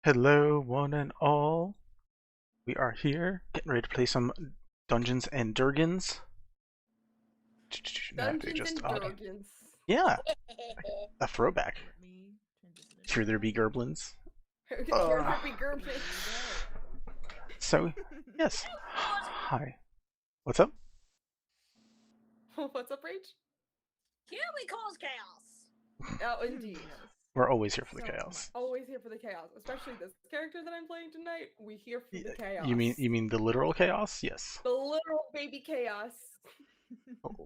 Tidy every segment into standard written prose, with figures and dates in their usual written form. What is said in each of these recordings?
Hello, one and all. We are here, getting ready to play some Dungeons and Dragons. Now I have to Dungeons adjust and the audio. Dragons. Yeah, a throwback. Let me transition it. Here there be gerblins. Here Uh, there be Gerblins. so, yes. Hi. What's up? What's up, Rach? Here we cause chaos. Oh, indeed. We're always here for the So chaos. Always here for the chaos, especially this character that I'm playing tonight. We here for the chaos. You mean the literal chaos? Yes. the literal baby chaos?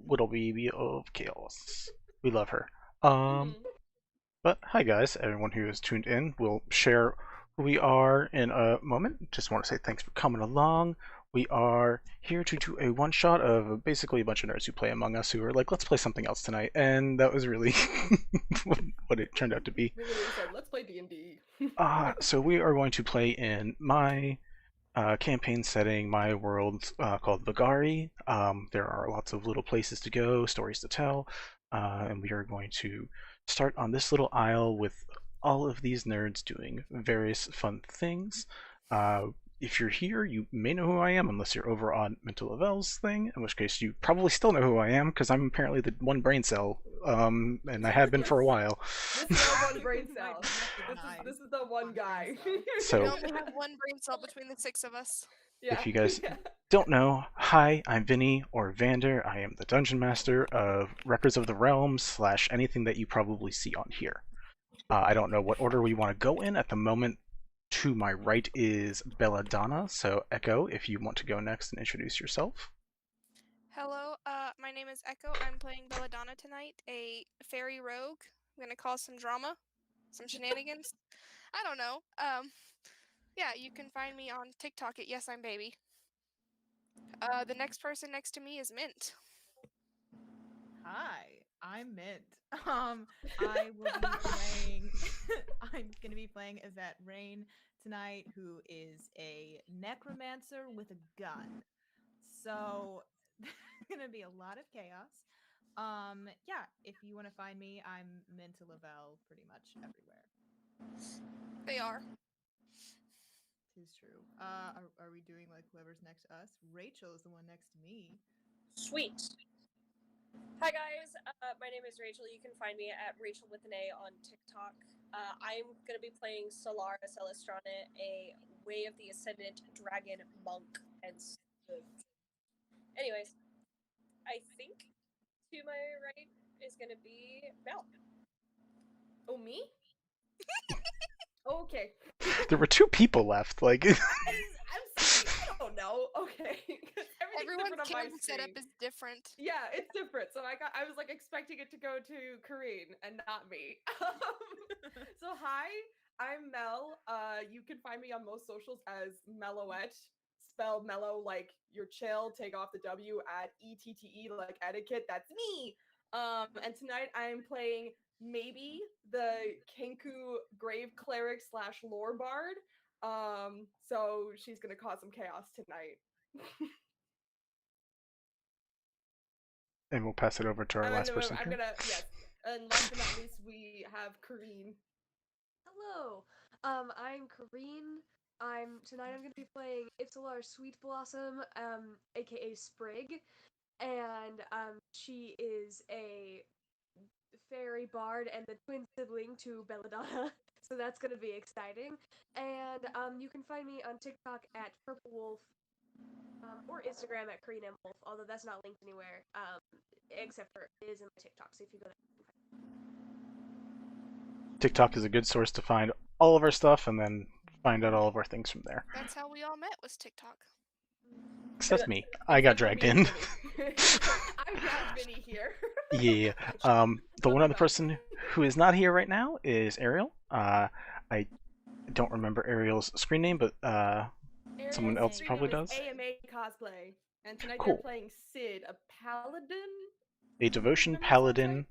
Little baby of chaos. We love her. Mhm. But hi guys, everyone who has tuned in. We'll share who we are in a moment. Just want to say thanks for coming along. We are here to do a one-shot of basically a bunch of nerds who play Among Us who are like, let's play something else tonight. And that was really what it turned out to be. We literally said, let's play D&D. So we are going to play in my campaign setting, my world called Vagari. There are lots of little places to go, stories to tell, and we are going to start on this little isle with all of these nerds doing various fun things. If you're here, you may know who I am, unless you're over on Mental Lavel's thing, in which case you probably still know who I am, because I'm apparently the one brain cell, and I have been for a while. This is the one brain cell. This is the one guy. So, We only have one brain cell between the six of us. Yeah. if you guys don't know, hi, I'm Vinny, or Vander. I am the Dungeon Master of Records of the Realms / anything that you probably see on here. I don't know what order we want to go in at the moment. To my right is Belladona, so Echo, if you want to go next and introduce yourself. Hello, my name is Echo. I'm playing Belladona tonight, a fairy rogue. I'm gonna cause some drama, some shenanigans. I don't know. Yeah, you can find me on TikTok at Yes I'm Baby. The next person next to me is Mint. Hi, I'm Mint. I will be playing. I'm gonna be playing Yvette Rain tonight, who is a necromancer with a gun. So there's gonna be a lot of chaos. Yeah, if you want to find me, I'm Mint to Lavelle pretty much everywhere. They are. Tis true. Are we doing like whoever's next to us? Rachel is the one next to me. Sweet. Hi guys, my name is Rachel. You can find me at Rachel with an A on TikTok. I'm going to be playing Solara Selestrana, a Way of the Ascendant Dragon Monk. And anyways, I think to my right is going to be Belle. Oh, me? Okay. There were two people left, like... I'm sorry, I don't know. Okay. Everyone's different on my camera setup screen. is different. Yeah, it's different. So I was like expecting it to go to Kareen and not me. So hi, I'm Mel. You can find me on most socials as Mellowette, spelled mellow like you're chill. Take off the W at ETTE like etiquette. That's me. And tonight I'm playing Maybe, the Kenku Grave Cleric / Lore Bard. So she's gonna cause some chaos tonight. And we'll pass it over to our last person here. Yes. And last but not least, we have Kareen. Hello, I'm Kareen. Tonight I'm gonna be playing Ypsilar Sweetblossom, aka Sprig, and she is a fairy bard and the twin sibling to Belladonna, so that's gonna be exciting. And you can find me on TikTok at Purple Wolf, or Instagram at Kareen M Wolf, although that's not linked anywhere, except for it is in my TikTok. So if you go there. TikTok is a good source to find all of our stuff and then find out all of our things from there. That's how we all met, was TikTok. Except me. I got dragged in. I got Vinny here. Yeah. The one other person who is not here right now is Ariel. I don't remember Ariel's screen name, but someone else probably does. AMA cosplay. And tonight Cool. they're playing Sid, a paladin? A devotion paladin.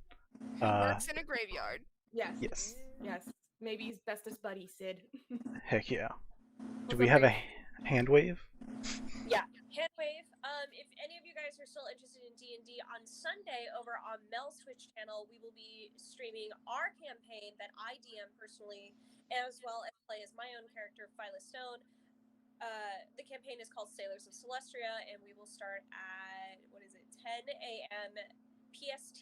Who works in a graveyard. Yes. Yes. Yes. Maybe his bestest buddy, Sid. Heck yeah. Do What's we up, have a Rach? hand wave? Yeah, handwave. If any of you guys are still interested in D&D, on Sunday over on Mel's Twitch channel, we will be streaming our campaign that I DM personally, as well as play as my own character, Phyla Stone. The campaign is called Sailors of Celestria, and we will start at 10 a.m. PST.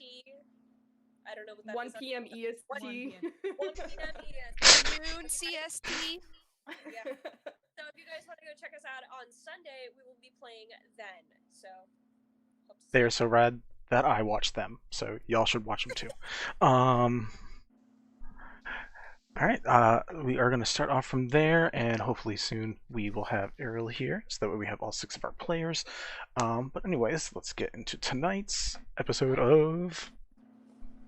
I don't know what that 1 is. p.m. EST. 1 p.m. EST. Noon CST. Yeah. So if you guys want to go check us out on Sunday, we will be playing then. So hope to see They are you. so rad that I watch them, so y'all should watch them too. Alright, we are going to start off from there, and hopefully soon we will have Ariel here, so that way we have all 6 of our players. But anyways, let's get into tonight's episode of...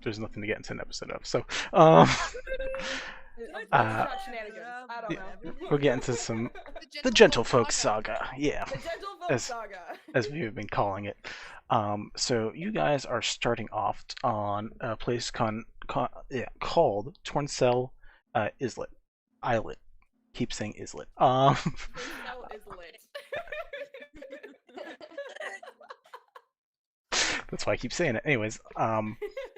There's nothing to get into an episode of, so... Shenanigans. I don't know. we'll get into some... The Gentlefolk Saga, yeah. The Gentlefolk Saga. As we have been calling it. So you guys are starting off on a place called Torncell Islet. Keep saying Islet. Torncell Islet. That's why I keep saying it. Anyways,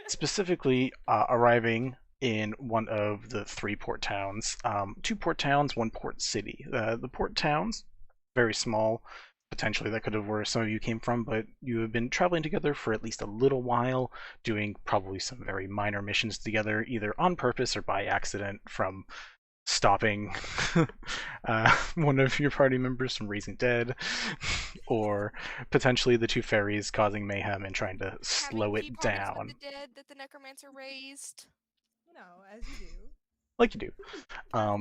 specifically arriving in one of the 3 port towns. 2 port towns, 1 port city. The port towns, very small. Potentially that could have where some of you came from, but you have been traveling together for at least a little while, doing probably some very minor missions together, either on purpose or by accident, from stopping one of your party members from raising dead, or potentially the 2 fairies causing mayhem and trying to slow it down. The dead that the necromancer raised. You know, as you do. Like you do.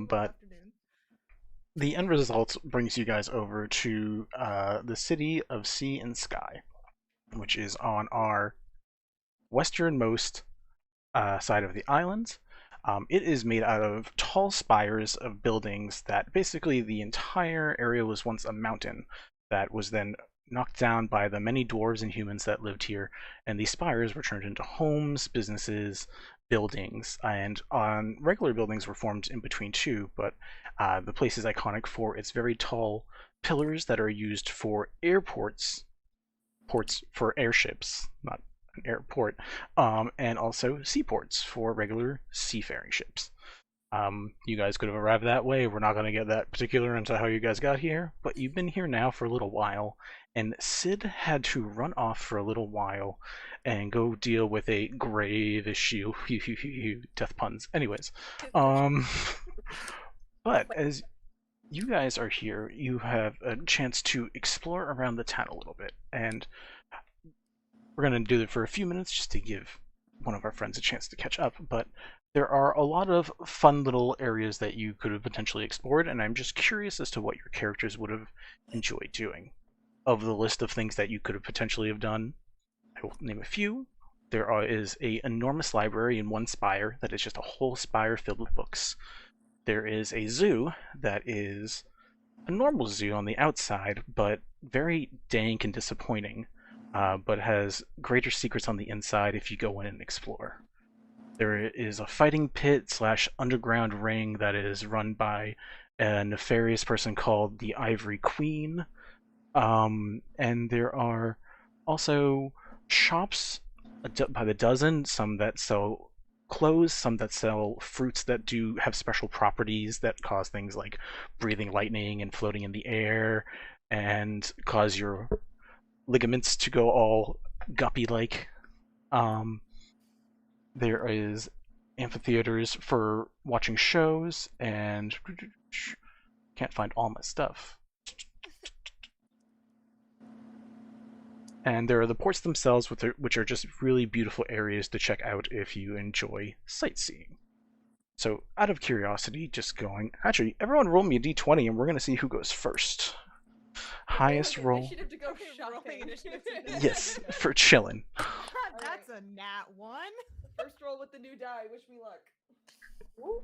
But the end result brings you guys over to the city of Sea and Sky, which is on our westernmost side of the island. It is made out of tall spires of buildings that basically the entire area was once a mountain that was then knocked down by the many dwarves and humans that lived here, and these spires were turned into homes, businesses, buildings, and regular buildings were formed in between too, but the place is iconic for its very tall pillars that are used for ports for airships, not an airport, and also seaports for regular seafaring ships. You guys could have arrived that way. We're not going to get that particular into how you guys got here, but you've been here now for a little while, and Sid had to run off for a little while and go deal with a grave issue. Death puns. Anyways, but as you guys are here, you have a chance to explore around the town a little bit, and we're going to do it for a few minutes just to give one of our friends a chance to catch up, but there are a lot of fun little areas that you could have potentially explored, and I'm just curious as to what your characters would have enjoyed doing. Of the list of things that you could have potentially have done, I will name a few. There is an enormous library in one spire that is just a whole spire filled with books. There is a zoo that is a normal zoo on the outside, but very dank and disappointing, but has greater secrets on the inside if you go in and explore. There is a fighting pit / underground ring that is run by a nefarious person called the Ivory Queen. And there are also shops by the dozen, some that sell clothes, some that sell fruits that do have special properties that cause things like breathing lightning and floating in the air and cause your ligaments to go all guppy-like. There is amphitheaters for watching shows, and can't find all my stuff. And there are the ports themselves, which are just really beautiful areas to check out if you enjoy sightseeing. So, out of curiosity, just going... Actually, everyone roll me a d20 and we're going to see who goes first. Highest roll... Initiative to go shopping. Yes, for chillin'. That's a nat 1. First roll with the new die. Wish me luck. Ooh.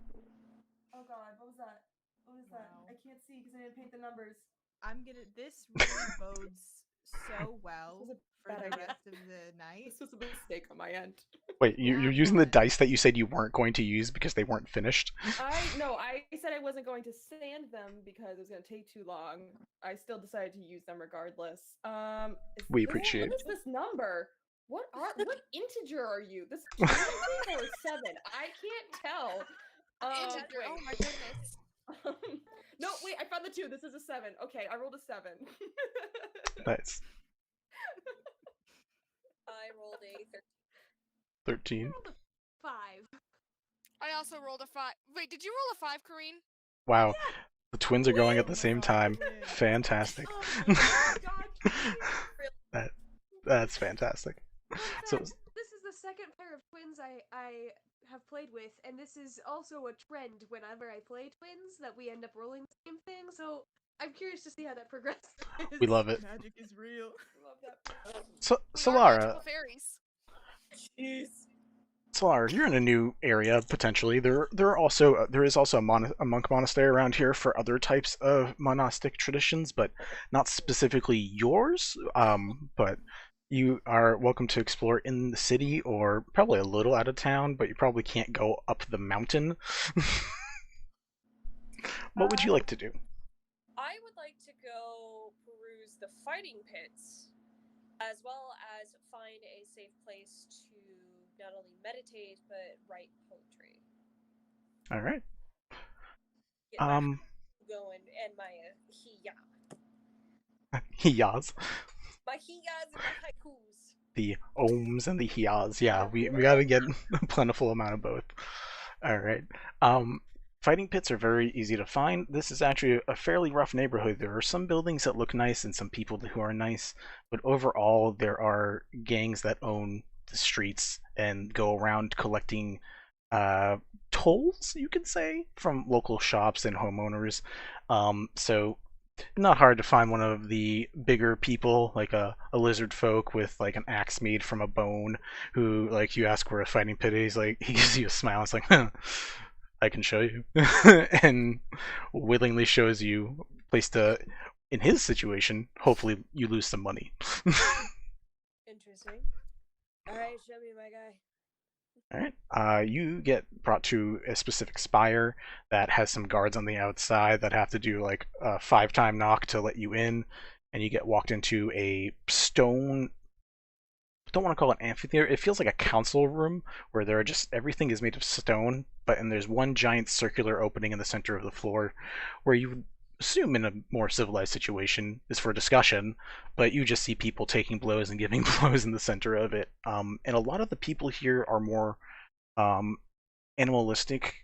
Oh god, what was that? What is that? Wow. I can't see because I didn't paint the numbers. This really bodes so well This was a for bad the idea. rest of the night. This was a mistake on my end. Wait, you're using the dice that you said you weren't going to use because they weren't finished? I said I wasn't going to sand them because it was going to take too long. I still decided to use them regardless. We appreciate What is this number? What integer are you? This is 2 or 7. I can't tell. Integer. Oh my goodness. No, wait, I found the 2. This is a 7. Okay, I rolled a 7. Nice. I rolled a 13. 13. rolled a 5. I also rolled a 5. Wait, did you roll a 5, Kareen? Wow. The twins are going at the Woo! same time. Fantastic. Oh my god. That's fantastic. Fun So fact, this is the second pair of twins I have played with, and this is also a trend whenever I play twins that we end up rolling the same thing. So I'm curious to see how that progresses. we love it. Magic is real. Love that. So We are Solara, magical fairies. Jeez. Solara, you're in a new area potentially. There is also a monk monastery around here for other types of monastic traditions, but not specifically yours. But you are welcome to explore in the city or probably a little out of town, but you probably can't go up the mountain. What would you like to do? I would like to go peruse the fighting pits, as well as find a safe place to not only meditate but write poetry. All right. Get my going and my Hiyas. my hiyas and my haikus. The ohms and the hiyas. Yeah, we gotta get a plentiful amount of both. All right. Fighting pits are very easy to find. This is actually a fairly rough neighborhood. There are some buildings that look nice and some people who are nice, but overall there are gangs that own the streets and go around collecting tolls, you could say, from local shops and homeowners. So not hard to find one of the bigger people, like a lizard folk with like an axe made from a bone, who like you ask where a fighting pit is, like he gives you a smile. It's like, I can show you, and willingly shows you a place to. In his situation, hopefully you lose some money. Interesting. Alright, show me my guy. Alright. You get brought to a specific spire that has some guards on the outside that have to do like a 5-time knock to let you in, and you get walked into a stone. I don't want to call it amphitheater. It feels like a council room where there are just everything is made of stone, and there's one giant circular opening in the center of the floor where you assume in a more civilized situation is for discussion, but you just see people taking blows and giving blows in the center of it. And a lot of the people here are more animalistic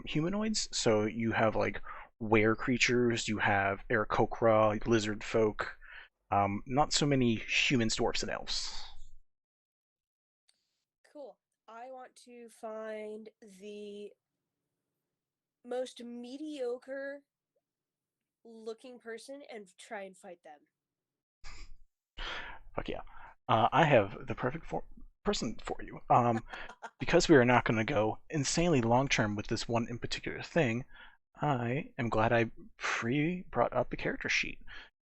humanoids. So you have like were creatures, you have Aarakocra, like lizard folk, not so many humans, dwarfs, and elves. Cool. I want to find the most mediocre looking person and try and fight them. Fuck yeah. I have the perfect person for you. Because we are not going to go insanely long term with this one in particular thing, I am glad I brought up a character sheet.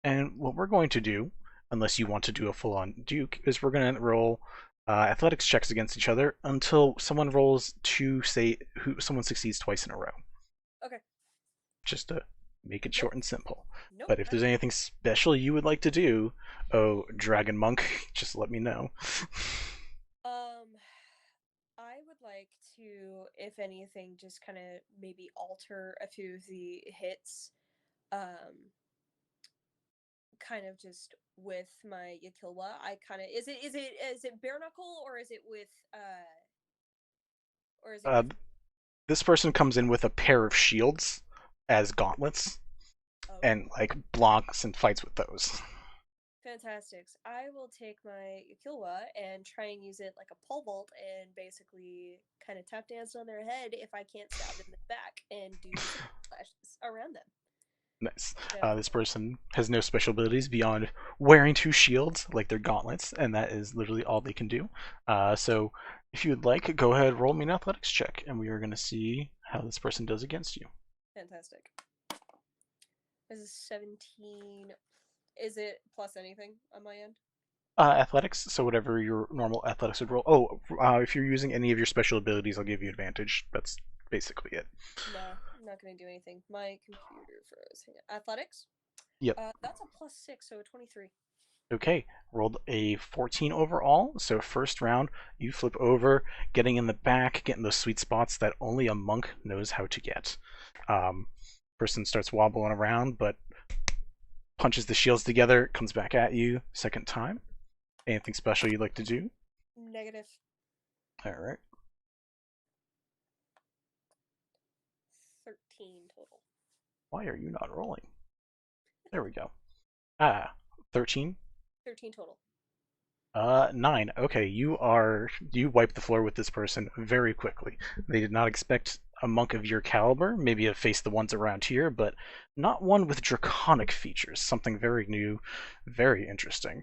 And what we're going to do, unless you want to do a full on Duke, is we're going to roll athletics checks against each other until someone rolls someone succeeds twice in a row. Okay. Just to make it short and simple. Nope, But if there's anything special you would like to do, oh, Dragon Monk, just let me know. I would like to, if anything, just kind of maybe alter a few of the hits. Kind of just with my Yakilwa. I kind of is it bare knuckle or is it with This person comes in with a pair of shields as gauntlets, and like blocks and fights with those. Fantastic. I will take my Yakilwa and try and use it like a pole vault and basically kind of tap dance on their head if I can't stab them in the back and do flashes around them. Nice. This person has no special abilities beyond wearing 2 shields, like their gauntlets, and that is literally all they can do. So if you would like, go ahead, roll me an athletics check, and we are going to see how this person does against you. Fantastic. This is 17. Is it plus anything on my end? Athletics, so whatever your normal athletics would roll. Oh, if you're using any of your special abilities, I'll give you advantage. That's basically it. No, I'm not going to do anything. My computer froze. Hang on. Athletics? Yep. That's a +6, so a 23. Okay, rolled a 14 overall. So first round, you flip over, getting in the back, getting those sweet spots that only a monk knows how to get. Person starts wobbling around, but punches the shields together, comes back at you second time. Anything special you'd like to do? Negative. Alright. 13 total. Why are you not rolling? There we go. 13? 13 total. 9. Okay, you wipe the floor with this person very quickly. They did not expect a monk of your caliber, maybe have faced the ones around here, but not one with draconic features. Something very new, very interesting.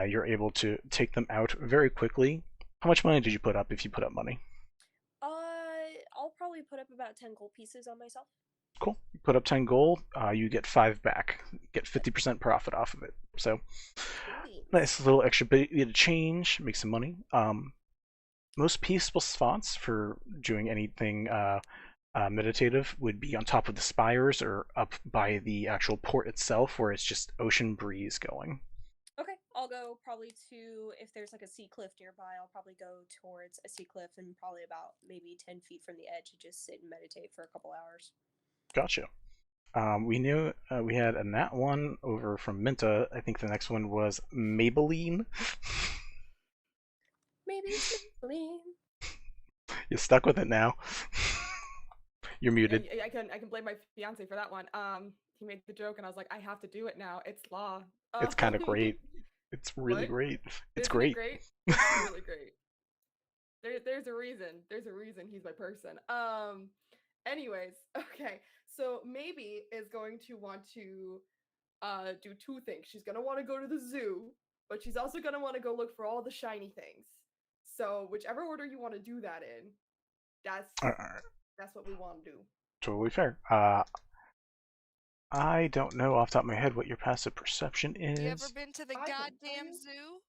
You're able to take them out very quickly. How much money did you put up, if you put up money? I'll probably put up about 10 gold pieces on myself. Cool. You put up 10 gold, you get 5 back. Get 50% profit off of it. So, nice little extra bit of change, make some money. Most peaceful spots for doing anything meditative would be on top of the spires or up by the actual port itself, where it's just ocean breeze going. Okay, I'll go probably to, if there's like a sea cliff nearby, I'll probably go towards a sea cliff and probably about maybe 10 feet from the edge and just sit and meditate for a couple hours. Gotcha. We knew we had a nat 1 over from Minta. I think the next one was Maybelline. Maybe it's Maybelline. You're stuck with it now. You're muted. I can blame my fiance for that one. He made the joke, and I was like, I have to do it now. It's law. It's kind of great. It's really What? great. It's Isn't great. it great? It's really great. There's a reason. There's a reason he's my person. Anyways, okay. So maybe is going to want to do two things. She's gonna want to go to the zoo, but she's also gonna want to go look for all the shiny things. So whichever order you want to do that in, that's what we want to do. Totally fair. I don't know off the top of my head what your passive perception is. You ever been to the I can tell goddamn you. zoo?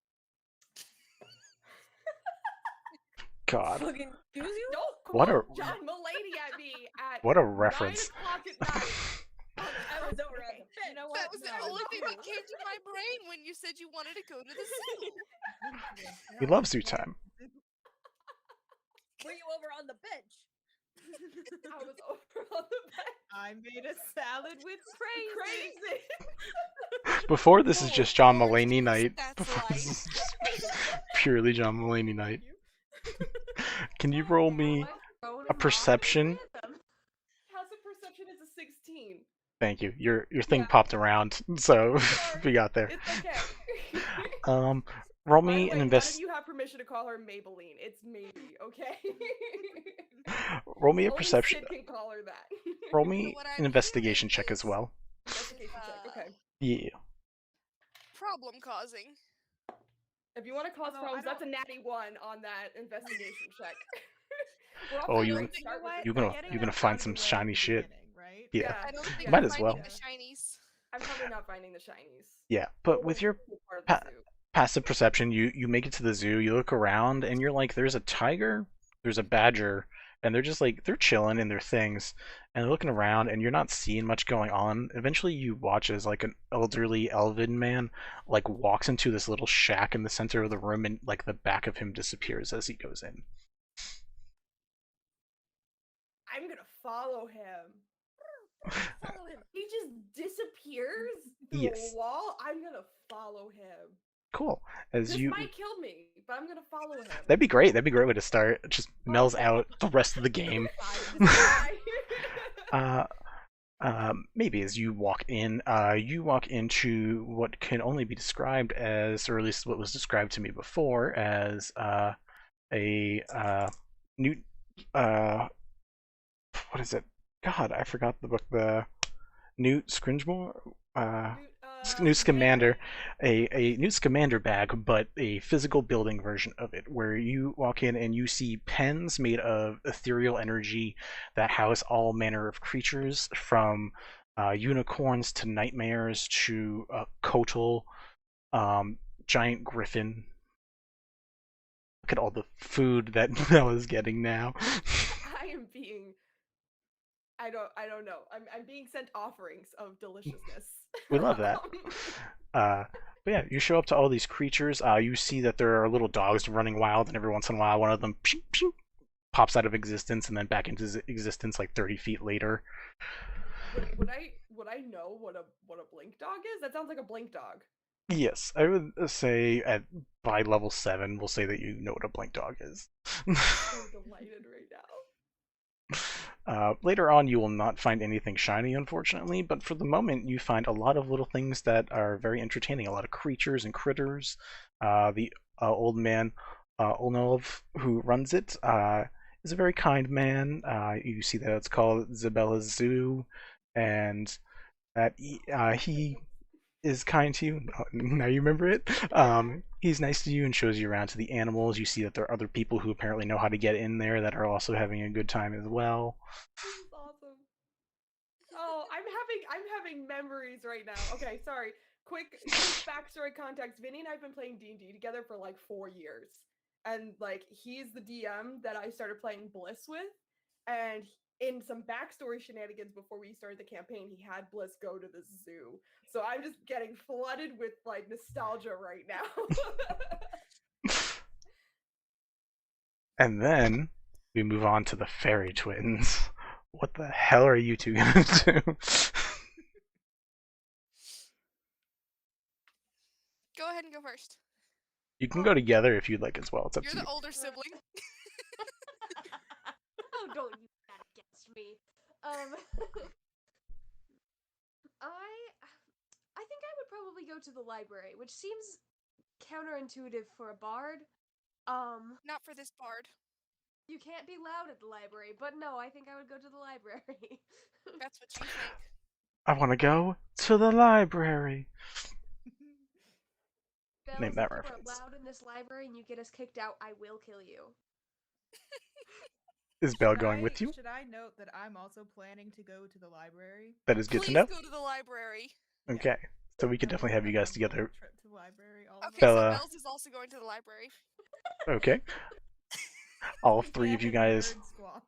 God, Fucking excuse you? Don't What a- quote John Mulaney at me at what a reference. 9 o'clock at night. I was over on the fence. You know what? That was the No. only thing that came to my brain when you said you wanted to go to the zoo. We love zoo time. Were you over on the bench? I was over on the bed. I made a salad with crazy. Crazy. Before this is Oh, just John Lord, Mulaney night. that's Before life. this is just purely John Mulaney night. Can you roll me a perception? Passive perception is a 16. Thank you. Your thing Yeah. popped around, so Sorry. we got there. It's okay. Roll By the me way, an none invest. of you have permission to call her Maybelline. It's Maybe, okay? Roll me a Only perception. Sid can call her that. Roll me What I'm an investigation hearing check as is- well. Investigation check, okay. Yeah. Problem causing. If you want to cause Although I problems, that's a don't- natty 1 on that investigation check. We're all Oh, fine, you- right? You Start know with what? it. You're gonna- We're getting you're gonna that find out of some the way at shiny the shit. beginning, right? Yeah. I don't think Might I'm as well. finding the shinies. I'm probably not finding the shinies. Yeah, but with your Part of pa- the zoo. passive perception, you make it to the zoo, you look around, and you're like, there's a tiger, there's a badger, and they're just like, they're chilling in their things, and they're looking around, and you're not seeing much going on. Eventually, you watch as like an elderly elven man like walks into this little shack in the center of the room, and like the back of him disappears as he goes in. I'm gonna follow him. Follow him. He just disappears through Yes. a wall. I'm gonna follow him. Cool. As This you, might kill me, but I'm gonna follow him. that'd be great. That'd be a great way to start. It just mells out the rest of the game. Maybe as you walk in, you walk into what can only be described as, or at least what was described to me before, as a new, what is it? God, I forgot the book. The Newt Scrimgeour, Newt Scamander, a Newt Scamander bag, but a physical building version of it, where you walk in and you see pens made of ethereal energy that house all manner of creatures, from unicorns to nightmares to kotal, giant griffin. Look at all the food that Mel is getting now. I am being. I don't know. I'm being sent offerings of deliciousness. We love that. But yeah, you show up to all these creatures. You see that there are little dogs running wild, and every once in a while, one of them pew, pew, pops out of existence and then back into existence like 30 feet later. would I know what a blink dog is? That sounds like a blink dog. Yes, I would say by level 7, we'll say that you know what a blink dog is. I'm so delighted right now. Later on, you will not find anything shiny, unfortunately, but for the moment, you find a lot of little things that are very entertaining. A lot of creatures and critters. The old man, Olnov, who runs it, is a very kind man. You see that it's called Zabella's Zoo, and that he is kind to you. Now you remember it. He's nice to you and shows you around to the animals. You see that there are other people who apparently know how to get in there that are also having a good time as well. This is awesome. Oh, I'm having memories right now. Okay, sorry. Quick backstory context. Vinny and I've been playing D&D together for like 4 years. And like he's the DM that I started playing Bliss with. And in some backstory shenanigans before we started the campaign, he had Bliss go to the zoo. So I'm just getting flooded with like nostalgia right now. And then we move on to the fairy twins. What the hell are you two gonna do? Go ahead and go first. You can go together if you'd like as well. It's up You're to you. the older sibling. Oh, don't use that against me. I think I would probably go to the library, which seems counterintuitive for a bard. Not for this bard. You can't be loud at the library, but no, I think I would go to the library. That's what you think. I want to go to the library. Bells, Name that if reference. you are loud in this library and you get us kicked out, I will kill you. Is Belle going with you? Should I note that I'm also planning to go to the library? That is good Please to know. go to the library. Okay, so we could definitely have you guys together. Trip to the library, all Okay, Bella. so Bells is also going to the library. Okay. All 3 of you guys. Nerd squad.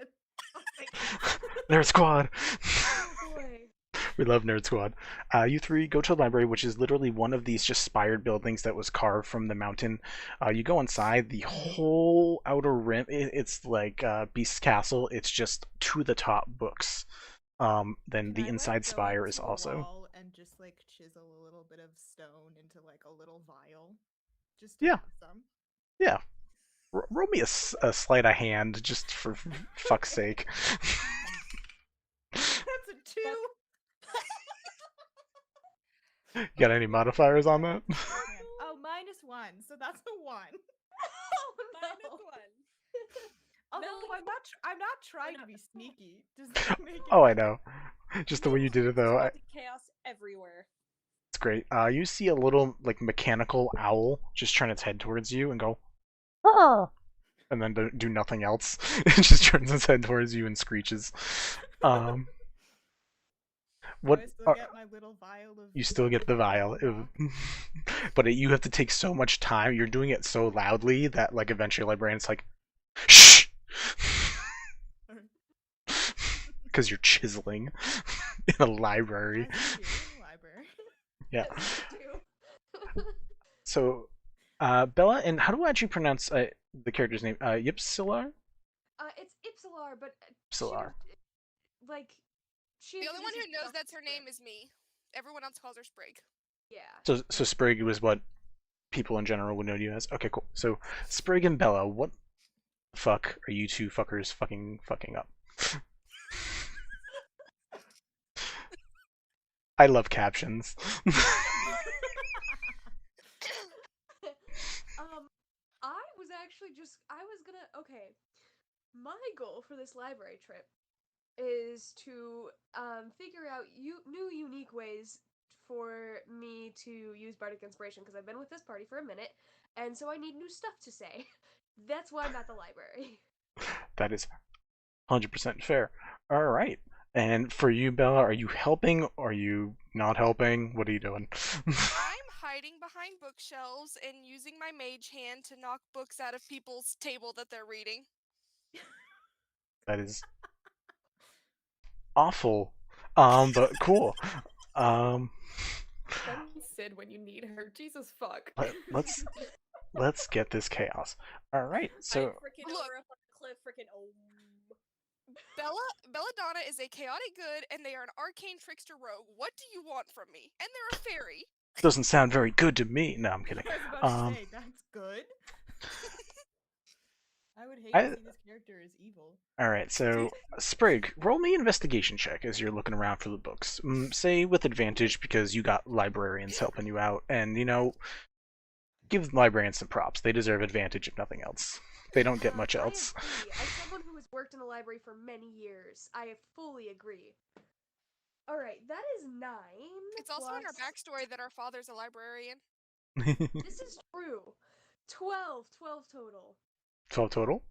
Nerd Squad! Oh boy. We love Nerd Squad. You 3 go to the library, which is literally one of these just spired buildings that was carved from the mountain. You go inside, the whole outer rim, it's like Beast's Castle, it's just to the top books. Then Can the I, inside like, go spire up is to the also. wall and just like chisel a little bit of stone into like a little vial, just to Yeah. have some. Yeah. Roll me a sleight of hand, just for fuck's sake. That's a 2. Got any modifiers on that? Oh, -1, so that's a 1. Oh no. Although No. I'm not trying to be sneaky. Does that make it Oh, I know. Just the way you did it, though. Chaos everywhere. It's great. You see a little like mechanical owl just turn its head towards you and go, "Ah," and then do nothing else. It just turns its head towards you and screeches. What? Do I still get my little vial of? You still get the vial, but you have to take so much time. You're doing it so loudly that like eventually, librarian's like, "Shh," because you're chiseling in a library. As you do in the library. Yeah. Yes, I do. So, Bella, and how do I actually pronounce the character's name? Ypsilar? It's Ypsilar, but Ypsilar. like she. The only one who introduces knows herself that's her as name Sprig. is me. Everyone else calls her Sprig. Yeah. So Sprig was what people in general would know you as. Okay, cool. So Sprig and Bella, what the fuck are you two fuckers fucking up? I love captions. I was gonna. Okay, my goal for this library trip is to figure out new unique ways for me to use bardic inspiration because I've been with this party for a minute, and so I need new stuff to say. That's why I'm at the library. That is 100% fair. All right. And for you, Bella, are you helping? Are you not helping? What are you doing? I'm hiding behind bookshelves and using my mage hand to knock books out of people's table that they're reading. That is awful. But cool. Send Sid when you need her. Jesus fuck. Let's get this chaos. All right. I'm So freaking Look. over up on the cliff, freaking Belladonna is a chaotic good, and they are an arcane trickster rogue. What do you want from me? And they're a fairy. Doesn't sound very good to me. No, I'm kidding. I was about to say, that's good. I would hate I- to see this character as evil. Alright, so Sprig, roll me investigation check as you're looking around for the books. Say with advantage because you got librarians helping you out, and give the librarians some props. They deserve advantage if nothing else. They don't get much else. I agree. As someone who has worked in a library for many years, I fully agree. Alright, that is 9. It's also in our plus- backstory that our father's a librarian. This is true. 12 total. 12 total.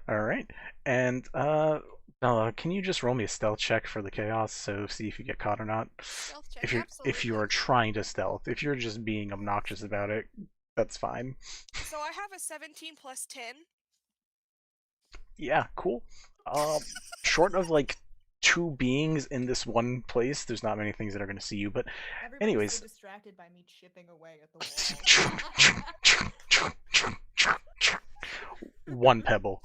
Alright, and Bella, can you just roll me a stealth check for the chaos, so see if you get caught or not? Stealth check, If you absolutely. are trying to stealth, if you're just being obnoxious about it, that's fine. So I have a 17 plus 10. Yeah, cool. Short of like 2 beings in this one place, there's not many things that are going to see you. But Everybody's anyways, so distracted by me chipping away at the wall. one pebble.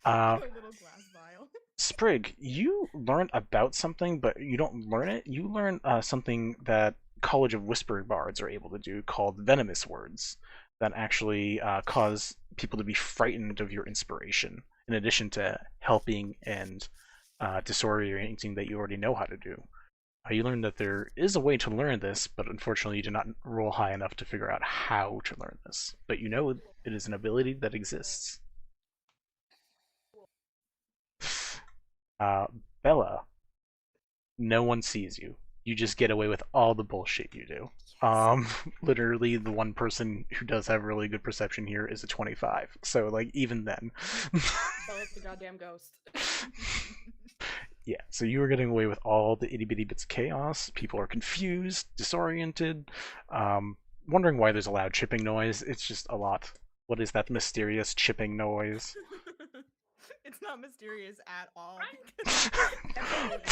A little glass vial. Sprig, you learn about something, but you don't learn it. You learn something that College of Whisper Bards are able to do called venomous words that actually cause people to be frightened of your inspiration, in addition to helping and disorienting that you already know how to do. You learn that there is a way to learn this, but unfortunately you did not roll high enough to figure out how to learn this. But you know it is an ability that exists. Bella, no one sees you. You just get away with all the bullshit you do. Literally the one person who does have really good perception here is a 25. So like even then. So it's the goddamn ghost. Yeah, so you are getting away with all the itty bitty bits of chaos. People are confused, disoriented, wondering why there's a loud chipping noise. It's just a lot. What is that mysterious chipping noise? It's not mysterious at all.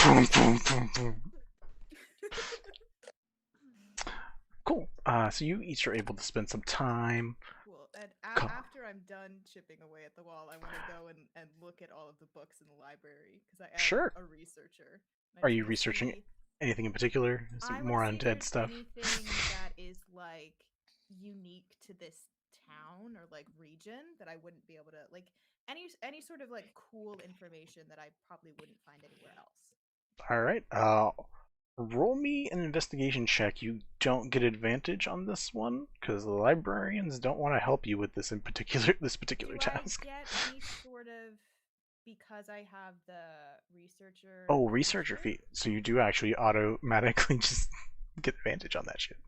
Boom, boom, boom, boom. Cool. So you each are able to spend some time. Cool. And after I'm done chipping away at the wall, I want to go and look at all of the books in the library because I am Sure. a researcher. Are you researching anything in particular? Is it more undead stuff? Anything that is like unique to this town or like region that I wouldn't be able to like any sort of like cool information that I probably wouldn't find anywhere else. All right. Roll me an investigation check. You don't get advantage on this one because the librarians don't want to help you with this particular task. Do I get any sort of because I have the researcher? Oh, researcher feat. So you do actually automatically just get advantage on that shit.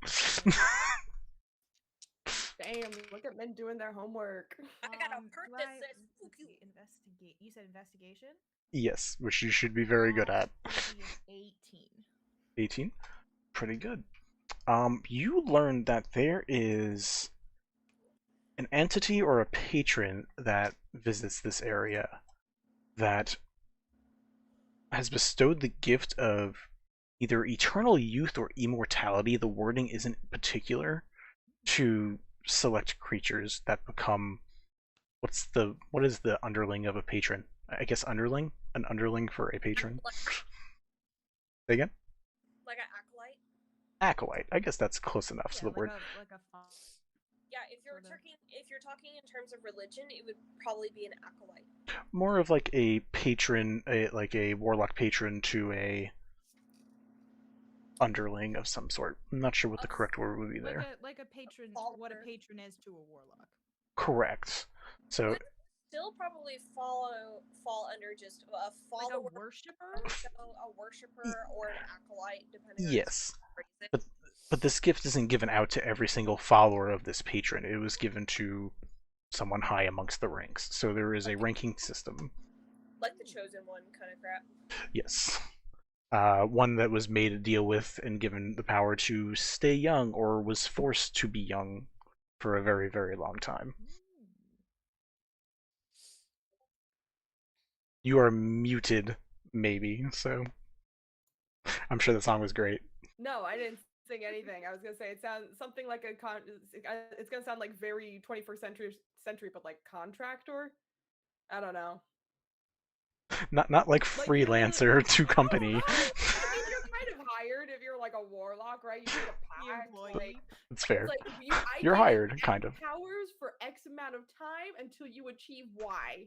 Damn, look at men doing their homework. I got a perk that says let's "Fuck you." see, investigate. You said investigation? Yes, which you should be very good at. That is 18. 18? Pretty good. You learn that there is an entity or a patron that visits this area that has bestowed the gift of either eternal youth or immortality. The wording isn't particular to select creatures that become what is the underling of a patron? I guess underling? An underling for a patron. Say again? Like an acolyte. Acolyte. I guess that's close enough to the word. Like a Yeah, if you're talking in terms of religion, it would probably be an acolyte. More of like a patron, like a warlock patron to a underling of some sort. I'm not sure what the correct word would be there. like a patron. What a patron is to a warlock. Correct. So Still probably fall under just a follower, like a worshiper, a worshiper, or an acolyte, depending on yes, how you but this gift isn't given out to every single follower of this patron. It was given to someone high amongst the ranks. So there is a ranking system. like the chosen one kind of crap. Yes. One that was made a deal with and given the power to stay young or was forced to be young for a very, very long time. You are muted, maybe, so I'm sure the song was great. No, I didn't sing anything. I was gonna say it sounds something like it's gonna sound like very 21st century, but like contractor. I don't know. Not like Like, you're the- freelancer to company. No, I mean, you're kind of hired if you're like a warlock, right? You need a The pact. employee. Like, It's fair. it's like You're give you hired, X kind of. powers for X amount of time until you achieve Y.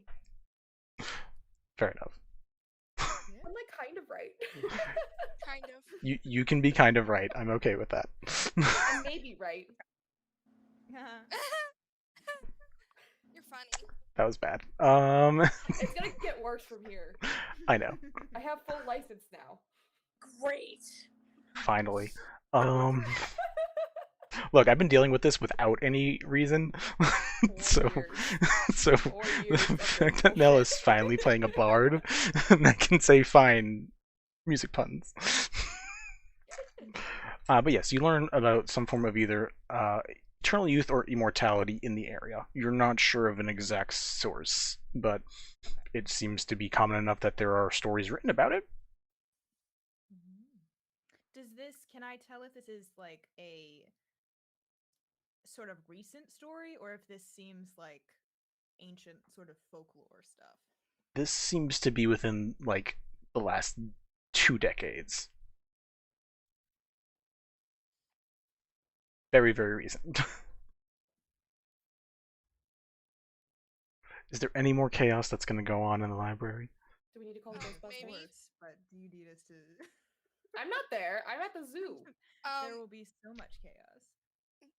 Fair enough. I'm like kind of right. Kind of. You can be kind of right. I'm okay with that. I'm maybe right. You're funny. That was bad. It's gonna get worse from here. I know. I have full license now. Great. Finally. Look, I've been dealing with this without any reason. so the years of fact that Nell is finally playing a bard and I can say fine music puns. But yes, you learn about some form of either eternal youth or immortality in the area. You're not sure of an exact source, but it seems to be common enough that there are stories written about it. Can I tell if this is like a sort of recent story or if this seems like ancient sort of folklore stuff? This seems to be within like the last 2 decades. Very, very recent. Is there any more chaos that's going to go on in the library? Do we need to call the Ghostbusters? Maybe. But do you need us to? I'm not there. I'm at the zoo. There will be so much chaos.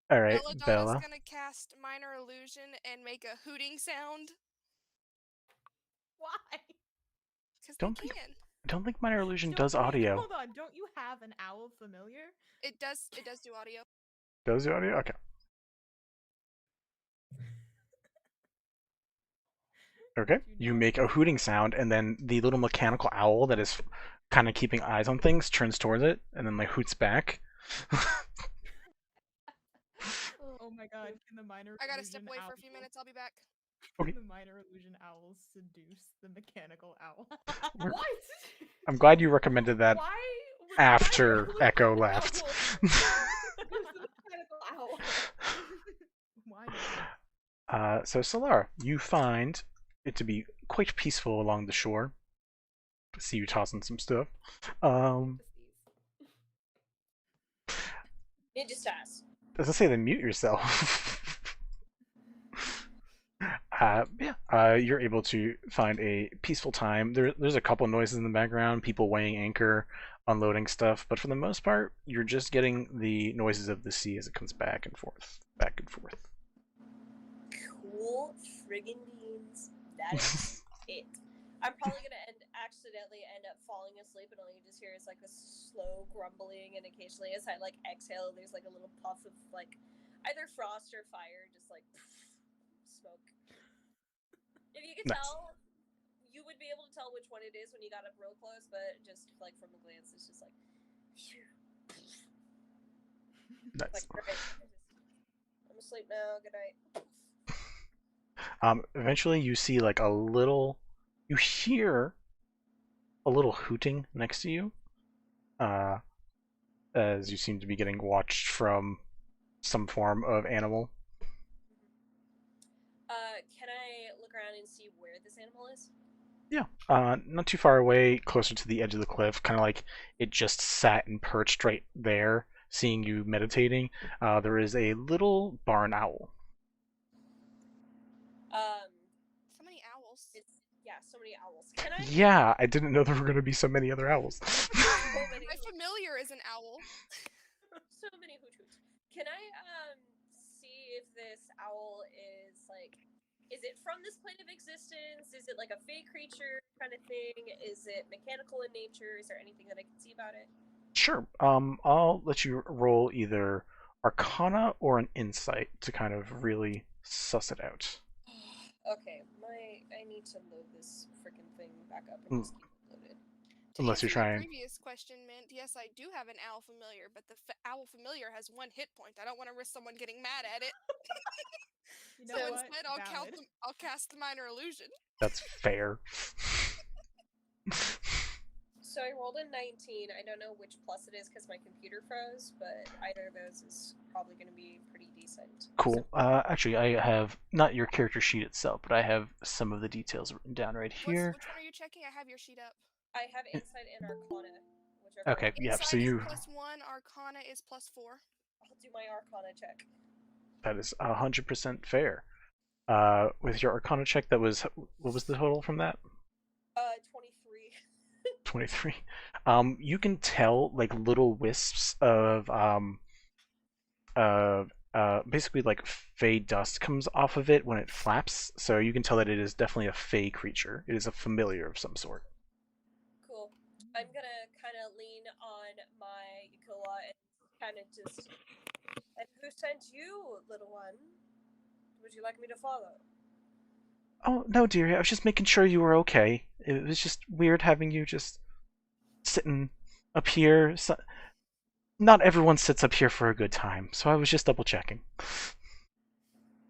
All right, Belladona's Bella. gonna cast Minor Illusion and make a hooting sound. Why? Because Don't they think- can. I don't think Minor Illusion Don't does you- audio. Hold on, don't you have an owl familiar? It does do audio. Does the audio? Okay. Okay. You make a hooting sound, and then the little mechanical owl that is kind of keeping eyes on things turns towards it, and then like hoots back. Oh my god, can the minor I gotta illusion step away for a few owl- minutes. I'll be back. Okay. Can the minor illusion owls seduce the mechanical owl? We're- What? I'm glad you recommended that Why? after why Echo would left. the mechanical owl? Why not? So Solara, you find it to be quite peaceful along the shore. See you tossing some stuff. Ninja stars. As I say, then mute yourself. You're able to find a peaceful time. There's a couple noises in the background, people weighing anchor, unloading stuff, but for the most part, you're just getting the noises of the sea as it comes back and forth, back and forth. Cool friggin' beans. That is it. I'm probably gonna accidentally end up falling asleep, and all you just hear is like a slow grumbling, and occasionally as I like exhale, there's like a little puff of like either frost or fire, just like smoke. If you could Nice. tell, you would be able to tell which one it is when you got up real close, but just like from a glance, it's just like. Nice. Like, right, I'm asleep now. Good night. Eventually you see like you hear a little hooting next to you, as you seem to be getting watched from some form of animal. Can I look around and see where this animal is? Yeah, not too far away, closer to the edge of the cliff, kind of like it just sat and perched right there, seeing you meditating. There is a little barn owl. So many owls. So many owls. Can I? Yeah, I didn't know there were going to be so many other owls. So many. My familiar is an owl. So many hoot hoots. Can I see if this owl is like? Is it from this plane of existence? Is it like a fey creature kind of thing? Is it mechanical in nature? Is there anything that I can see about it? Sure. I'll let you roll either Arcana or an Insight to kind of really suss it out. Okay, I need to load this freaking thing back up and just keep it loaded. To Unless you're answer your trying- previous question, Mint, yes, I do have an owl familiar, but the owl familiar has 1 hit point. I don't want to risk someone getting mad at it. You know So what? instead, Valid. I'll cast the minor illusion. That's fair. So I rolled a 19. I don't know which plus it is because my computer froze, but either of those is probably going to be pretty decent. Cool. Actually, I have not your character sheet itself, but I have some of the details written down right here. Which one are you checking? I have your sheet up. I have Insight and Arcana. Whichever Okay, one. yeah. Insight So you. is +1, Arcana is +4. I'll do my Arcana check. That is 100% fair. With your Arcana check, that was what was the total from that? 23. 23. You can tell like little wisps of basically like fey dust comes off of it when it flaps. So you can tell that it is definitely a fey creature. It is a familiar of some sort. Cool. I'm gonna kind of lean on my Yakula and kind of just. And who sent you, little one? Would you like me to follow? Oh no, dearie. I was just making sure you were okay. It was just weird having you just sitting up here. So, not everyone sits up here for a good time, so I was just double checking.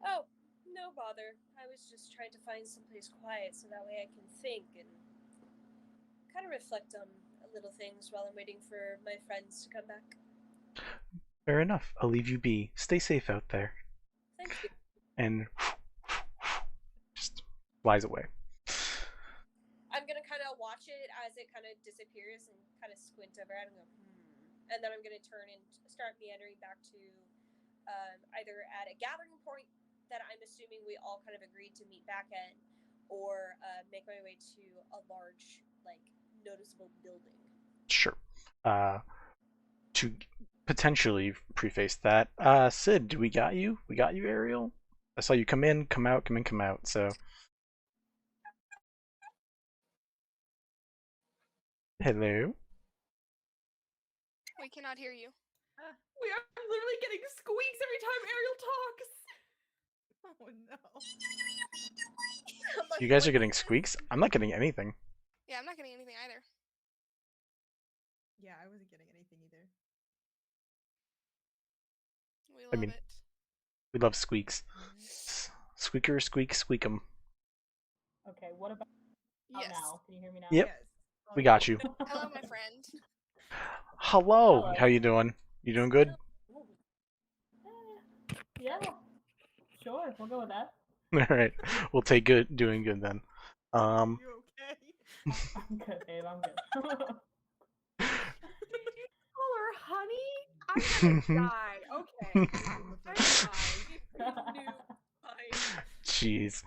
Oh, no bother. I was just trying to find someplace quiet so that way I can think and kind of reflect on little things while I'm waiting for my friends to come back. Fair enough. I'll leave you be. Stay safe out there. Thank you. And just flies away. I'm gonna kind of watch it as it kind of disappears and kind of squint over it and go, and then I'm gonna turn and start meandering back to either at a gathering point that I'm assuming we all kind of agreed to meet back at, or make my way to a large, like, noticeable building. Sure. To potentially preface that, Sid, we got you? We got you, Ariel? I saw you come in, come out, come in, come out, so. Hello? We cannot hear you. We are literally getting squeaks every time Ariel talks. Oh no. You guys are getting squeaks? I'm not getting anything. Yeah, I'm not getting anything either. Yeah, I wasn't getting anything either. We love mean, it. We love squeaks. Squeaker, squeak, squeak 'em. Okay, what about Yes. now? Can you hear me now? Yep. Yes. Oh, We yeah. got you. Hello, my friend. Hello. Hello. How you doing? You doing good? Yeah. Sure, we'll go with that. All right. We'll take doing good then. You okay? I'm good, babe. I'm good. Did you call her honey? I'm gonna die. Okay. I'm fine. Jeez.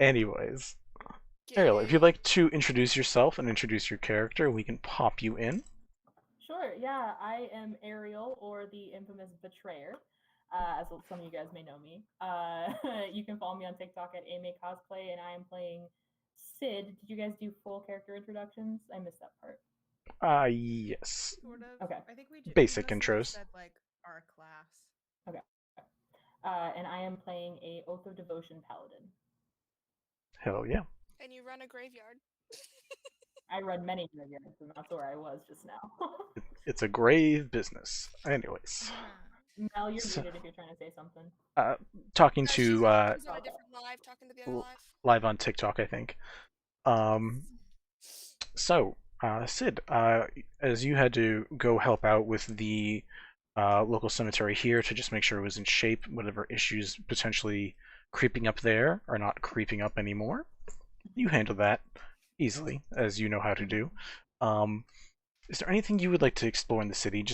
Anyways, Get Ariel, if it. you'd like to introduce yourself and introduce your character, we can pop you in. Sure, yeah. I am Ariel, or the infamous Betrayer, as some of you guys may know me. You can follow me on TikTok at AMA Cosplay, and I am playing Sid. Did you guys do full character introductions? I missed that part. Yes. Sort of. Okay. I think we Basic mostly intros. just said like our class. And I am playing a Oath of Devotion Paladin. Hell yeah. And you run a graveyard. I run many graveyards, and that's where I was just now. It's a grave business. Anyways, Mel, you're So- muted if you're trying to say something. talking She's to she's on a different live, talking to the other l- live. live on TikTok, I think. So, Sid, as you had to go help out with the local cemetery here to just make sure it was in shape, whatever issues potentially creeping up there are not creeping up anymore, you handle that easily, as you know how to do. Is there anything you would like to explore in the city?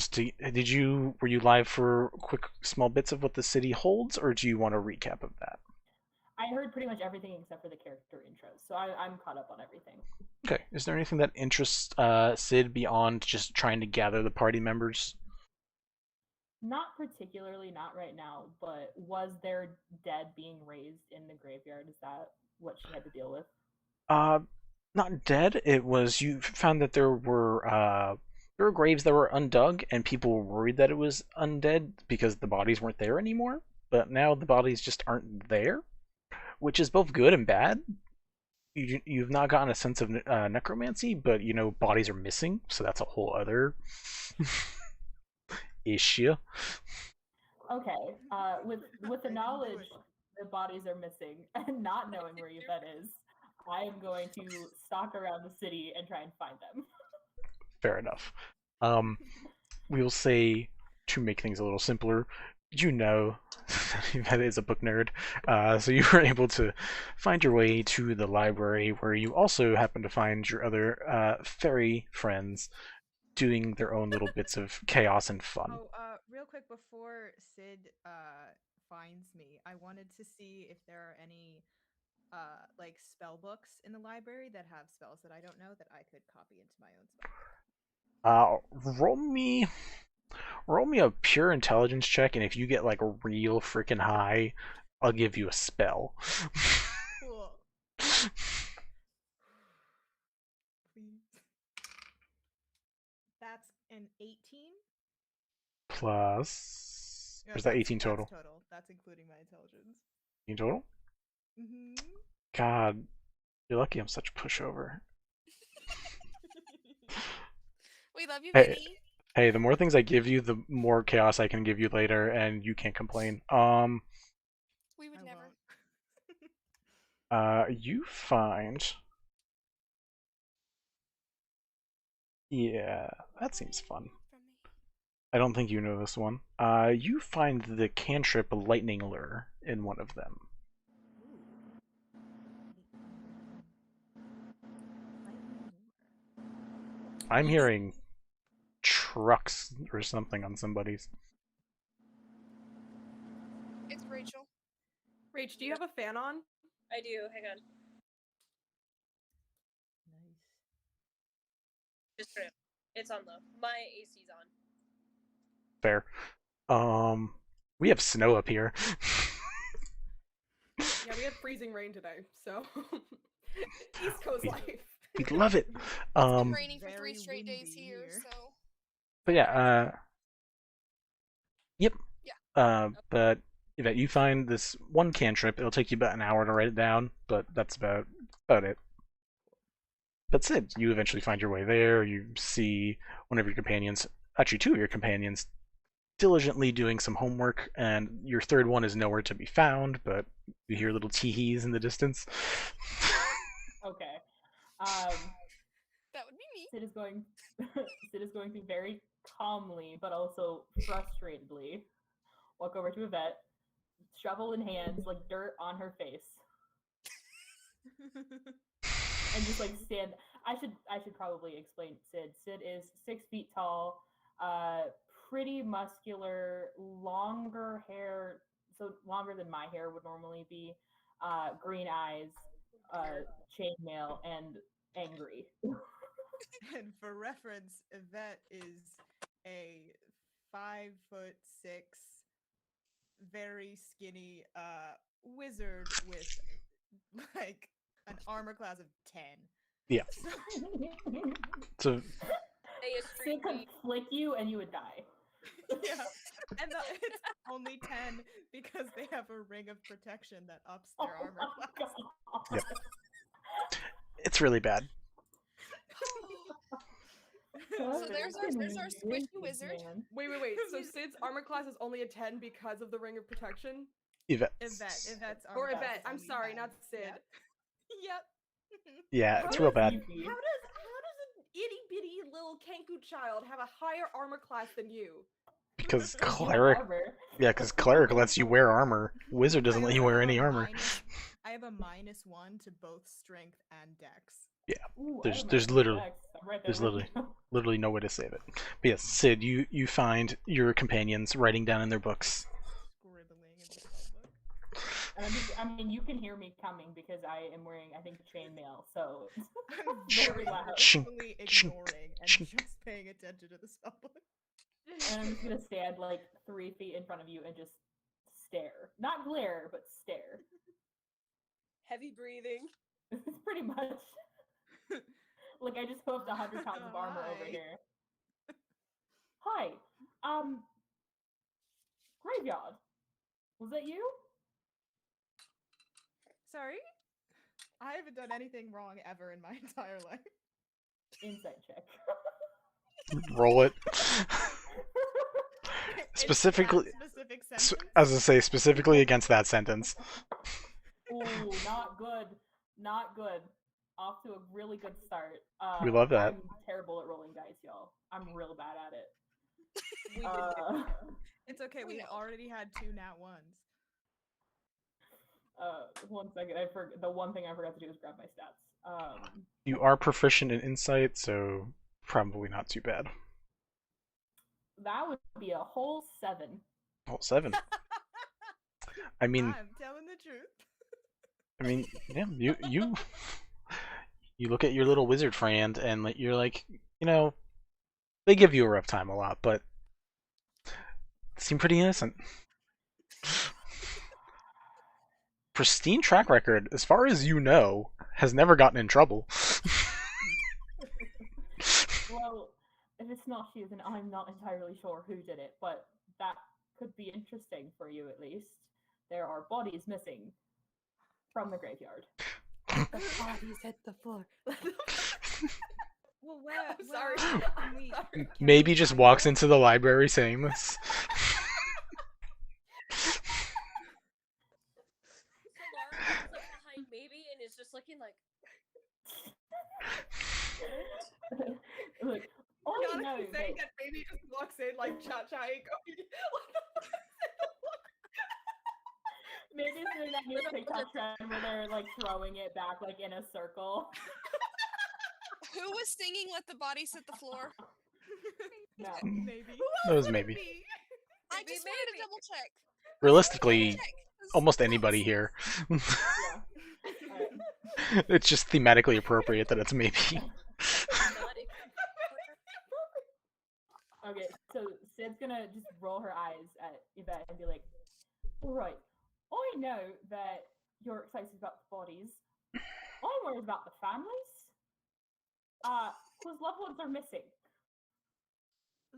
Were you live for quick small bits of what the city holds, or do you want a recap of that? I heard pretty much everything except for the character intros, so I'm caught up on everything. Okay. Is there anything that interests Sid beyond just trying to gather the party members? Not particularly, not right now, but was there dead being raised in the graveyard? Is that what she had to deal with? Not dead. It was you found that there were graves that were undug, and people were worried that it was undead because the bodies weren't there anymore. But now the bodies just aren't there, which is both good and bad. You've not gotten a sense of necromancy, but bodies are missing, so that's a whole other issue. Okay, with the knowledge the bodies are missing and not knowing where Yvette is, I am going to stalk around the city and try and find them. Fair enough. We'll say, to make things a little simpler, you know that is a book nerd, so you were able to find your way to the library, where you also happen to find your other fairy friends doing their own little bits of chaos and fun. Oh, real quick before Sid finds me, I wanted to see if there are any like spell books in the library that have spells that I don't know that I could copy into my own spell. Roll me a pure intelligence check, and if you get like a real freaking high, I'll give you a spell. Cool. Please. That's an 18. Plus, No, or is that 18 that's total? total. That's including my intelligence. 18 total? Mm-hmm. God, you're lucky I'm such a pushover. We love you, Hey, Vinny. hey, the more things I give you, the more chaos I can give you later, and you can't complain. We would I never. won't. You find... Yeah, that seems fun. From me. I don't think you know this one. You find the cantrip Lightning Lure in one of them. I'm hearing trucks or something on somebody's. It's Rachel. Rach, do you have a fan on? I do. Hang on. Nice. Just for now. It's on low. My AC's on. Fair. We have snow up here. Yeah, we had freezing rain today, so East Coast We- life. We'd love it. It's been raining for Very 3 straight days windy here, here. so But yeah, yep. Yeah. But Yvette, you find this one cantrip. It'll take you about an hour to write it down, but that's about it. But Sid, you eventually find your way there. You see one of your companions, actually two of your companions, diligently doing some homework, and your third one is nowhere to be found, but you hear little tee-hees in the distance. Okay. that would be me. Sid is going Sid is going to very calmly but also frustratedly walk over to Yvette, shovel in hands, like dirt on her face. And just like stand. I should probably explain Sid. Sid is 6 feet tall, pretty muscular, longer hair, so longer than my hair would normally be, green eyes, chainmail, and angry. And for reference, Yvette is a 5'6", very skinny wizard with like an armor class of 10. Yeah. So, So They is Sid could freaky. flick you and you would die. yeah, and it's only 10 because they have a ring of protection that ups their Oh armor my class. God. Yep. It's really bad. So there's our squishy wizard. Man. Wait. So Sid's armor class is only a 10 because of the ring of protection? Yvette. Yvette's Or armor class Yvette, is I'm only sorry, 10. not Sid. Yep. Yeah, it's How real does bad. Easy. How does an itty bitty little Kenku child have a higher armor class than you? Because You have cleric, armor. yeah, because cleric lets you wear armor. Wizard doesn't I let you also wear have any a armor. I have a -1 to both strength and dex. Ooh, I There's- have there's my literally- Dex. I'm right there there's with you. Literally no way to save it. But yes, Sid, you find your companions writing down in their books. Scribbling in the spellbook. And I mean, you can hear me coming because I am wearing, I think, chainmail. So I'm Very very loud. willfully Chink, ignoring and chink. just paying attention to the spellbook. and I'm just gonna stand like 3 feet in front of you and just stare, not glare, but stare. Heavy breathing. It's pretty much like I just hooked 100 pounds of armor over Hi. here. Hi, Graveyard. Was that you? Sorry? I haven't done anything wrong ever in my entire life. Insight check. Roll it. It's Specifically, that specific sentence. as I say, specifically against that sentence. Ooh, not good. Not good. off to a really good start. We love that. I'm terrible at rolling dice, y'all. I'm real bad at it. We did. It's okay. We We've know. already had 2 nat ones. 1 second. The one thing I forgot to do is grab my stats. You are proficient in insight, so probably not too bad. That would be a whole 7. Oh, 7. I mean, I'm telling the truth. yeah, you look at your little wizard friend and you're like, they give you a rough time a lot, but seem pretty innocent. Pristine track record, as far as you know, has never gotten in trouble. Well, if it's not you, then I'm not entirely sure who did it, but that could be interesting for you at least. There are bodies missing from the graveyard. The bodies at the floor. Well, where? I'm sorry. Can Maybe we just find walks them? into the library saying this. Solara is like behind Maybe and is just looking like, Look, all I know Honestly, saying that baby just walks in like cha-cha-ing going, maybe it's doing that new TikTok trend where they're like throwing it back like in a circle. Who was singing "Let the Bodies Hit the Floor"? No. Maybe. That was maybe. I Maybe, just wanted to maybe. double check. Realistically, Check. This is almost close. anybody here. Yeah. Alright. It's just thematically appropriate that it's maybe. not if- Okay, so Sid's gonna just roll her eyes at Yvette and be like, alright, I know that you're excited about the bodies. I'm worried about the families. Whose loved ones are missing.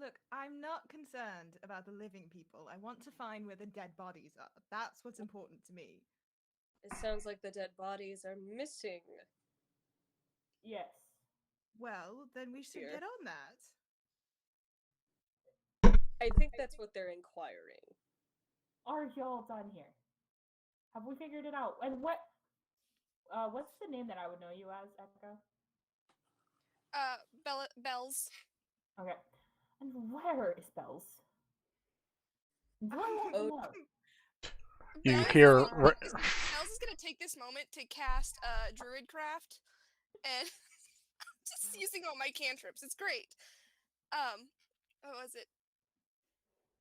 Look, I'm not concerned about the living people. I want to find where the dead bodies are. That's what's important to me. It sounds like the dead bodies are missing. Yes. Well, then we should Here. get on that. I think that's what they're inquiring. Are y'all done here? Have we figured it out? And what's the name that I would know you as, Echo? Bells. Okay. And where is Bells? Do I want to Oh. know? You Bells is hear gonna take this- Bells is gonna take this moment to cast Druidcraft, and just using all my cantrips. It's great. What was it?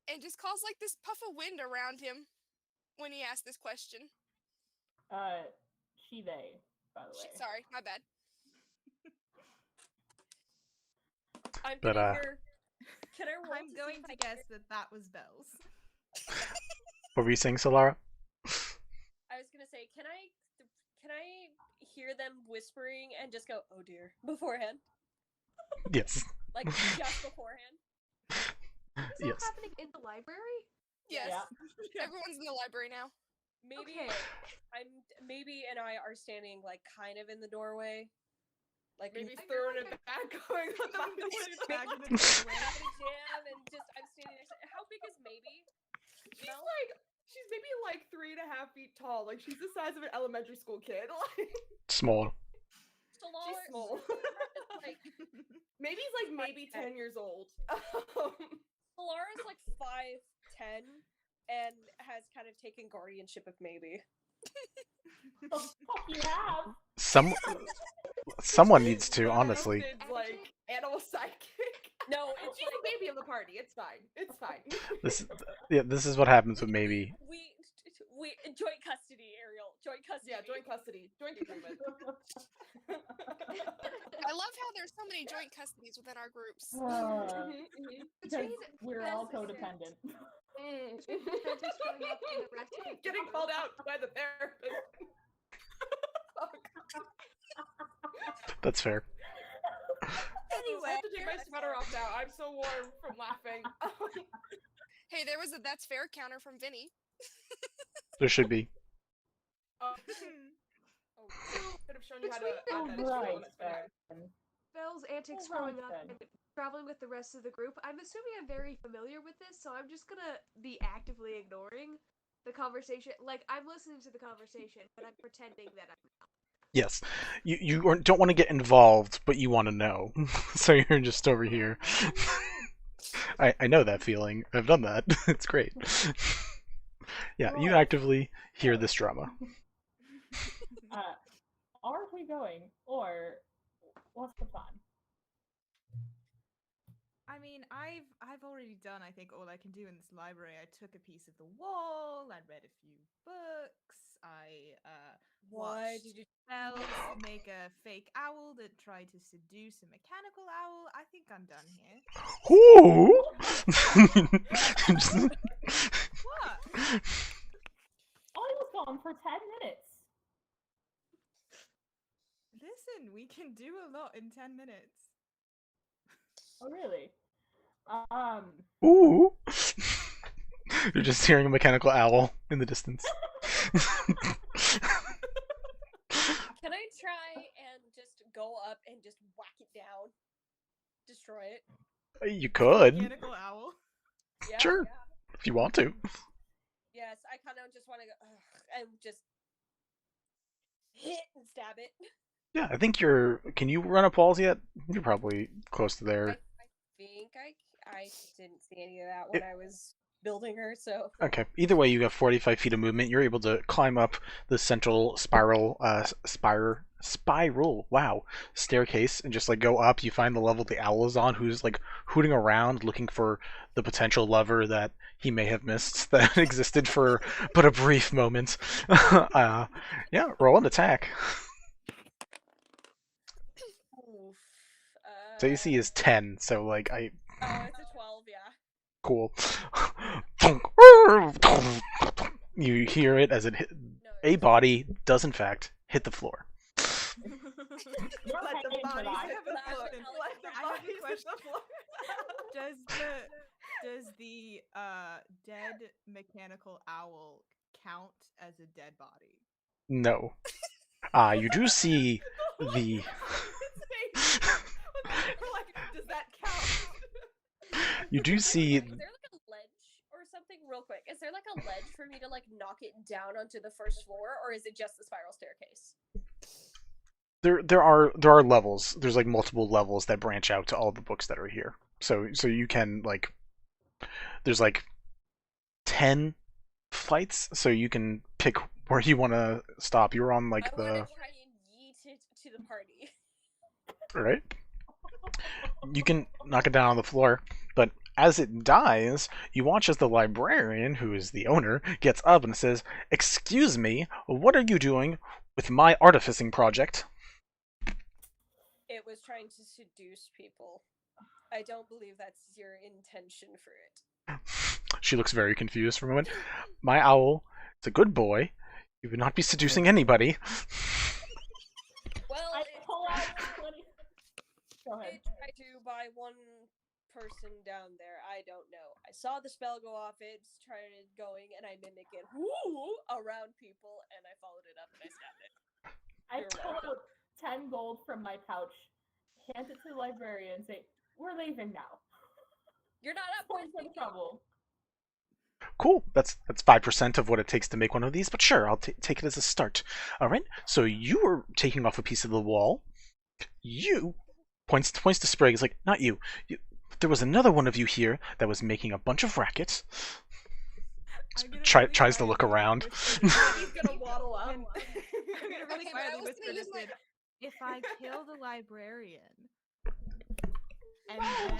And just calls like this puff of wind around him when he asked this question. She, they, by the way. Sorry, my bad. I'm But, gonna hear. Can I roll I'm to see going if to I guess hear- that that was Bells. what were you saying, Solara? I was gonna say, can I hear them whispering and just go, "Oh dear," beforehand, Yes. like just beforehand? Is that Yes. happening in the library? Yes, Yeah. everyone's in the library now. Maybe Okay. Maybe and I are standing like kind of in the doorway, like Maybe I he's throwing feel it back, going, what the Back in the fuck? doorway. having a jam, and just I'm standing there. How big is Maybe? She's maybe like 3.5 feet tall. Like she's the size of an elementary school kid. Like Small. Solara, she's small. like Maybe's like maybe 10 years old. Solara's like 5'10" and has kind of taken guardianship of Maybe. The fuck you have? Someone needs to, honestly. Sid's, like animal sidekick. No, it's She's a baby of the party. It's fine. It's fine. This is what happens with maybe. we joint custody, Ariel. Joint custody. Yeah, joint custody, joint agreement. I love how there's so many joint custodies within our groups. Because we're all Bells is codependent. Ventus showing up in the rescue. Getting called out by the therapist. That's fair. I Anyway, have to take my sweater off now. I'm so warm from laughing. Hey, there was a "That's Fair" counter from Vinny. There should be. Oh, could have shown you how to add that Right, issue. That's fine. Belle's antics Alright growing up then. and traveling with the rest of the group. I'm assuming I'm very familiar with this, so I'm just gonna be actively ignoring the conversation. Like, I'm listening to the conversation, but I'm pretending that I'm not. Yes, you don't want to get involved, but you want to know. So you're just over here. I know that feeling. I've done that. It's great. Yeah, you Right. actively hear this drama. Are we going, or what's the plan? I mean, I've already done, I think, all I can do in this library. I took a piece of the wall. I read a few books. I Why watched did you? spells make a fake owl that tried to seduce a mechanical owl. I think I'm done here. Ooh! What? I was gone for 10 minutes. Listen, we can do a lot in 10 minutes. Oh, really? Ooh! You're just hearing a mechanical owl in the distance. Can I try and just go up and just whack it down, destroy it? You could. Mechanical owl. Yeah. Sure. Yeah. If you want to. Yes, I kind of just want to go and just hit and stab it. Yeah, I think you're. Can you run up walls yet? You're probably close to I there. think I didn't see any of that when I was building her, so. Okay. Either way, you have 45 feet of movement. You're able to climb up the central spiral, wow, staircase, and just like go up. You find the level the owl is on, who's like hooting around, looking for the potential lover that he may have missed that existed for but a brief moment. Yeah, roll an attack. Oof. So AC is 10, so like Oh, it's a 12, yeah. cool. You hear it as it hit. No, A body does in fact hit the floor. You're Let the paying for bodies that. have a Let floor. the I have a question. Does the dead mechanical owl count as a dead body? No. You do see the. Does that count? You do see. Is there like a ledge or something? Real quick, is there like a ledge for me to like knock it down onto the first floor, or is it just the spiral staircase? There are levels. There's like multiple levels that branch out to all the books that are here. So you can like. There's like 10 flights, so you can pick where you want to stop. You're on like I want the. to try and yeet it to the party. Right? You can knock it down on the floor, but as it dies, you watch as the librarian, who is the owner, gets up and says, "Excuse me, what are you doing with my artificing project?" It was trying to seduce people. I don't believe that's your intention for it. She looks very confused for a moment. "My owl is a good boy. He would not be seducing anybody." Well, I pull out 20. Go ahead. it tried to by one person down there. I don't know. I saw the spell go off. It started going, and I mimic it around people, and I followed it up and I stabbed it. I You're pull welcome. out 10 gold from my pouch, hand it to the librarian, and say, "We're leaving now. You're not up Point for for the trouble." Cool. That's 5% of what it takes to make one of these, but sure, I'll take it as a start. All right. So you were taking off a piece of the wall. You points to Sprig. It's like, not you. There was another one of you here that was making a bunch of racket. Tries to look around. He's gonna waddle up. I'm gonna really Okay, but I quietly was whisper gonna to use my- Sid, if I kill the librarian and then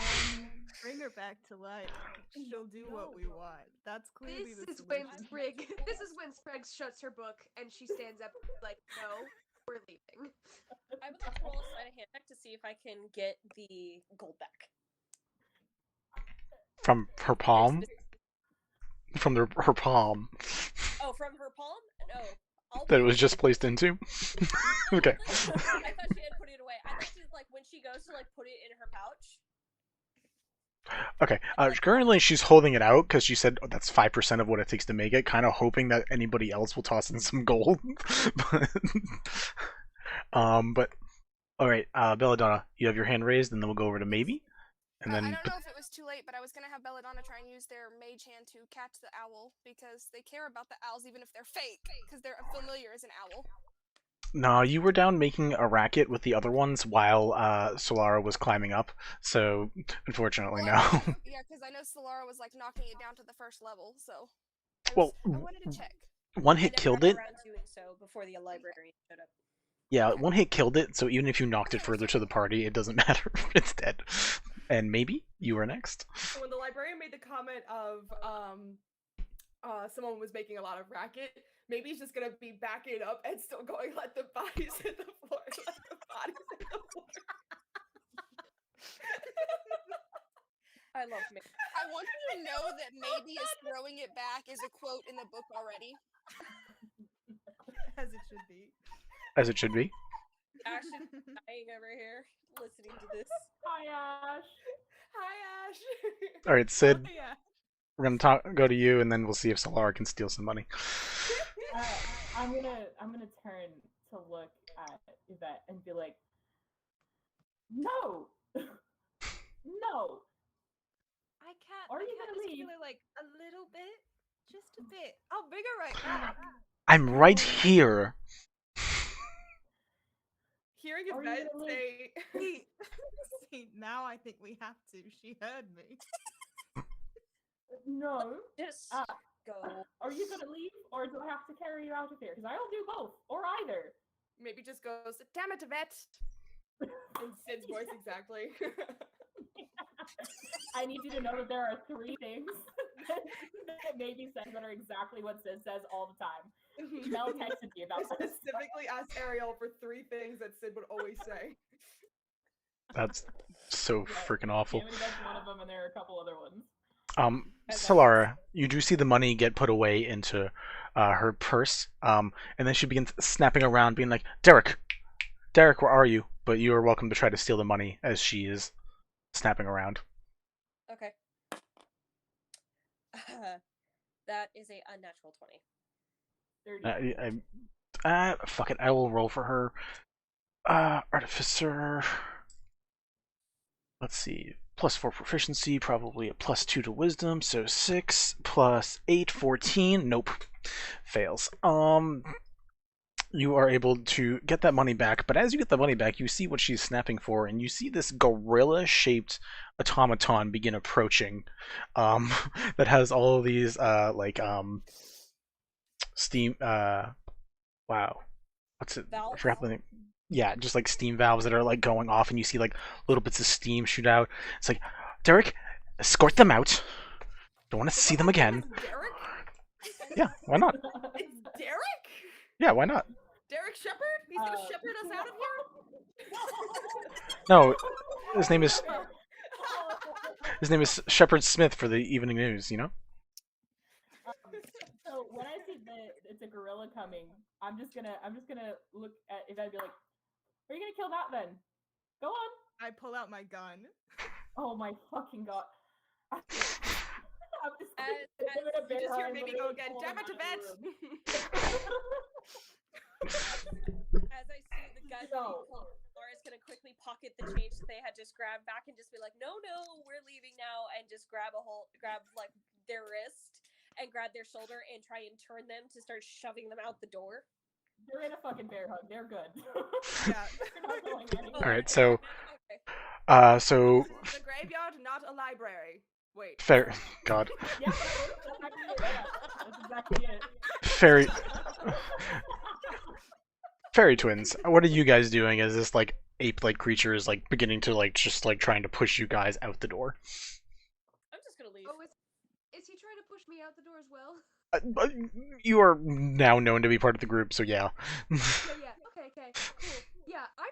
bring her back to life, she'll do what we want. That's clearly This the is when solution. Sprig. This is when Sprig shuts her book and she stands up like, "No, we're leaving." I would like to roll a sleight of hand check to see if I can get the gold back. From her palm. From her palm. Oh, from her palm? No. That it was just placed into. Okay. I thought she had put it away. I thought she like when she goes to like put it in her pouch. Okay. Currently, she's holding it out because she said that's 5% of what it takes to make it, kind of hoping that anybody else will toss in some gold. But all right, Belladonna, you have your hand raised, and then we'll go over to Maybe, and I then don't know if it was too late, but I was gonna have Belladonna try and use their mage hand to catch the owl because they care about the owls even if they're fake, because their familiar is an owl. No, you were down making a racket with the other ones while Solara was climbing up. So unfortunately, Well, no. yeah, because I know Solara was like knocking it down to the first level, so Well, I wanted to check. one I hit never killed got it. around doing so before the librarian showed up. Yeah, Okay. one hit killed it. So even if you knocked it further to the party, it doesn't matter. It's dead. And maybe you were next. So when the librarian made the comment of someone was making a lot of racket, maybe he's just gonna be backing up and still going, let the bodies hit the floor, let the bodies hit the floor. I love me. I want you to know that maybe is throwing it back is a quote in the book already. As it should be. As it should be. Ash is dying over here listening to this. Hi, Ash. Hi, Ash. All right, Sid. Oh, yeah. We're gonna go to you, and then we'll see if Solara can steal some money. I'm gonna turn to look at Yvette and be like, no, no. I can't. Are I you can't gonna just leave? feel it like a little bit, just a bit. I'll bring her right back. I'm right here. Hearing Are you Yvette gonna say, See, now I think we have to. She heard me. No. Just Uh, go. Are you gonna leave, or do I have to carry you out of here? Because I don't do both, or either. maybe just goes, damn it, Yvette. In Sid's voice, exactly. I need you to know that there are 3 things that maybe says that are exactly what Sid says all the time. Mel texted me I about this. specifically asked Ariel for 3 things that Sid would always say. That's so freaking awful. Damn it, that's one of them, and there are a couple other ones. Solara, you do see the money get put away into her purse, and then she begins snapping around, being like, Derek, where are you? But you are welcome to try to steal the money as she is snapping around. Okay. That is a unnatural 20. 30. Fuck it, I will roll for her. Artificer. Let's see. +4 proficiency, probably a +2 to wisdom, so 6 + 8, 14. Nope. Fails. You are able to get that money back, but as you get the money back, you see what she's snapping for, and you see this gorilla-shaped automaton begin approaching, that has all of these, steam, wow. What's it? I forgot the name. Yeah, just like steam valves that are like going off, and you see like little bits of steam shoot out. It's like, Derek, escort them out. Don't want to see them again. Derek? Yeah, why not? It's Derek? Yeah, why not? Derek Shepherd? He's gonna shepherd us out of here? No, his name is Shepard Smith for the Evening News. You know. So when I see that it's a gorilla coming, I'm just gonna look at Yvette and be like, "Are you gonna kill that then? Go on." I pull out my gun. Oh my fucking god! I'm just As You just hear maybe go again, damn it, Yvette! As I see the gun No. being pulled, Laura's gonna quickly pocket the change that they had just grabbed back and just be like, "No, we're leaving now," and just grab like their wrist and grab their shoulder and try and turn them to start shoving them out the door. They're in a fucking bear hug. They're good. Yeah. They're not going anywhere. All right, so Okay. so This is a graveyard, not a library. Wait. fair. God, Yeah, that's exactly it. fairy. Fairy twins. What are you guys doing as this like ape-like creature is like beginning to like just like trying to push you guys out the door? I'm just gonna leave. Oh, is he trying to push me out the door as well? You are now known to be part of the group, so yeah. Yeah. Okay. Cool. Yeah, I'm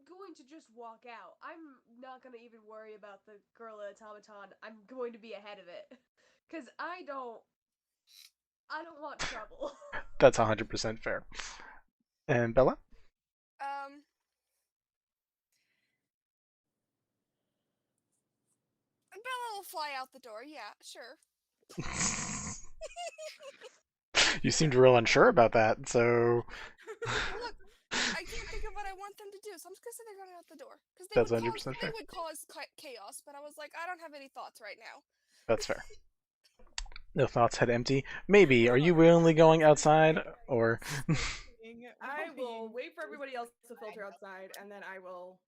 going to just walk out. I'm not gonna even worry about the gorilla automaton. I'm going to be ahead of it, cause I don't want trouble. That's 100% fair. And Bella? Bella will fly out the door. Yeah, sure. You seemed real unsure about that, so Look, I can't think of what I want them to do, so I'm just gonna say they're going out the door because That's 100% they fair. would cause chaos. But I was like, I don't have any thoughts right now. that's fair. No thoughts, head empty. Maybe. Are you willingly going outside, or? I will wait wait for everybody else to filter outside, and then I will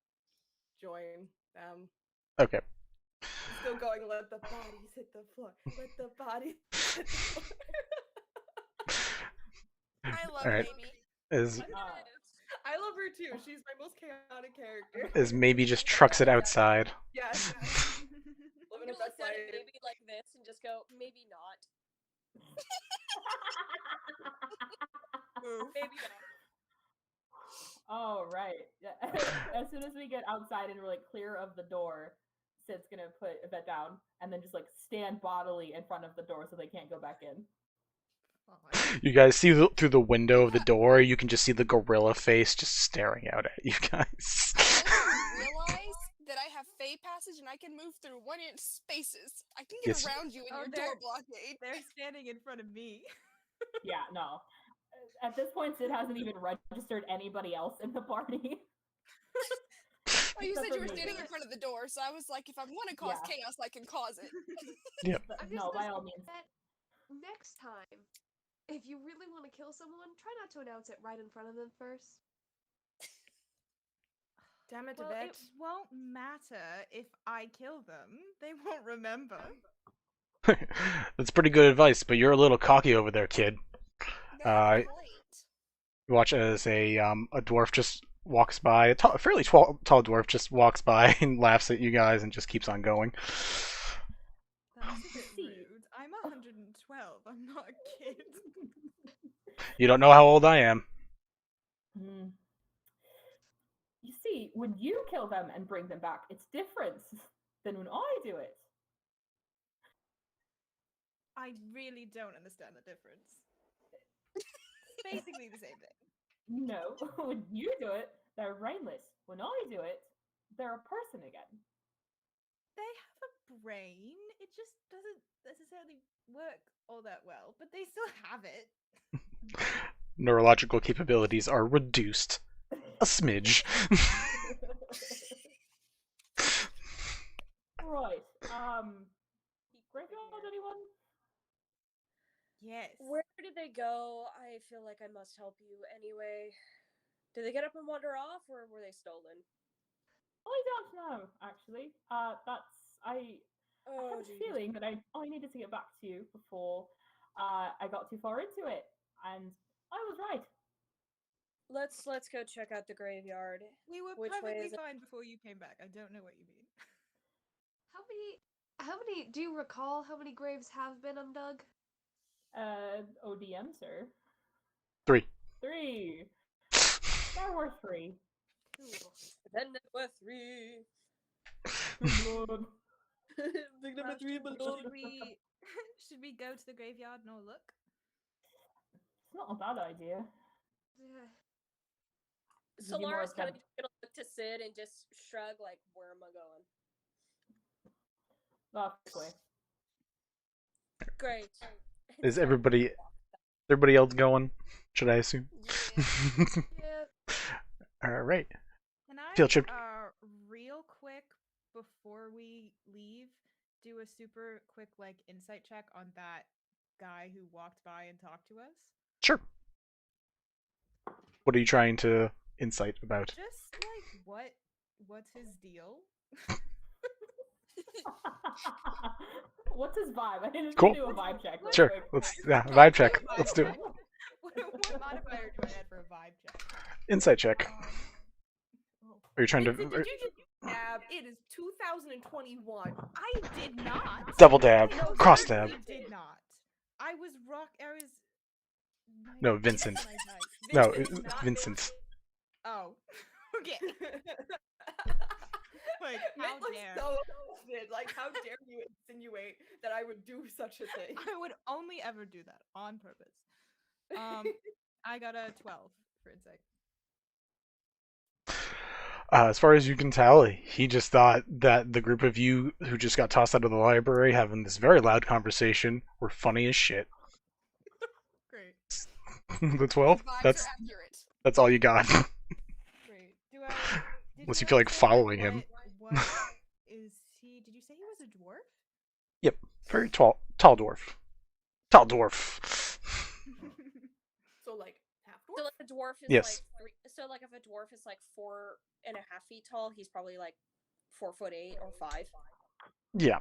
join them. Okay. Still going, let the bodies hit the floor. Let the bodies hit the floor. I love Alright. Maybe. I love her too. She's my most chaotic character. As Maybe just trucks it outside. Yes. I'm Living gonna her best look down at life. Maybe like this and just go, maybe not. Maybe not. Oh, right. Yeah. As soon as we get outside and we're like clear of the door, Sid's gonna put Yvette down and then just like stand bodily in front of the door so they can't go back in. You guys see through the window of the door, you can just see the gorilla face just staring out at you guys. I realize that I have Fey Passage and I can move through 1-inch spaces. I can get Yes. around you in your door blockade. They're standing in front of me. Yeah, no. At this point, Sid hasn't even registered anybody else in the party. Oh, you said Except you were for me. standing in front of the door, so I was like, if I want to cause Yeah. chaos, I can cause it. But I'm just no, by gonna all say means. that next time, if you really want to kill someone, try not to announce it right in front of them first. Damn it, Well, Yvette. it won't matter if I kill them. They won't remember. That's pretty good advice, but you're a little cocky over there, kid. That's You right. watch as a dwarf just walks by, a fairly tall dwarf just walks by and laughs at you guys and just keeps on going. That's a bit rude. I'm 112. I'm not a kid. You don't know how old I am. Hmm. You see, when you kill them and bring them back, it's different than when I do it. I really don't understand the difference. It's basically the same thing. No, when you do it, they're brainless. When I do it, they're a person again. They have a brain. It just doesn't necessarily work all that well, but they still have it. Neurological capabilities are reduced a smidge. Right. Graveyard, anyone? Yes. Where did they go? I feel like I must help you anyway. Did they get up and wander off, or were they stolen? I don't know, actually. I Oh, have a geez. feeling that I needed to get back to you before I got too far into it, and I was right. Let's go check out the graveyard. We were Which way perfectly is it? fine before you came back. I don't know what you mean. How many, do you recall how many graves have been undug? ODM, sir. 3. 3. There were 3. Cool. Then there were 3. Blood. Big number Well, 3 below. should we go to the graveyard and all look? It's not a bad idea. Yeah. Give you more Solara's of kind of that- gonna look to Sid and just shrug, like, where am I going? that way. Great. Is everybody else going? Should I assume? Yeah. Yeah. Alright. Can I, Field trip. real quick before we leave, do a super quick like insight check on that guy who walked by and talked to us? Sure. What are you trying to insight about? Just like what's his deal? What's his vibe? I didn't Cool. do a vibe check. real Sure. quick. Vibe check. Let's do it. What modifier do I add for a vibe check? Insight check. Oh. Are you trying to Vincent, did you just dab? It is 2021. I did not. double dab, I know cross certainly dab? did not. I was. No, my- Vincent. my dice. No, Vincent, not Vincent. Oh. Okay. Like, Mint how looks dare. so offended. Like, how dare you insinuate that I would do such a thing? I would only ever do that on purpose. I got a 12 for insight. As far as you can tell, he just thought that the group of you who just got tossed out of the library having this very loud conversation were funny as shit. Great. The 12? Vibes That's are accurate. all you got. Great. Unless you feel like following him. What is he? Did you say he was a dwarf? Yep. Very tall dwarf. Tall dwarf. So, like, half dwarf? So like a dwarf is Yes. like so like if a dwarf is like 4.5 feet tall, he's probably like 4'8" or 5. Yeah.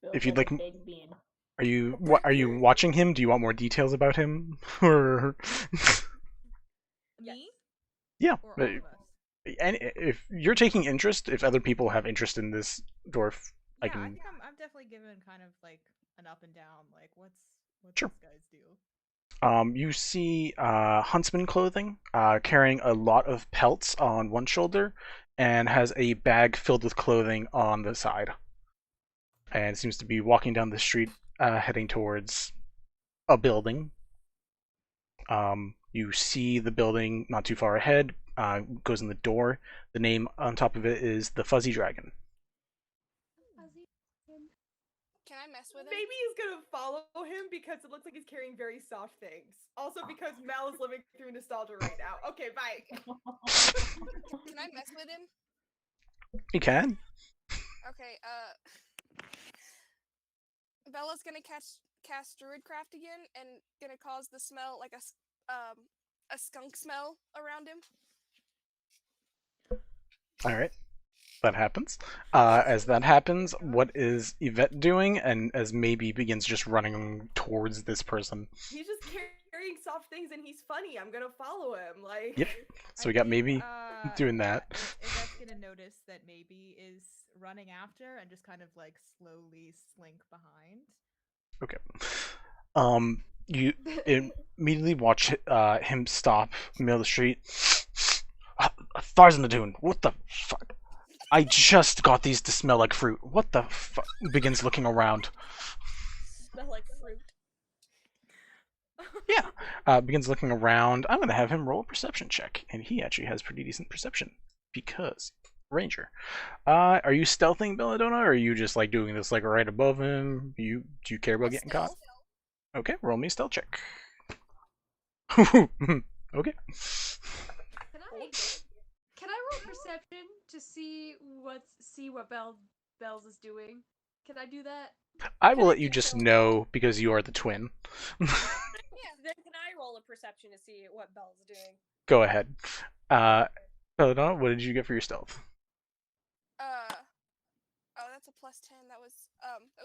Built If you'd like like, a big bean. are you watching him? Do you want more details about him, or? Me? Yeah. Or all of us? And if you're taking interest, if other people have interest in this dwarf, I Yeah, I can. think I'm definitely given kind of like an up and down, like what's Sure. these guys do. You see huntsman clothing, carrying a lot of pelts on one shoulder, and has a bag filled with clothing on the side. And seems to be walking down the street, heading towards a building. You see the building not too far ahead, goes in the door. The name on top of it is the Fuzzy Dragon. Can I mess with him? Maybe he's gonna follow him because it looks like he's carrying very soft things. Also because Mel is living through nostalgia right now. Okay, bye. Can I mess with him? You can. Okay, Bella's gonna cast Druidcraft again and gonna cause the smell like a skunk smell around him. All right. That happens. As that happens, what is Yvette doing? And as Maybe begins just running towards this person. He's just carrying soft things and he's funny. I'm gonna follow him. Like. Yep. So we got Maybe doing that. Yvette's gonna notice that Maybe is running after and just kind of like slowly slink behind. Okay. You immediately watch him stop in the middle of the street. Thars in the dune. What the fuck? I just got these to smell like fruit. What the fuck? Begins looking around. Smell like fruit. Yeah. Begins looking around. I'm gonna have him roll a perception check, and he actually has pretty decent perception because ranger. Are you stealthing Belladona, or are you just like doing this like right above him? Do you care about getting caught? Okay, roll me a stealth check. Okay. Can I roll perception to see what Bells is doing? Can I do that? I will let you just know because you are the twin. Yeah, then can I roll a perception to see what Belle's doing? Go ahead. Belladonna, what did you get for your stealth? Oh, that's a +10. That was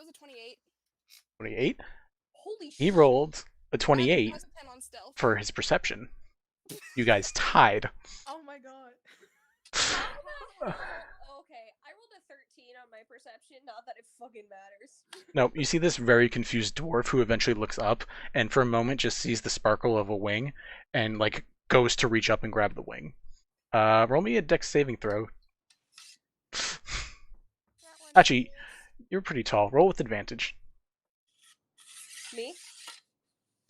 a 28. 28? Holy shit. He rolled a I 28 was a 10 on stealth. for his perception. You guys tied. Oh my god. Okay, I rolled a 13 on my perception, not that it fucking matters. No, you see this very confused dwarf who eventually looks up and for a moment just sees the sparkle of a wing and like goes to reach up and grab the wing. Roll me a dex saving throw. Actually, you're pretty tall. Roll with advantage. Me?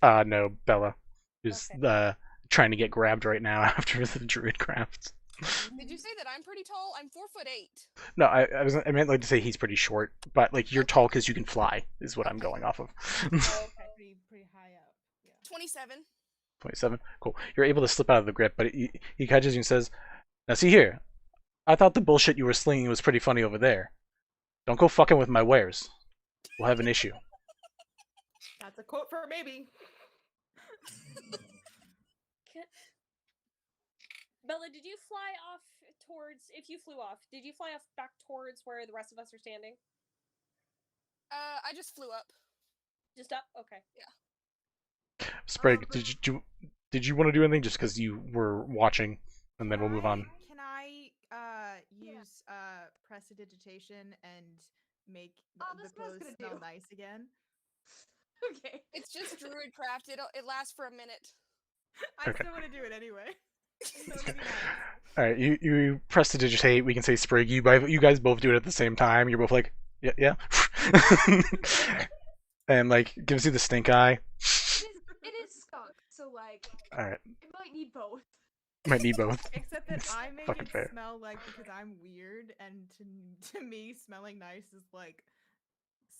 No, Bella, who's Okay. trying to get grabbed right now after the druid craft. Did you say that I'm pretty tall? I'm 4'8". No, I meant like to say he's pretty short, but like you're tall because you can fly is what I'm going off of. Pretty high up. Yeah. 27. 27. Cool. You're able to slip out of the grip, but he catches you and says, "Now see here, I thought the bullshit you were slinging was pretty funny over there. Don't go fucking with my wares. We'll have an issue." That's a quote for Maybe. Bella, did you fly off towards, if you flew off, did you fly off back towards where the rest of us are standing? I just flew up. Just up? Okay. Sprig, did you want to do anything just because you were watching, and then we'll move on? Can I use prestidigitation and make the clothes smell nice again? Okay. It's just Druidcraft. It lasts for a minute. I Okay. still want to do it anyway. All right, you prestidigitate. We can say Sprig. You guys both do it at the same time. You're both like, yeah. And like gives you the stink eye. It is skunk, so like. All right. It might need both. Might need both. Except that I make Fucking it fair. smell like because I'm weird, and to me, smelling nice is like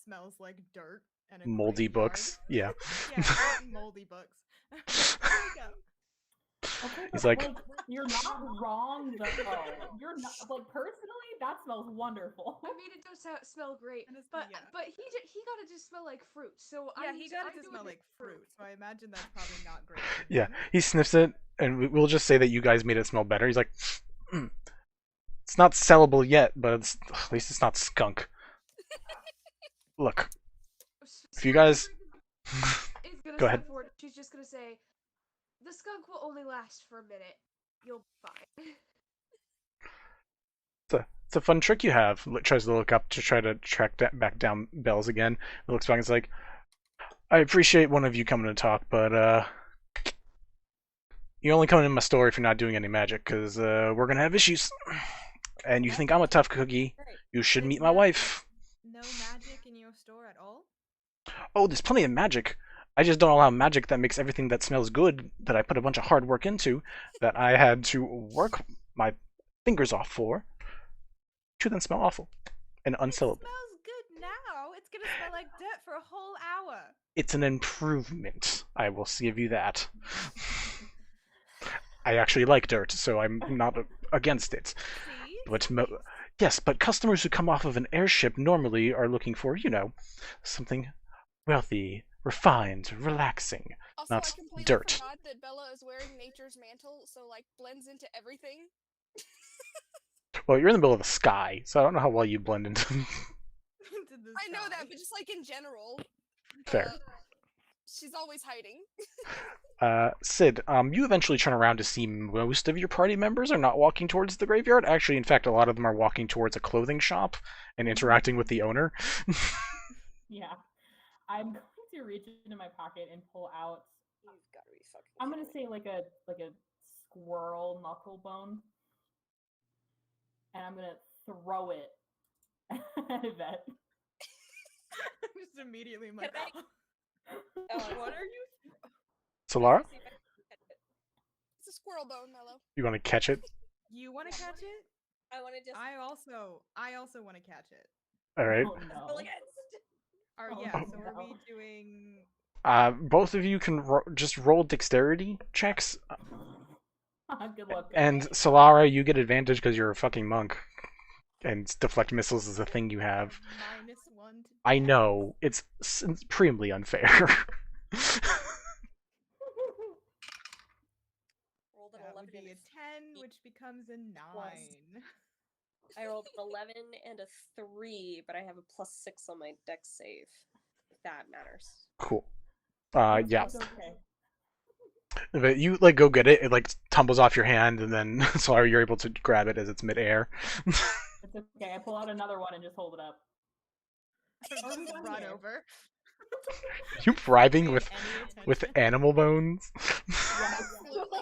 smells like dirt and a Moldy graveyard. books. Yeah. Yeah, moldy books. There you go. Okay, He's but like, like, you're not wrong though. You're not like personally, that smells wonderful. I mean, it does smell great, Honestly, but yeah. he got it to smell like fruit. So Yeah, I'm he got it I'm to doing smell like fruit, so I imagine that's probably not great for yeah. him. He sniffs it, and we'll just say that you guys made it smell better. He's like, "Mm, it's not sellable yet, but it's, at least it's not skunk. Look, if you guys, is gonna go step ahead. forward. She's just gonna say, "The skunk will only last for a minute. You'll be fine." It's a fun trick you have. Tries to look up to try to track back down Bells again. It looks back and it's like, I appreciate one of you coming to talk, but you're only coming in my store if you're not doing any magic, because we're gonna have issues. And you think I'm a tough cookie? Right. You should There's meet my wife. No magic in your store at all? Oh, there's plenty of magic. I just don't allow magic that makes everything that smells good, that I put a bunch of hard work into, that I had to work my fingers off for, to then smell awful and It unsellable. smells good now. It's gonna smell like dirt for a whole hour. It's an improvement. I will give you that. I actually like dirt, so I'm not against it. See? But yes, but customers who come off of an airship normally are looking for, something wealthy, refined, relaxing, Also, not I completely dirt. forgot that Bella is wearing nature's mantle, so like blends into everything. Well, you're in the middle of the sky, so I don't know how well you blend into. Into the I know sky. that, but just like in general, Fair. she's always hiding. Sid, you eventually turn around to see most of your party members are not walking towards the graveyard. Actually, in fact, a lot of them are walking towards a clothing shop and interacting with the owner. Yeah. I'm going to reach into my pocket and pull out. You've got to be fucking. I'm gonna say like a squirrel knuckle bone, and I'm gonna throw it at Yvette. Just immediately I'm like, Can What are you? Solara, It's a squirrel bone, Mello. you want to catch it? you want to catch it? I want to just. I also want to catch it. All right. Oh no. Roll against. Or Oh, yeah, so no. are we doing? Both of you can just roll dexterity checks, Good luck. and guys. Solara, you get advantage because you're a fucking monk, and deflect missiles is a thing you have. -1 to I know it's supremely unfair. Rolled an That 11 would be a and 10, which becomes a 9. I rolled an 11 and a 3, but I have a +6 on my dex save. If that matters. Cool. It's Yeah. okay. But you like go get it. It like tumbles off your hand, and then Solara, you're able to grab it as it's midair. It's okay. I pull out another one and just hold it up. Are we Just done run here? over. You bribing Paying with any attention. animal bones? Absolutely.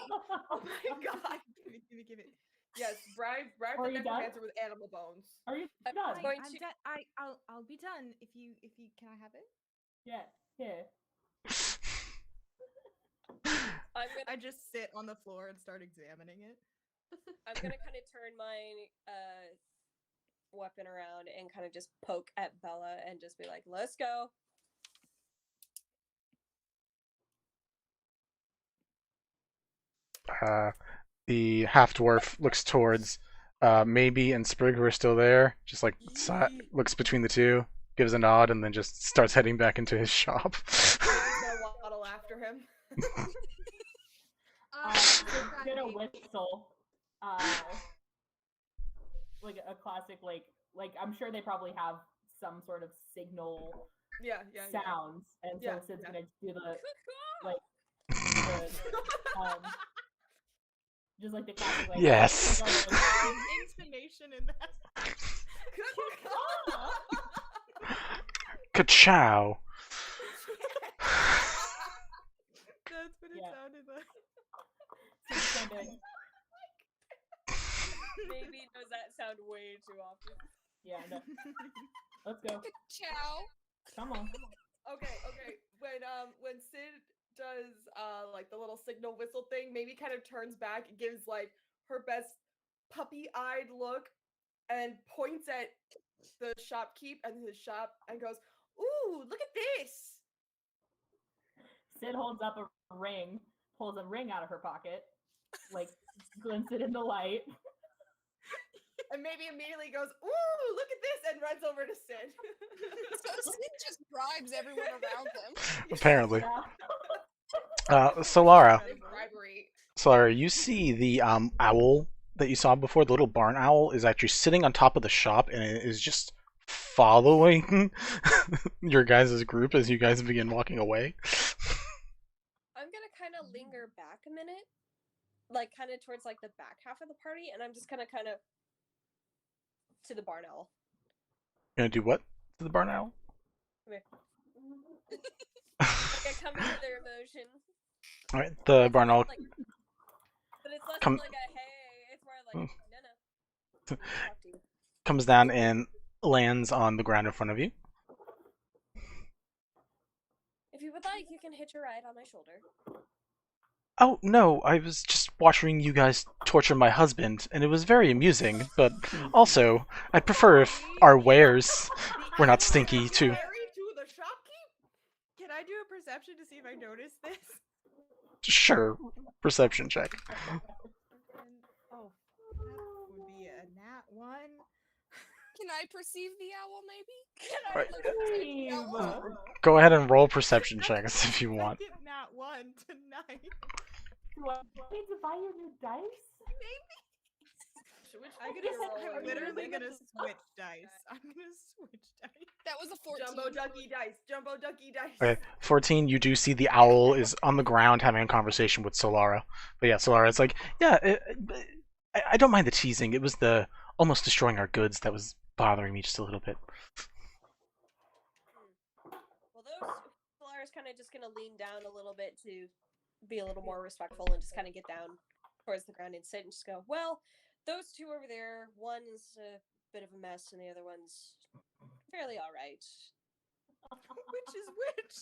Oh my god! Give it. Yes, bribe Are the you done? necromancer with animal bones. Are you I'm done? going I'm to- done. I'll be done if you can I have it? Yeah. Yeah. I just sit on the floor and start examining it. I'm gonna kind of turn my weapon around and kind of just poke at Bella and just be like, "Let's go." The half dwarf looks towards Maybe and Sprig, who are still there. Just like looks between the two, gives a nod, and then just starts heading back into his shop. Gonna waddle after him. So get a whistle. Like a classic, like I'm sure they probably have some sort of signal Yeah. sounds, and so Yeah, Sid's yeah. gonna do the just like the classic like Yes. Intonation in that. Ka-chow. That's what it Yeah. sounded like. Sid's gonna- Maybe knows that sound way too often. yeah, no. Let's go. Ciao. Come on. Okay. When Sid does like the little signal whistle thing, maybe kind of turns back and gives like her best puppy-eyed look and points at the shopkeep and his shop and goes, "Ooh, look at this!" Sid holds up a ring, pulls a ring out of her pocket. like glinted in the light. And maybe immediately goes, "Ooh, look at this," and runs over to Sid. So Sid just bribes everyone around them. Apparently. Yeah. Solara. Bribery. Solara, you see the owl that you saw before, the little barn owl, is actually sitting on top of the shop and it is just following your guys' group as you guys begin walking away. I'm gonna kind of linger back a minute, like kind of towards like the back half of the party, and I'm just gonna kind of to the barn owl. You're gonna do what to the barn owl? Like I come into their emotion. Alright, the barn owl Like, but it's less Come- like a hey, it's more like no. Talk to you. comes down and lands on the ground in front of you. If you would like, you can hitch a ride on my shoulder. Oh, no, I was just watching you guys torture my husband, and it was very amusing, but also, I'd prefer if our wares were not stinky, too. Married to the shopkeep? Can I do a perception to see if I notice this? Sure, perception check. Oh, that would be a nat 1. Can I perceive the owl, maybe? Can I Right. look at the owl? Go ahead and roll perception checks if you want. Second nat 1 tonight. Do I need to buy you new dice? I'm literally gonna switch dice. I'm gonna switch dice. That was a 14. Jumbo ducky dice. Jumbo ducky dice. Okay, 14, you do see the owl is on the ground having a conversation with Solara. But yeah, Solara, it's like, yeah, I don't mind the teasing. It was the almost destroying our goods that was bothering me just a little bit. Well, Solara's kind of just gonna lean down a little bit to be a little more respectful and just kind of get down towards the ground and sit and just go, well, those two over there, one's a bit of a mess and the other one's fairly alright. Which is which?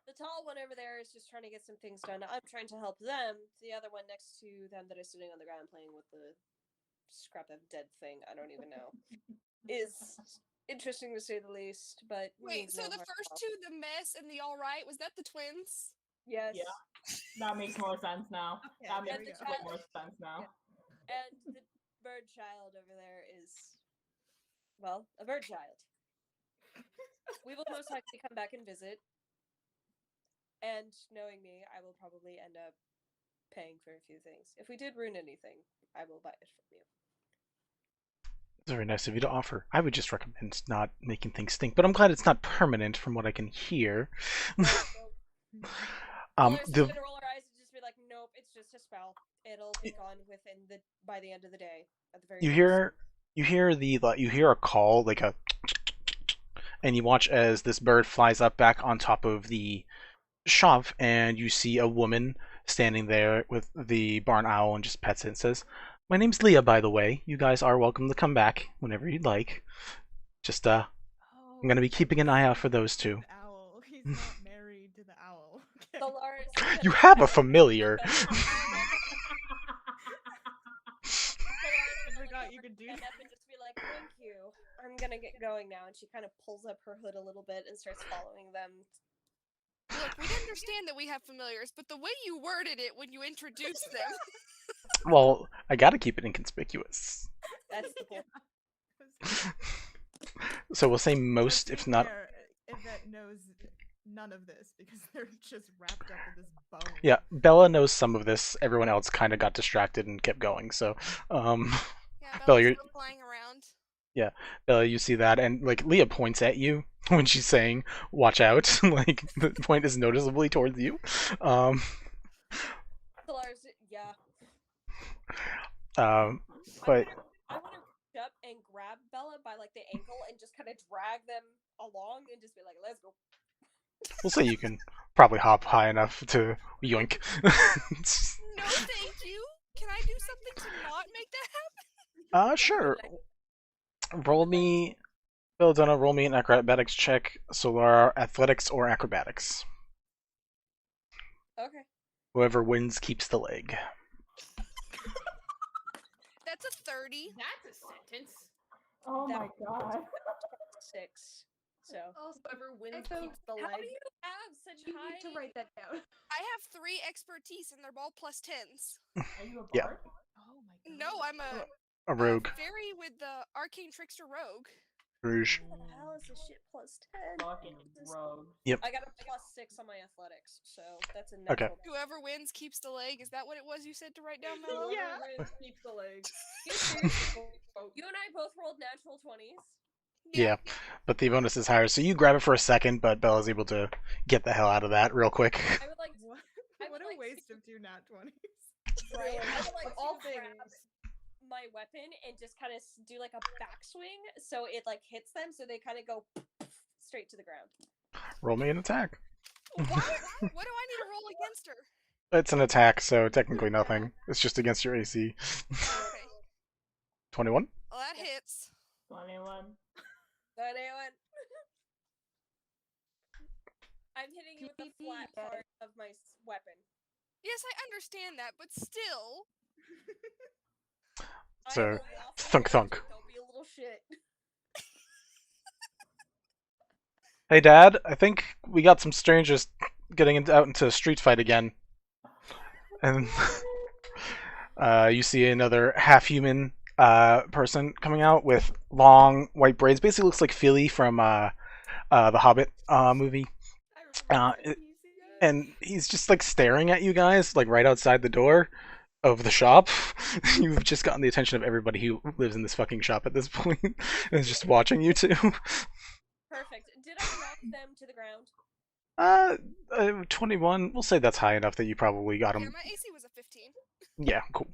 The tall one over there is just trying to get some things done. I'm trying to help them. The other one next to them that is sitting on the ground playing with the scrap of dead thing, I don't even know, is interesting to say the least, but... Wait, so the first two, the mess and the alright, was that the twins? Yes. Yeah. That makes more sense now. Okay, That there makes we go. way more sense now. And the bird child over there is, well, a bird child. We will most likely come back and visit. And knowing me, I will probably end up paying for a few things. If we did ruin anything, I will buy it from you. It's very nice of you to offer. I would just recommend not making things stink, but I'm glad it's not permanent from what I can hear. Solara's the gonna roll her eyes and just be like, nope, it's just a spell. It'll be gone by the end of the day. At the very you hear a call, like a, and you watch as this bird flies up back on top of the shop, and you see a woman standing there with the barn owl and just pets it and says, "My name's Leah, by the way. You guys are welcome to come back whenever you'd like. Just I'm gonna be keeping an eye out for those two." The owl. He's not married to the owl. Okay. Solara's You have a familiar. I forgot you could do stand up and just be like, thank you. I'm gonna get going now. And she kind of pulls up her hood a little bit and starts following them. Look, we understand that we have familiars, but the way you worded it when you introduced them... Well, I gotta keep it inconspicuous. That's the point. So we'll say most, if not. Yvette knows none of this because they're just wrapped up in this bone. Yeah, Bella knows some of this. Everyone else kind of got distracted and kept going. So, Yeah, Bella, Bella's you're. still flying around. Bella, you see that, and like Leah points at you when she's saying "watch out." Like the point is noticeably towards you. Solara's, yeah. But I want to reach up and grab Bella by like the ankle and just kind of drag them along and just be like, let's go. we'll say you can probably hop high enough to yoink. No, thank you. Can I do something to not make that happen? Sure. Roll me, Belladona. Roll me an acrobatics check. Solara, athletics or acrobatics. Okay. Whoever wins keeps the leg. That's a 30. That's a sentence. Oh That my god. 6. So Also, Whoever wins Echo, keeps the how do leg. you have such you high? need to write that down. I have 3 expertise and they're all +10s. Are you a Yeah. bard? Oh my god. No, I'm A rogue. fairy with the Arcane Trickster Rogue. Rouge. What the hell is this shit +10? Fucking rogue. I got a +6 on my athletics, so that's a Okay. natural. Whoever wins keeps the leg. Is that what it was you said to write down, Mello? Whoever Yeah. wins keeps the leg. You and I both rolled natural 20s. Yeah, but the bonus is higher. So you grab it for a second, but Bella's able to get the hell out of that real quick. I would like What, I what would a like waste to- of 2 nat 20s. Right. I would like Of all to grab things. my weapon and just kind of do like a backswing, so it like hits them, so they kind of go straight to the ground. Roll me an attack. What do I need to roll against her? It's an attack, so technically nothing. It's just against your AC. Okay. 21? Well, that hits. 21. So anyone, I'm hitting you with the flat part of my weapon. Yes, I understand that, but still. I So, will waffle thunk around thunk. you, don't be a little shit. Hey Dad, I think we got some strangers getting out into a street fight again. And you see another half-human person coming out with long white braids. Basically looks like Philly from the Hobbit movie. And he's just like staring at you guys, like right outside the door of the shop. You've just gotten the attention of everybody who lives in this fucking shop at this point and is just watching you two. Perfect. Did I knock them to the ground? 21. We'll say that's high enough that you probably got Yeah, him. my AC was a 15. Yeah, cool.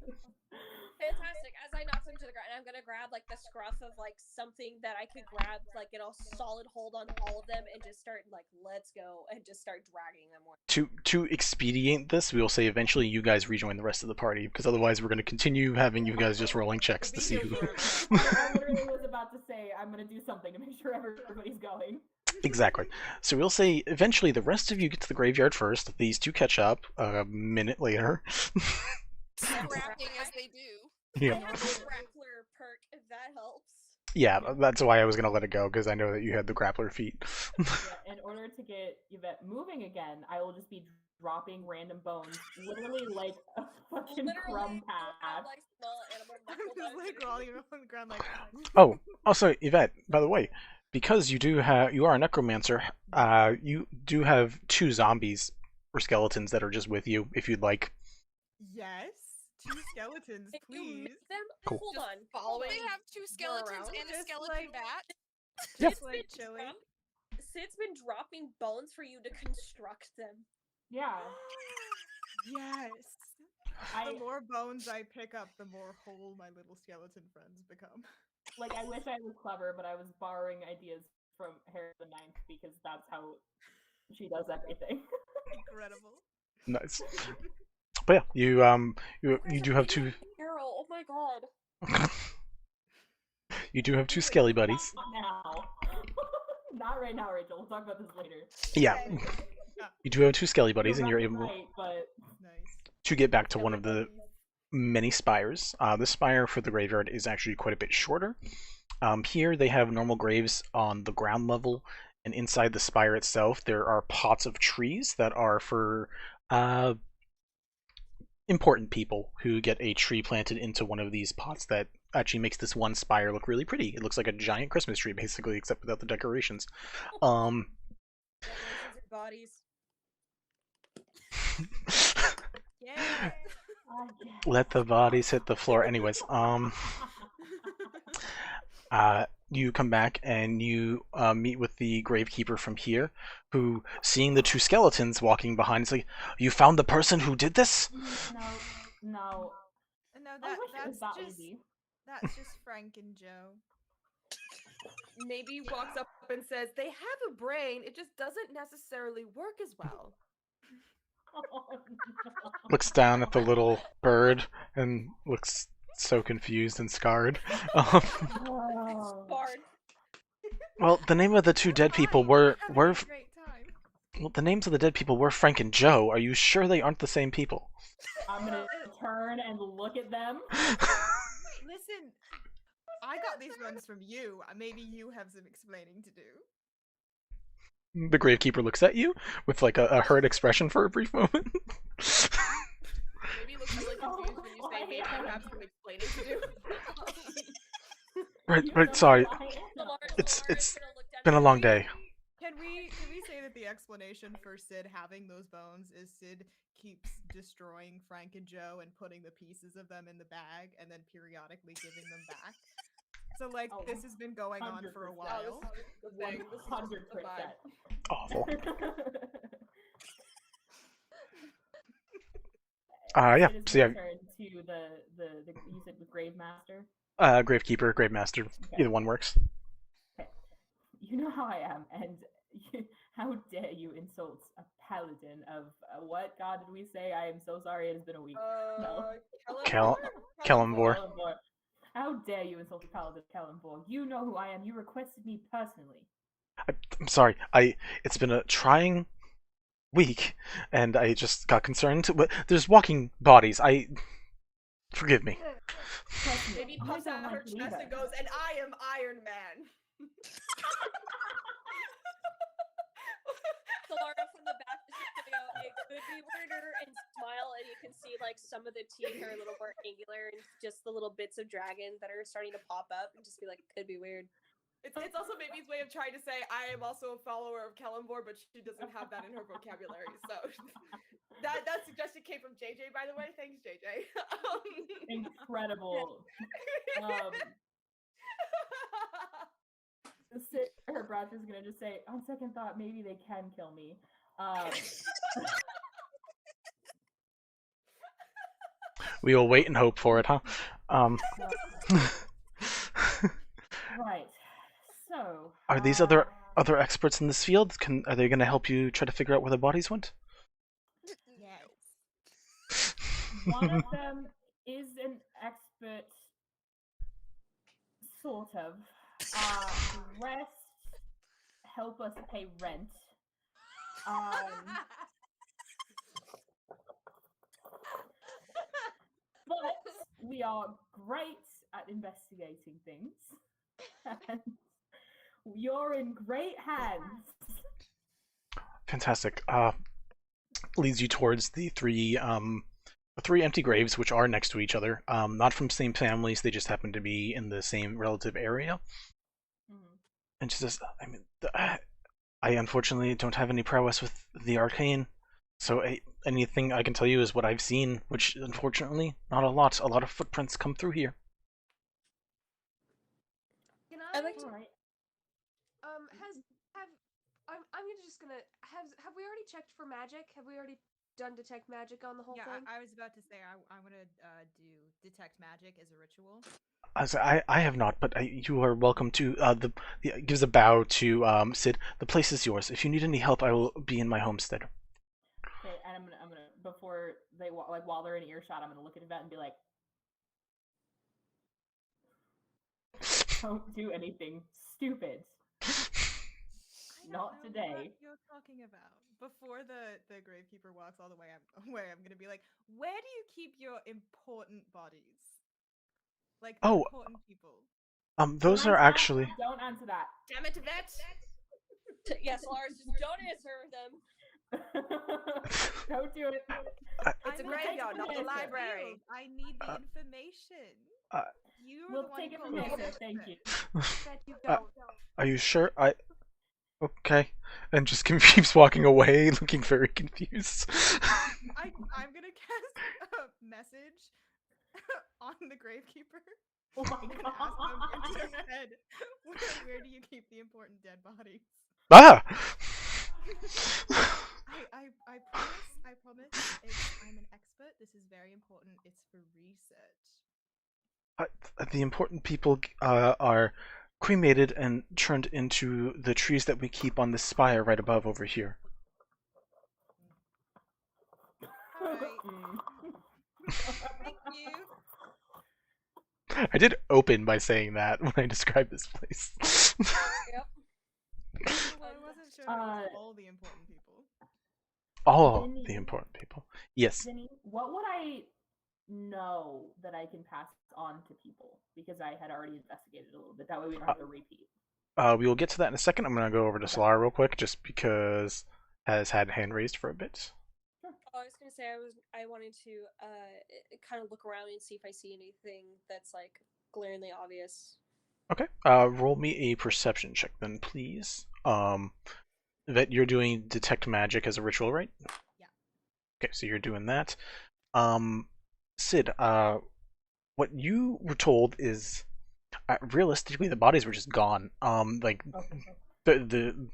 Fantastic. As I knock them to the ground, I'm gonna grab like the scruff of like something that I could grab, like get a solid hold on all of them, and just start like, let's go, and just start dragging them away. To expedite this, we will say eventually you guys rejoin the rest of the party, because otherwise we're going to continue having you guys just rolling checks to see who. I literally was about to say I'm gonna do something to make sure everybody's going. Exactly. So we'll say eventually the rest of you get to the graveyard first. These two catch up a minute later. Scrapping as they do. Yeah. I have a grappler perk, if that helps. Yeah, that's why I was going to let it go, because I know that you had the grappler feat. Yeah, in order to get Yvette moving again, I will just be dropping random bones, literally like a fucking crumb path. Like small animal I'm knuckle just bones. like rolling on the ground like. Oh, also Yvette, by the way, because you are a necromancer, you do have 2 zombies or skeletons that are just with you, if you'd like. Yes, 2 skeletons, If you please. miss them, Cool. hold on. following They have 2 skeletons around, and a just skeleton like- bat. Yeah. Just like chilling. Sid's been dropping bones for you to construct them. Yeah, Yes. I The more bones I pick up, the more whole my little skeleton friends become. like. I wish I was clever, but I was borrowing ideas from Harry the Ninth because that's how she does everything. Incredible. Nice. But yeah, you do have 2 Arrow, oh my god. you do have 2 skelly buddies. Not now. Not right now, Rachel. We'll talk about this later. Yeah. You do have 2 skelly buddies, and you're able Right, but Nice. to get back to one of the many spires. The spire for the graveyard is actually quite a bit shorter. Here they have normal graves on the ground level, and inside the spire itself there are pots of trees that are for important people who get a tree planted into one of these pots that actually makes this one spire look really pretty. It looks like a giant Christmas tree, basically, except without the decorations. Congratulations, your bodies. Yeah. Let the bodies hit the floor. Anyways, you come back and you meet with the gravekeeper from here, who, seeing the 2 skeletons walking behind, is like, "You found the person who did this?" No. No, I wish it was that's that just easy. that's just Frank and Joe. Maybe walks up and says, they have a brain, it just doesn't necessarily work as well. Oh, no. Looks down at the little bird and looks so confused and scarred. Oh. Bard. Well, the name of the 2 dead people were Having a great time. well, the names of the dead people were Frank and Joe. Are you sure they aren't the same people? I'm gonna turn and look at them. Listen, I got these runs from you. Maybe you have some explaining to do. The Gravekeeper looks at you with like a hurt expression for a brief moment. Maybe looks really confused when you say maybe you have some explaining to do. Right. Sorry, it's been a long day. Can we say that the explanation for Sid having those bones is Sid keeps destroying Frank and Joe and putting the pieces of them in the bag and then periodically giving them back? So like this has been going on for a 100%. while. The thing. This is the 100%. vibe. Awful. Yeah. It is So yeah, returned to the you said with Grave Master. Gravekeeper, Gravemaster, either one works. Okay. You know how I am, and how dare you insult a paladin of what god did we say? I am so sorry. It has been a week. No. Kelemvor. How dare you insult a paladin of Kelemvor? You know who I am. You requested me personally. I'm sorry. It's been a trying week, and I just got concerned. But there's walking bodies. Forgive me. Maybe pops out her chest and goes, and I am Iron Man. Solara from the back is just gonna go, it could be weirder, and smile, and you can see like some of the teeth are a little more angular and just the little bits of dragon that are starting to pop up and just be like, could be weird. It's also Maybe's way of trying to say I am also a follower of Kelemvor, but she doesn't have that in her vocabulary. So that suggestion came from JJ, by the way. Thanks, JJ. Incredible. Her brother is gonna just say, on second thought, maybe they can kill me. We will wait and hope for it, huh? Right. So. Are these other experts in this field? Are they going to help you try to figure out where the bodies went? Yes. One of them is an expert, sort of. The rest help us pay rent. But we are great at investigating things. And you're in great hands. Fantastic. Leads you towards the three empty graves, which are next to each other. Not from same families, they just happen to be in the same relative area. Mm-hmm. And she says, I unfortunately don't have any prowess with the arcane, so anything I can tell you is what I've seen, which unfortunately, not a lot. A lot of footprints come through here. Can I'd like to. Alright. Have we already checked for magic? Have we already done detect magic on the whole thing? I was about to say I'm gonna do detect magic as a ritual. I have not, but you are welcome to. Gives a bow to Sid. The place is yours. If you need any help, I will be in my homestead. Okay, and I'm gonna before they while they're in earshot, I'm gonna look at Yvette and be like, "Don't do anything stupid. Not today." What you're talking about. Before the gravekeeper walks all the way away, I'm gonna be like, "Where do you keep your important bodies? Like the important people?" Those are actually. Don't answer that. Damn it, Yvette! Yes, Lars, just don't answer them. Don't do it. It's a graveyard, not the library. I need the information. You're We'll the one take it who from told me there. this. Thank you. That you don't. Are you sure? Okay. And just keeps walking away, looking very confused. I'm gonna cast a message on the gravekeeper. Oh my I'm gonna ask them in their head, where do you keep the important dead bodies? Ah! I promise. I'm an expert. This is very important. It's for research. The important people are cremated and turned into the trees that we keep on the spire right above over here. Alright. Thank you. I did open by saying that when I described this place. Yep. Well, I wasn't sure if it was all the important people. All Vinny. the important people. Yes. Vinny, what would I know that I can pass on to people? Because I had already investigated a little bit. That way we don't have to repeat. We will get to that in a second. I'm gonna go over to Okay. Solara real quick, just because has had hand raised for a bit. Oh, I was gonna say I wanted to kind of look around and see if I see anything that's like glaringly obvious. Okay. Roll me a perception check then, please. That you're doing detect magic as a ritual, right? Yeah. Okay, so you're doing that. Sid, what you were told is realistically the bodies were just gone. Like Okay. the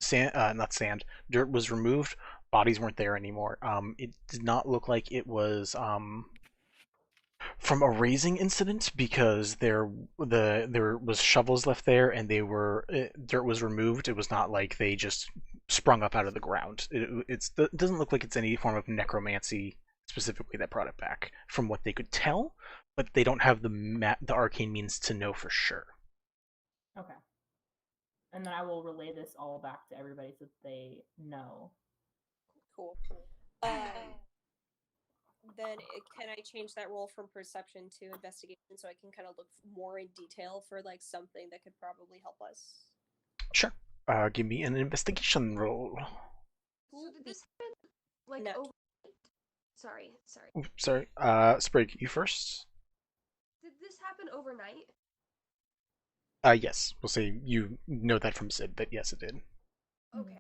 sand, not sand, dirt was removed. Bodies weren't there anymore. It did not look like it was from a raising incident because there was shovels left there and dirt was removed. It was not like they just sprung up out of the ground. It doesn't look like it's any form of necromancy specifically that brought it back, from what they could tell, but they don't have the arcane means to know for sure. Okay. And then I will relay this all back to everybody so that they know. Cool. Then can I change that roll from perception to investigation so I can kind of look more in detail for like something that could probably help us? Sure. Give me an investigation roll. So did this happen like No. overnight? Sorry. Oops, sorry. Sprig, you first. Did this happen overnight? Yes. We'll say you know that from Sid that yes, it did. Okay.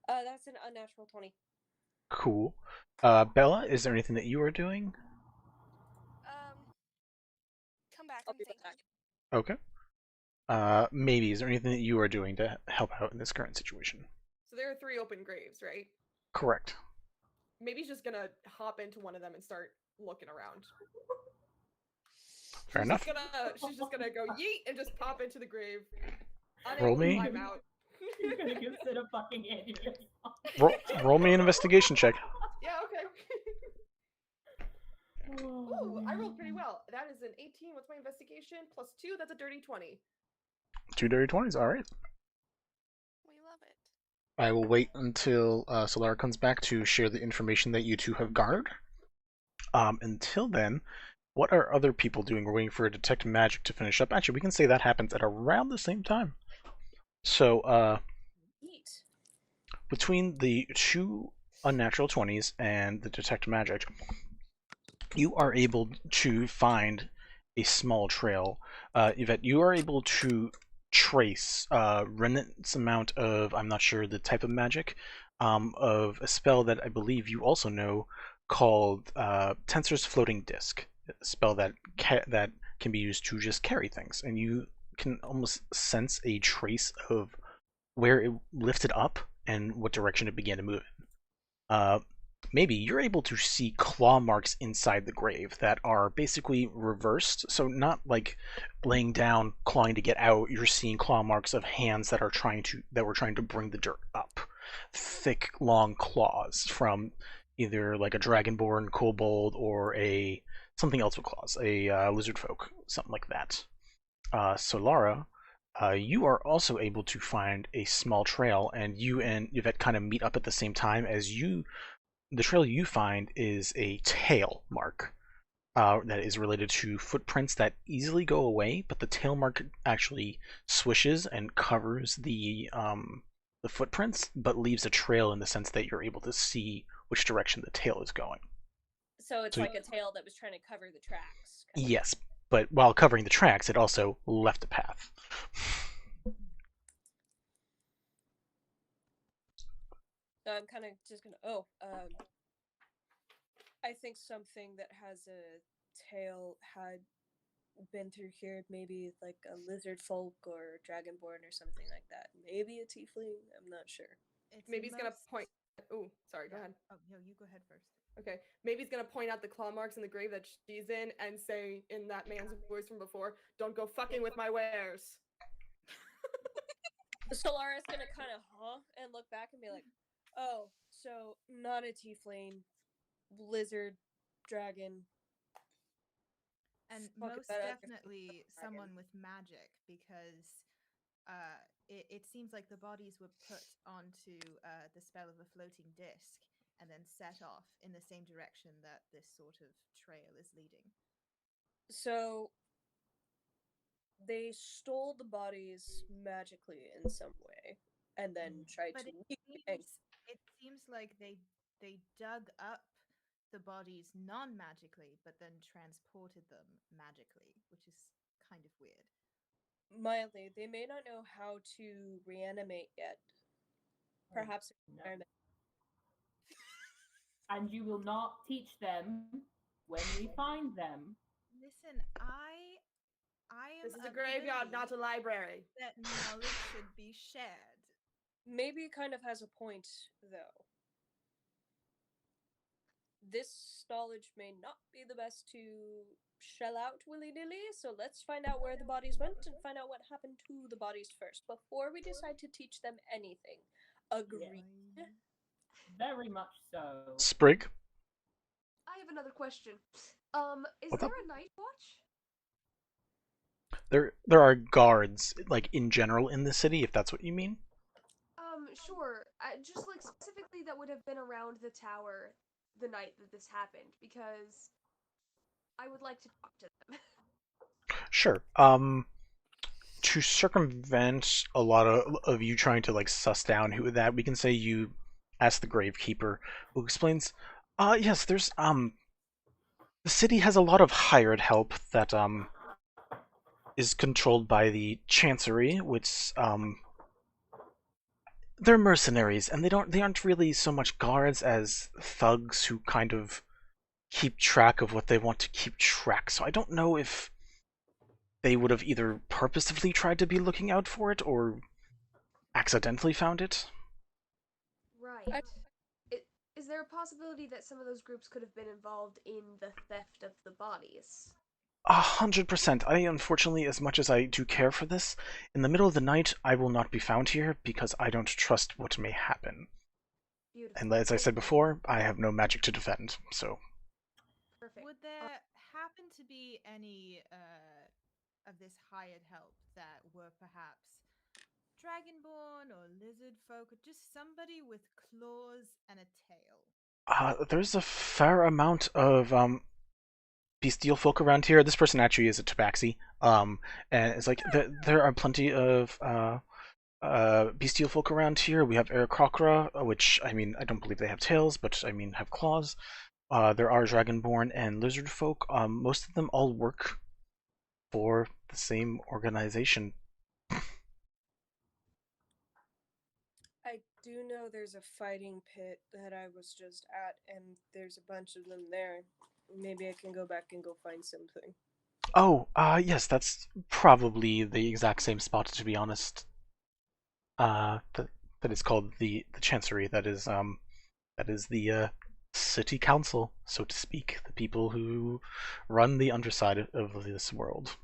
That's an unnatural 20. Cool. Bella, is there anything that you are doing? Come back. I'll I'm be right thinking. back. Okay. Maybe, is there anything that you are doing to help out in this current situation? So there are 3 open graves, right? Correct. Maybe she's just gonna hop into one of them and start looking around. Fair enough. She's just gonna go yeet and just pop into the grave. Roll Unable to me. climb out. You're gonna give Sid a fucking idiot. Roll me an investigation check. Yeah, okay. Ooh, I rolled pretty well. That is an 18. What's my investigation? Plus 2, that's a dirty 20. 2 dirty 20s, alright. We love it. I will wait until Solara comes back to share the information that you two have garnered. Until then, what are other people doing? We're waiting for Detect Magic to finish up. Actually, we can say that happens at around the same time. So, Eat. between the 2 unnatural 20s and the Detect Magic, you are able to find a small trail. Yvette, you are able to trace remnants amount of, I'm not sure the type of magic, of a spell that I believe you also know called Tensor's Floating Disc. A spell that can be used to just carry things, and you can almost sense a trace of where it lifted up and what direction it began to move in. Maybe you're able to see claw marks inside the grave that are basically reversed. So not like laying down, clawing to get out. You're seeing claw marks of hands that were trying to bring the dirt up. Thick, long claws from either like a dragonborn kobold or something else with claws, a lizard folk, something like that. Solara, you are also able to find a small trail, and you and Yvette kind of meet up at the same time. The trail you find is a tail mark that is related to footprints that easily go away, but the tail mark actually swishes and covers the footprints, but leaves a trail in the sense that you're able to see which direction the tail is going. So it's like a tail that was trying to cover the tracks. Yes, but while covering the tracks, it also left a path. So I'm kind of just gonna. I think something that has a tail had been through here. Maybe like a lizard folk or dragonborn or something like that. Maybe a tiefling. I'm not sure. Maybe he's gonna point. Oh, sorry. Go ahead. Oh no, you go ahead first. Okay, maybe he's gonna point out the claw marks in the grave that she's in and say in that man's voice from before, "Don't go fucking with my wares." Solara's gonna kind of and look back and be like, "Oh, so not a tiefling, lizard, dragon." And Fuck most that other definitely dragon. someone with magic, because it seems like the bodies were put onto the spell of a floating disc and then set off in the same direction that this sort of trail is leading. So They stole the bodies magically in some way, and then tried But to leave. And it seems like they dug up the bodies non-magically, but then transported them magically, which is kind of weird. mildly, they may not know how to reanimate yet. Perhaps No. experiment. And you will not teach them when we find them. Listen, I am This is a of the graveyard, not a belief library. that knowledge should be shared. Maybe kind of has a point, though. This knowledge may not be the best to shell out willy-nilly, so let's find out where the bodies went and find out what happened to the bodies first before we decide to teach them anything. Agreed? Very much so. Sprig, I have another question. Is what's there up? a night watch? There are guards like in general in the city, if that's what you mean. Sure. Just like specifically that would have been around the tower the night that this happened, because I would like to talk to them. Sure. To circumvent a lot of you trying to like suss down who that, we can say you ask the gravekeeper, who explains, yes, there's the city has a lot of hired help that is controlled by the Chancery, which they're mercenaries, and they aren't really so much guards as thugs who kind of keep track of what they want to keep track. So I don't know if they would have either purposefully tried to be looking out for it or accidentally found it. Right. Is there a possibility that some of those groups could have been involved in the theft of the bodies? 100%. I, unfortunately, as much as I do care for this, in the middle of the night, I will not be found here because I don't trust what may happen. Beautiful. And as I said before, I have no magic to defend, so. Perfect. Would there happen to be any of this hired help that were perhaps dragonborn or lizard folk, or just somebody with claws and a tail? There's a fair amount of bestial folk around here. This person actually is a tabaxi. And it's like there are plenty of bestial folk around here. We have Aarakocra, which I mean I don't believe they have tails, but I mean have claws. There are dragonborn and lizard folk. Most of them all work for the same organization. I do know there's a fighting pit that I was just at, and there's a bunch of them there. Maybe I can go back and go find something. Oh, yes, that's probably the exact same spot, to be honest. That is called the Chancery. That is the city council, so to speak, the people who run the underside of this world.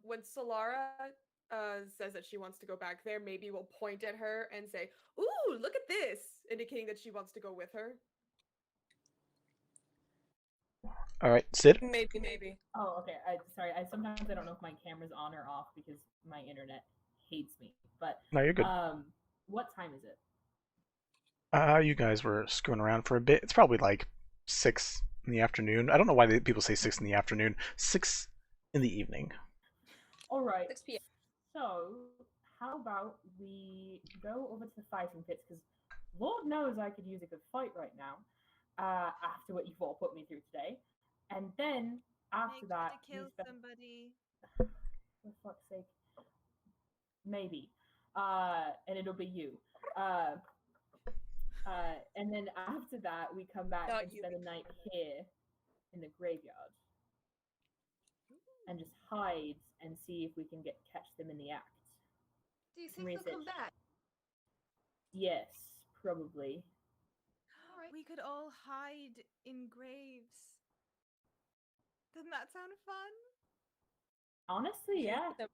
When Solara says that she wants to go back there, maybe we'll point at her and say, "Ooh, look at this," indicating that she wants to go with her. All right, Sid. Maybe. Oh, okay. Sorry. Sometimes I don't know if my camera's on or off because my internet hates me. But No, you're good. what time is it? You guys were screwing around for a bit. It's probably like 6 in the afternoon. I don't know why people say 6 in the afternoon. 6 in the evening. All right. 6 p.m. So, how about we go over to the fighting pits? Because Lord knows I could use a good fight right now. After what you've all put me through today, and then after Make that, sure to kill somebody. For fuck's sake, maybe, and it'll be you. And then after that, we come back Not and you. spend the night here in the graveyard, and just hide and see if we can catch them in the act. Do you Some think they'll come research. back? Yes, probably. Alright. We could all hide in graves. Doesn't that sound fun? Honestly, yeah. The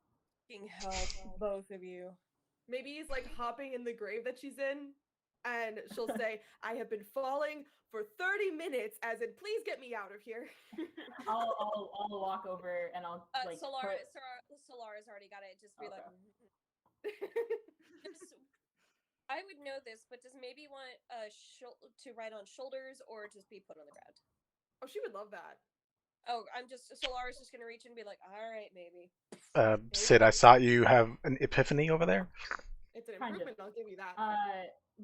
fucking help, both of you. Maybe he's like hopping in the grave that she's in, and she'll say, "I have been falling for 30 minutes, as in, please get me out of here." I'll walk over and I'll like. Solara's already got it. Just be Okay. like. I would know this, but does maybe want to ride on shoulders or just be put on the ground? Oh, she would love that. Oh, Solara's just gonna reach and be like, "All right, maybe." Sid, I saw you have an epiphany over there. It's an Kind of. improvement, I'll give you that.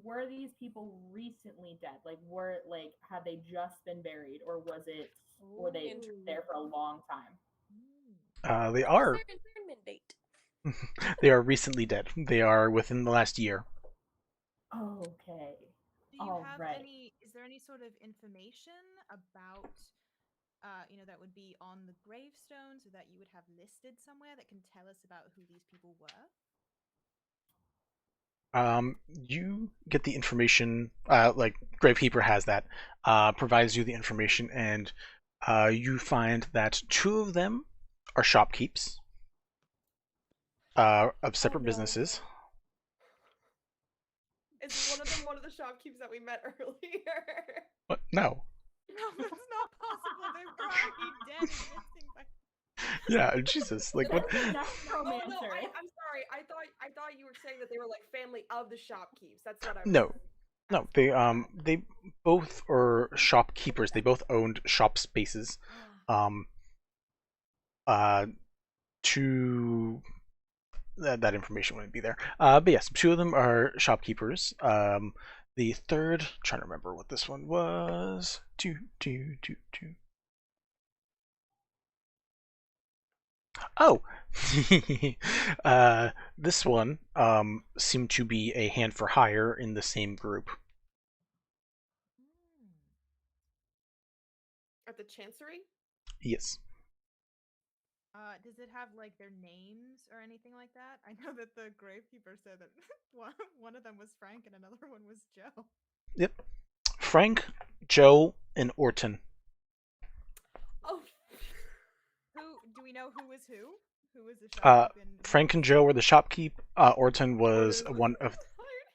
Were these people recently dead? Had they just been buried, or were they there for a long time? They What was are their internment date? they are recently dead. They are within the last year. Okay. Do you have Alright. is there any sort of information about that would be on the gravestones or that you would have listed somewhere that can tell us about who these people were? You get the information. Like Gravekeeper has that. Provides you the information, and you find that two of them are shopkeepers of separate no. businesses. Is one of them one of the shopkeepers that we met earlier? What? No. No, that's not possible. They're already dead and missing by Yeah, Jesus. Like what? Oh, no, Necromancer. I'm sorry. I thought you were saying that they were like family of the shopkeepers. That's what I was. No. They both are shopkeepers. They both owned shop spaces. To that information wouldn't be there. But yes, two of them are shopkeepers. The third, trying to remember what this one was. Oh, this one seemed to be a hand for hire in the same group. At the Chancery? Yes. Does it have like their names or anything like that? I know that the gravekeeper said that one of them was Frank and another one was Joe. Yep. Frank, Joe, and Orton. Oh. Who do we know who was who? Who was the shopkeep in Frank and Joe were the shopkeep. Orton was one of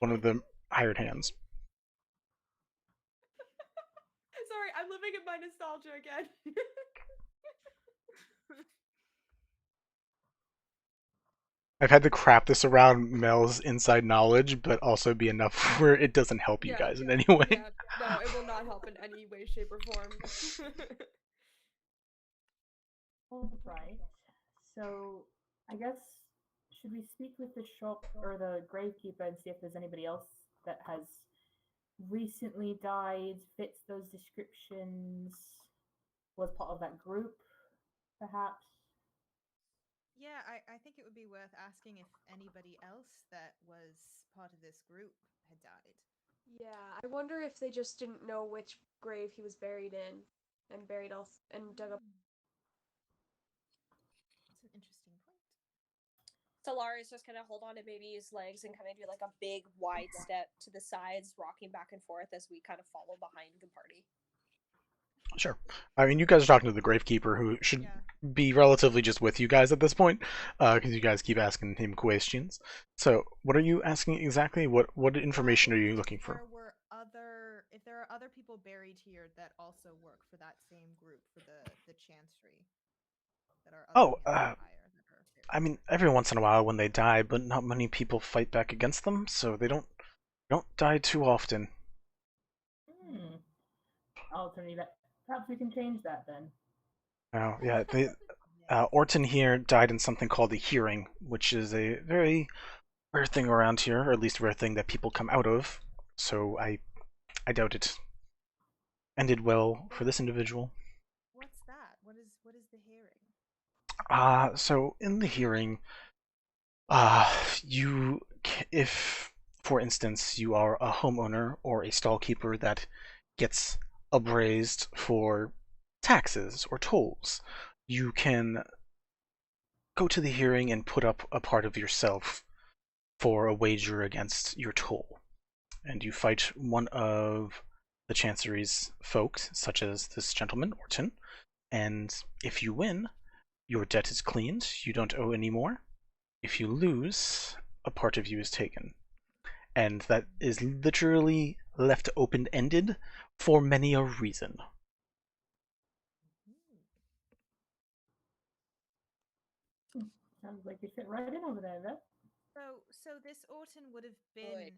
the hired hands. Sorry, I'm living in my nostalgia again. I've had to crap this around Mel's inside knowledge, but also be enough where it doesn't help you guys in any way. Yeah, no, it will not help in any way, shape, or form. Alright. So, I guess, should we speak with the shop or the gravekeeper and see if there's anybody else that has recently died, fits those descriptions, was part of that group, perhaps? Yeah, I think it would be worth asking if anybody else that was part of this group had died. Yeah, I wonder if they just didn't know which grave he was buried in and buried else and dug up. That's an interesting point. Solara is just gonna hold on to Baby's legs and kind of do like a big wide step to the sides, rocking back and forth as we kind of follow behind the party. Sure. I mean, you guys are talking to the Gravekeeper, who should be relatively just with you guys at this point, because you guys keep asking him questions. So, what are you asking exactly? What information are you looking for? If there are other people buried here that also work for that same group, for the Chancery, that are other hands for hire that are buried. I mean, every once in a while when they die, but not many people fight back against them, so they don't die too often. I'll turn you back. Perhaps we can change that then. Oh, yeah. Orton here died in something called a hearing, which is a very rare thing around here, or at least a rare thing that people come out of. So I doubt it ended well for this individual. What's that? What is the hearing? So in the hearing, if, for instance, you are a homeowner or a stallkeeper that gets appraised for taxes or tolls, you can go to the hearing and put up a part of yourself for a wager against your toll. And you fight one of the Chancery's folks, such as this gentleman, Orton, and if you win, your debt is cleaned, you don't owe any more. If you lose, a part of you is taken. And that is literally left open-ended for many a reason. Sounds like you fit right in over there, Yvette. So this Orton would have been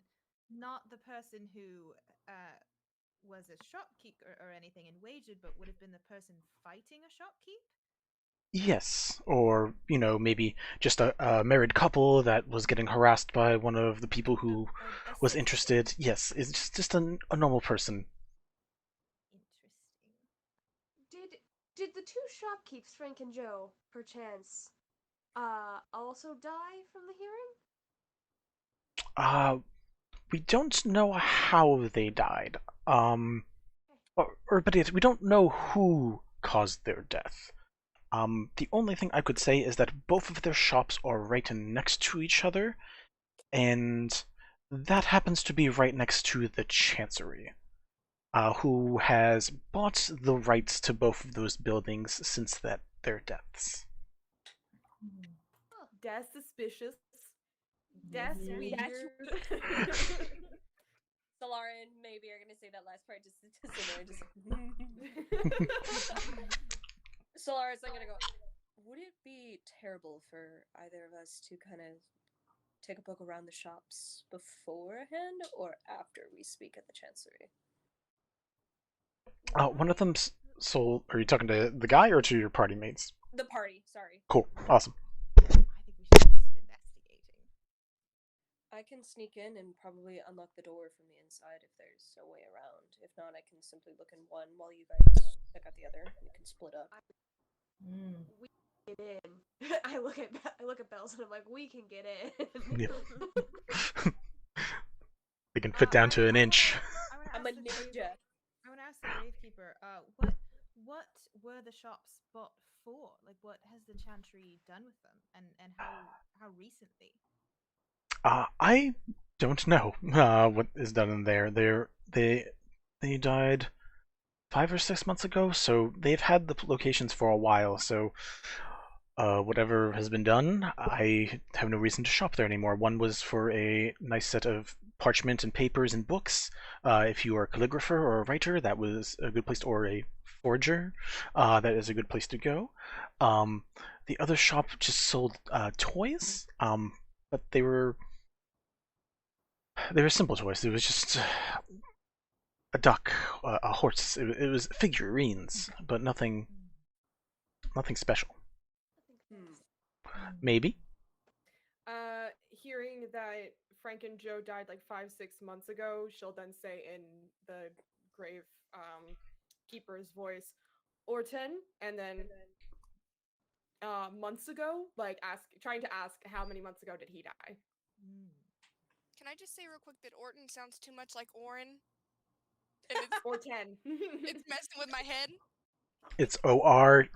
not the person who was a shopkeep or anything and wagered, but would have been the person fighting a shopkeep? Yes, or maybe just a married couple that was getting harassed by one of the people who A was citizen. interested. Yes, it's just a normal person. Interesting. Did the two shopkeepers, Frank and Joe, perchance, also die from the hearing? Uh, we don't know how they died. But we don't know who caused their death. The only thing I could say is that both of their shops are right next to each other, and that happens to be right next to the Chancery, who has bought the rights to both of those buildings since their deaths. That's suspicious. That's That's weird. weird. Solara and Maybe are gonna say that last part just to sit there and just. Solara's like gonna go. Would it be terrible for either of us to kind of take a poke around the shops beforehand or after we speak at the Chancery? One of them's sold. Are you talking to the guy or to your party mates? The party, sorry. Cool, awesome. I think we should do some investigating. I can sneak in and probably unlock the door from the inside if there's a way around. If not, I can simply look in one while you guys check out the other. We can split up. We can get in. I look at Bells and I'm like, we can get in. Yeah. They can fit down to an inch. I'm a ninja. I want to ask the gravekeeper. What were the shops bought for? Like, what has the Chantry done with them, and how recently? I don't know what is done in there. They died 5 or 6 months ago, so they've had the locations for a while. So whatever has been done, I have no reason to shop there anymore. One was for a nice set of parchment and papers and books. If you are a calligrapher or a writer, that was a good place to, or a forger, that is a good place to go. The other shop just sold toys, but they were simple toys. It was just a duck, a horse. It was figurines, but nothing special. Maybe. Hearing that Frank and Joe died like 5-6 months ago, she'll then say in the grave keeper's voice, Orton, and then months ago, like trying to ask how many months ago did he die? Can I just say real quick that Orton sounds too much like Orin? And it's, Orten. it's messing with my head. It's Orten.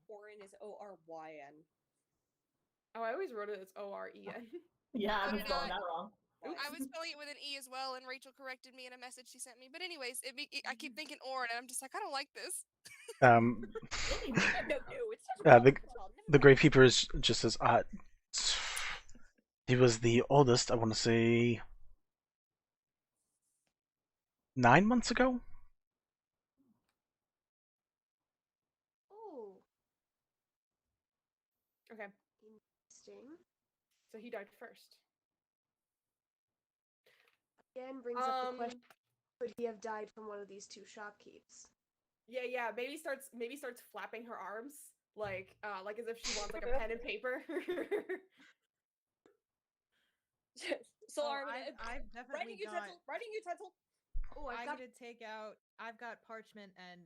Orin is Oryn. Oh, I always wrote it as Oren. Yeah, I So was did spelling I. that wrong. I was spelling it with an E as well, and Rachel corrected me in a message she sent me. But anyways, I keep thinking Orin, and I'm just like, I don't like this. Um, No, it's not the gravekeeper just says, he was the oldest. I want to say 9 months ago. Oh, Okay, interesting. so he died first. Again, brings up the question: could he have died from one of these two shopkeepers? Yeah. Maybe starts flapping her arms like as if she wants like a pen and paper. Solara, I've definitely got. writing utensil. Oh, I'm gonna take out. I've got parchment and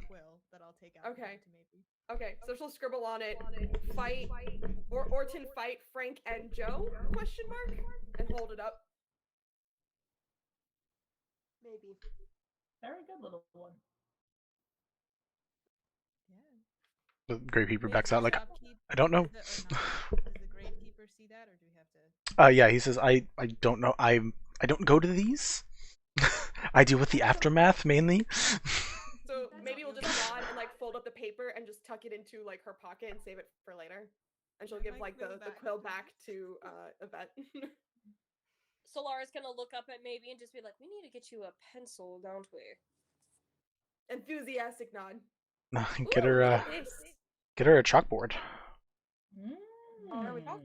quill that I'll take out. Okay. To maybe. Okay, so she'll scribble on it. Fight Orton fight Frank and Joe? Question mark, and hold it up. Maybe. Very good little one. Yeah. The gravekeeper backs out like, Shopkeep- I don't know. Does the gravekeeper see that, or do we have to? Yeah, he says, I don't know. I don't go to these. I deal with the aftermath mainly. So maybe we'll just nod and like fold up the paper and just tuck it into like her pocket and save it for later. And she'll give My like quill the back. quill back to Yvette. Solara's gonna look up at Maybe and just be like, we need to get you a pencil, don't we? Enthusiastic nod. Get Ooh, her look at this. get her a chalkboard. There we go.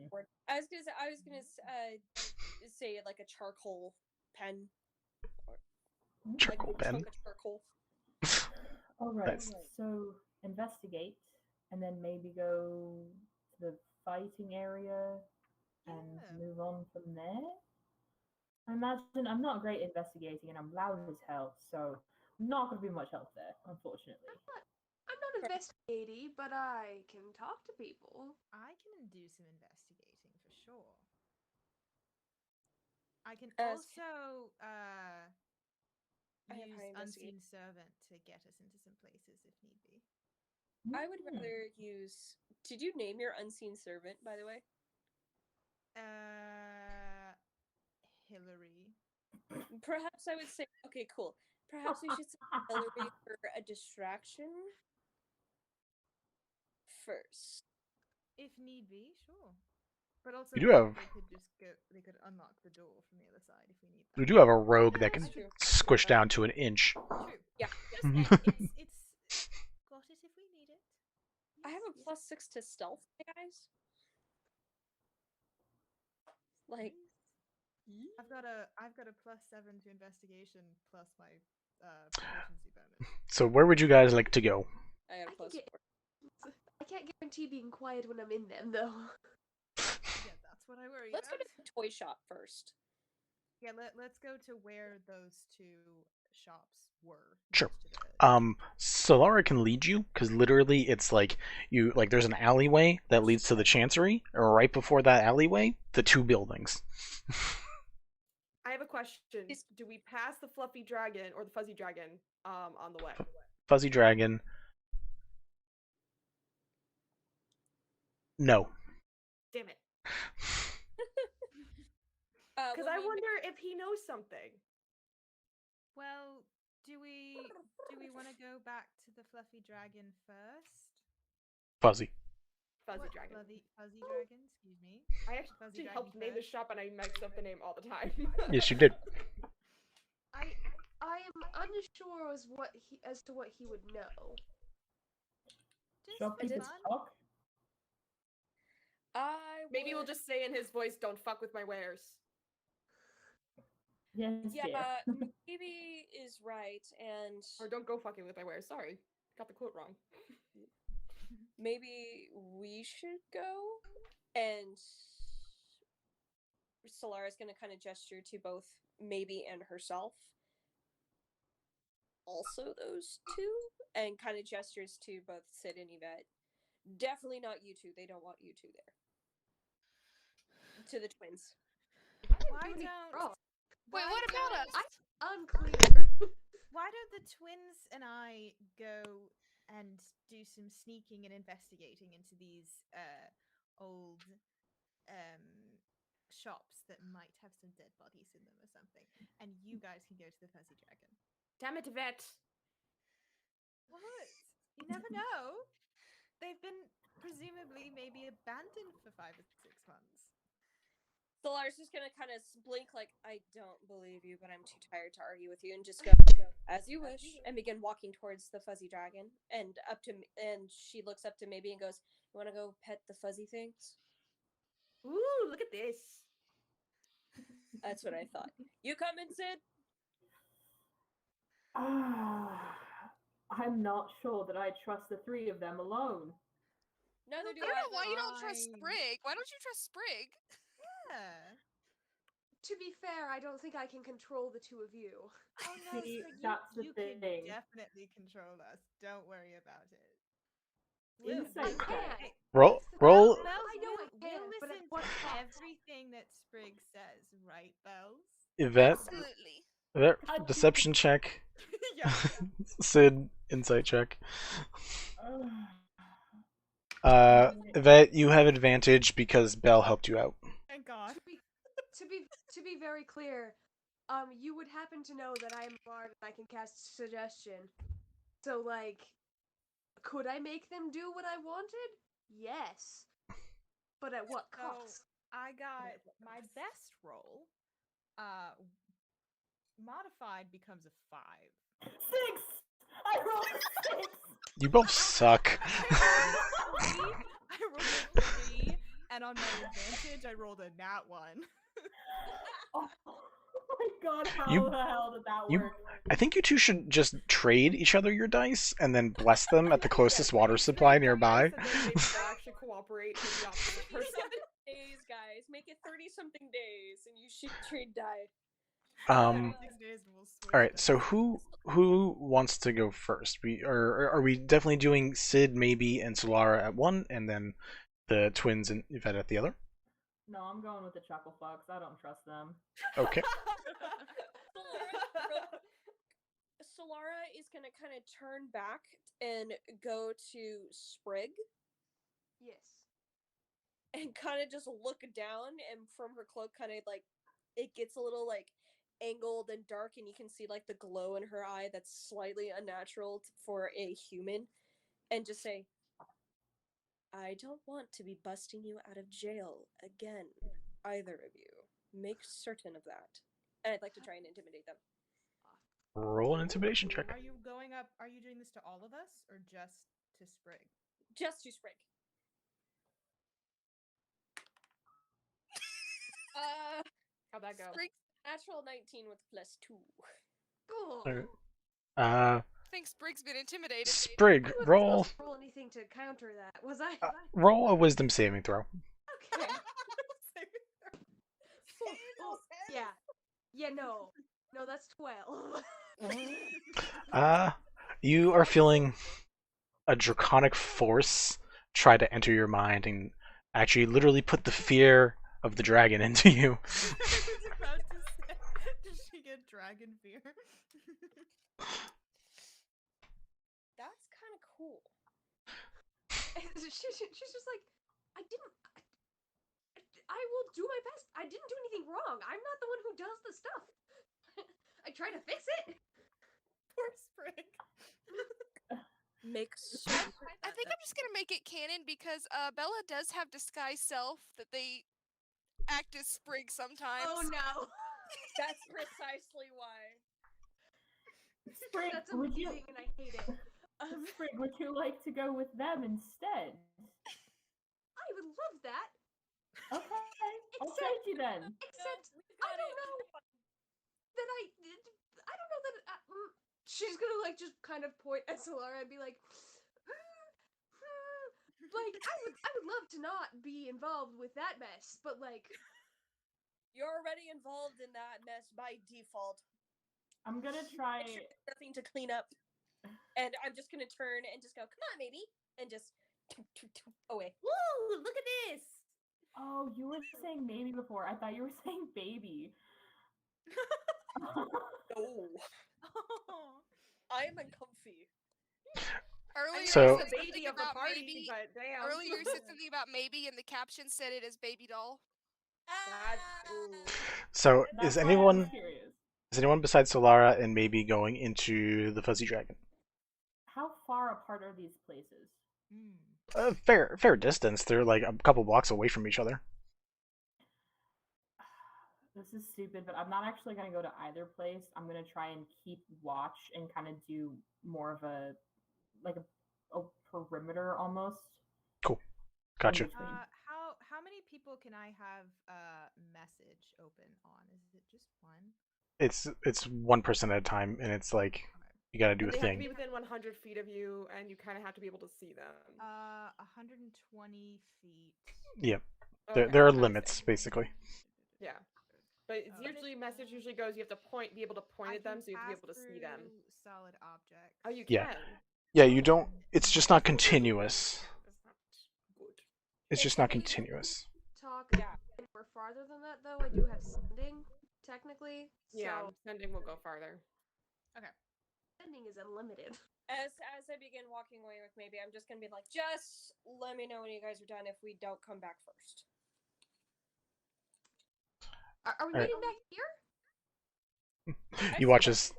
I was gonna say like a charcoal pen. Or, Charcoal like a pen. chunk of charcoal. Alright, Nice. so investigate, and then maybe go to the fighting area and Yeah. move on from there. I imagine I'm not great at investigating, and I'm loud as hell, so not going to be much help there, unfortunately. I'm not investigating, but I can talk to people. I can do some investigating for sure. I can As- also I have use high investigation. unseen servant to get us into some places if need be. I would Hmm. rather use. Did you name your unseen servant, by the way? Hillary. Perhaps I would say. Okay, cool. Perhaps we should say Hillary for a distraction first. If need be, sure. But also, We do have- they could just go. They could unlock the door from the other side if we need that. We do have a rogue that can That's true. squish down to an inch. True. Yeah. Just, it's got it if we need it. I have a Yes, yes. +6 to stealth, guys. Like, I've got a +7 to investigation plus my proficiency bonus. So where would you guys like to go? I got a I can get- +4. I can't guarantee being quiet when I'm in them, though. Yeah, that's what I worry Let's go about. to the toy shop first. Yeah, let's go to where those two shops were. Sure. next to the- Solara can lead you because literally it's like there's an alleyway that leads to the Chancery, or right before that alleyway, the two buildings. I have a question. Do we pass the fluffy dragon or the fuzzy dragon on the way? Fuzzy Dragon. No. Damn it. Because Because I wonder if he knows something. Well, do we want to go back to the fluffy dragon first? Fuzzy. Fuzzy What? dragon. Fuzzy dragon. Excuse me. I Fuzzy actually dragon helped name the first. shop and I mix up the name all the time. Yes, you did. I am unsure as to what he would know. Just Shopkeepers fun. talk? Maybe we'll just say in his voice, "Don't fuck with my wares." Yes, dear. Yeah, maybe is right, and Or don't go fucking with my wares. Sorry. Got the quote wrong. maybe we should go. And Solara's gonna kind of gesture to both Maybe and herself. Also, those two, and kind of gestures to both Sid and Yvette. Definitely not you two. They don't want you two there. To the twins. Why Doing it don't? wrong. Wait, why what about don't- us? Unclear. Why don't the twins and I go and do some sneaking and investigating into these old shops that might have some dead bodies in them or something, and you guys can go to the fuzzy dragon. Damn it, Yvette. What? You never know. They've been presumably maybe abandoned for 5 or 6 months. Solara's just gonna kind of blink like, I don't believe you, but I'm too tired to argue with you, and just go, as you wish, and begin walking towards the fuzzy dragon. And she looks up to Maybe and goes, "You want to go pet the fuzzy things?" Ooh, look at this. That's what I thought. You coming, Sid? I'm not sure that I trust the three of them alone. Neither I do don't know why you don't Fine. trust Sprig. Why don't you trust Sprig? Yeah. To be fair, I don't think I can control the two of you. Oh no, See, Sprig, that's the you can thing. definitely control us. Don't worry about it. Insight I check. can. Roll. That's the Roll. thing. I know I we'll can, but at listen what to cost? everything that Sprig says, right, Bells? Yvette. Absolutely. Yvette. Deception check. Yeah. Sid. Insight check. Ugh. Yvette, you have advantage because Belle helped you out. Thank God. To be very clear, you would happen to know that I am a bard and I can cast suggestion. So, like, could I make them do what I wanted? Yes. But at what So cost? I got my best roll. Modified becomes a 5. 6! I rolled a 6! You both suck. I rolled a 3, and on my advantage, I rolled a nat 1. Oh my god, how You- the hell did that you- work? I think you two should just trade each other your dice and then bless them at the closest water supply nearby. So they will actually cooperate with the opposite person. days, guys. Make it 30-something days, and you should trade die. Um, 6 days and we'll switch all right. dice. So who wants to go first? Are we definitely doing Sid, Maybe, and Solara at one, and then the twins and Yvette at the other? No, I'm going with the chuckle fucks. I don't trust them. Okay. Solara is gonna kind of turn back and go to Sprig Yes. and kind of just look down, and from her cloak, kind of like it gets a little like angled and dark, and you can see like the glow in her eye that's slightly unnatural for a human, and just say, I don't want to be busting you out of jail again, either of you. Make certain of that. And I'd like to try and intimidate them. Roll an intimidation check. Are you going up? Are you doing this to all of us or just to Sprig? Just to Sprig. How'd that go? Sprig's natural 19 with +2. Cool. Alright. I think Sprig's been intimidated. Sprig, I wasn't roll supposed to roll anything to counter that, was I? roll a wisdom saving throw. Okay. Yeah. Yeah, no. No, that's 12. You are feeling a draconic force try to enter your mind and actually literally put the fear of the dragon into you. I was about to say, does she get dragon fear? That's kind of cool. She's just like, I will do my best. I didn't do anything wrong. I'm not the one who does the stuff. I try to fix it. Poor Sprig. Make I think I'm just gonna make it canon because Bella does have disguise self that they act as Sprig sometimes. Oh no. That's precisely why. Sprig, That's would you, amazing and I hate it. Sprig, would you like to go with them instead? I would love that. Okay, I'll trade you then. Except I don't know that I don't know that she's gonna like just kind of point at Solara and be like, like I would love to not be involved with that mess, but like You're already involved in that mess by default. I'm gonna try. Nothing to clean up. And I'm just gonna turn and just go, come on, maybe, and just away. Woo! Look at this. Oh, you were saying maybe before. I thought you were saying baby. No. Oh. I am uncomfy. Earlier So- you the said something baby of the about party, maybe. but damn. Earlier you said something about maybe, and the caption said it as baby doll. So That's is why I was anyone curious. besides Solara and Maybe going into the Fuzzy Dragon? How far apart are these places? Fair distance. They're like a couple blocks away from each other. This is stupid, but I'm not actually gonna go to either place. I'm gonna try and keep watch and kind of do more of a perimeter almost. Cool. Gotcha. in between. How many people can I have message open on? Is it just one? It's one person at a time, and it's like you gotta do And a they have to be thing. within 100 feet of you, and you kind of have to be able to see them. 120 feet. Yep. Okay, There are I see. limits, basically. Yeah. But it's usually message usually goes. You have to be able to point I at them, can so you have to be pass able to see them. through solid objects. Oh, you Yeah. can. Yeah, you don't. It's just not continuous. That's not good. It's just not continuous. talk. And we're farther than that though. I do have sending technically. Yeah, So sending will go farther. sending is unlimited. As I begin walking away with maybe, I'm just gonna be like, just let me know when you guys are done if we don't come back first. Are we Alright. meeting back here? You watch as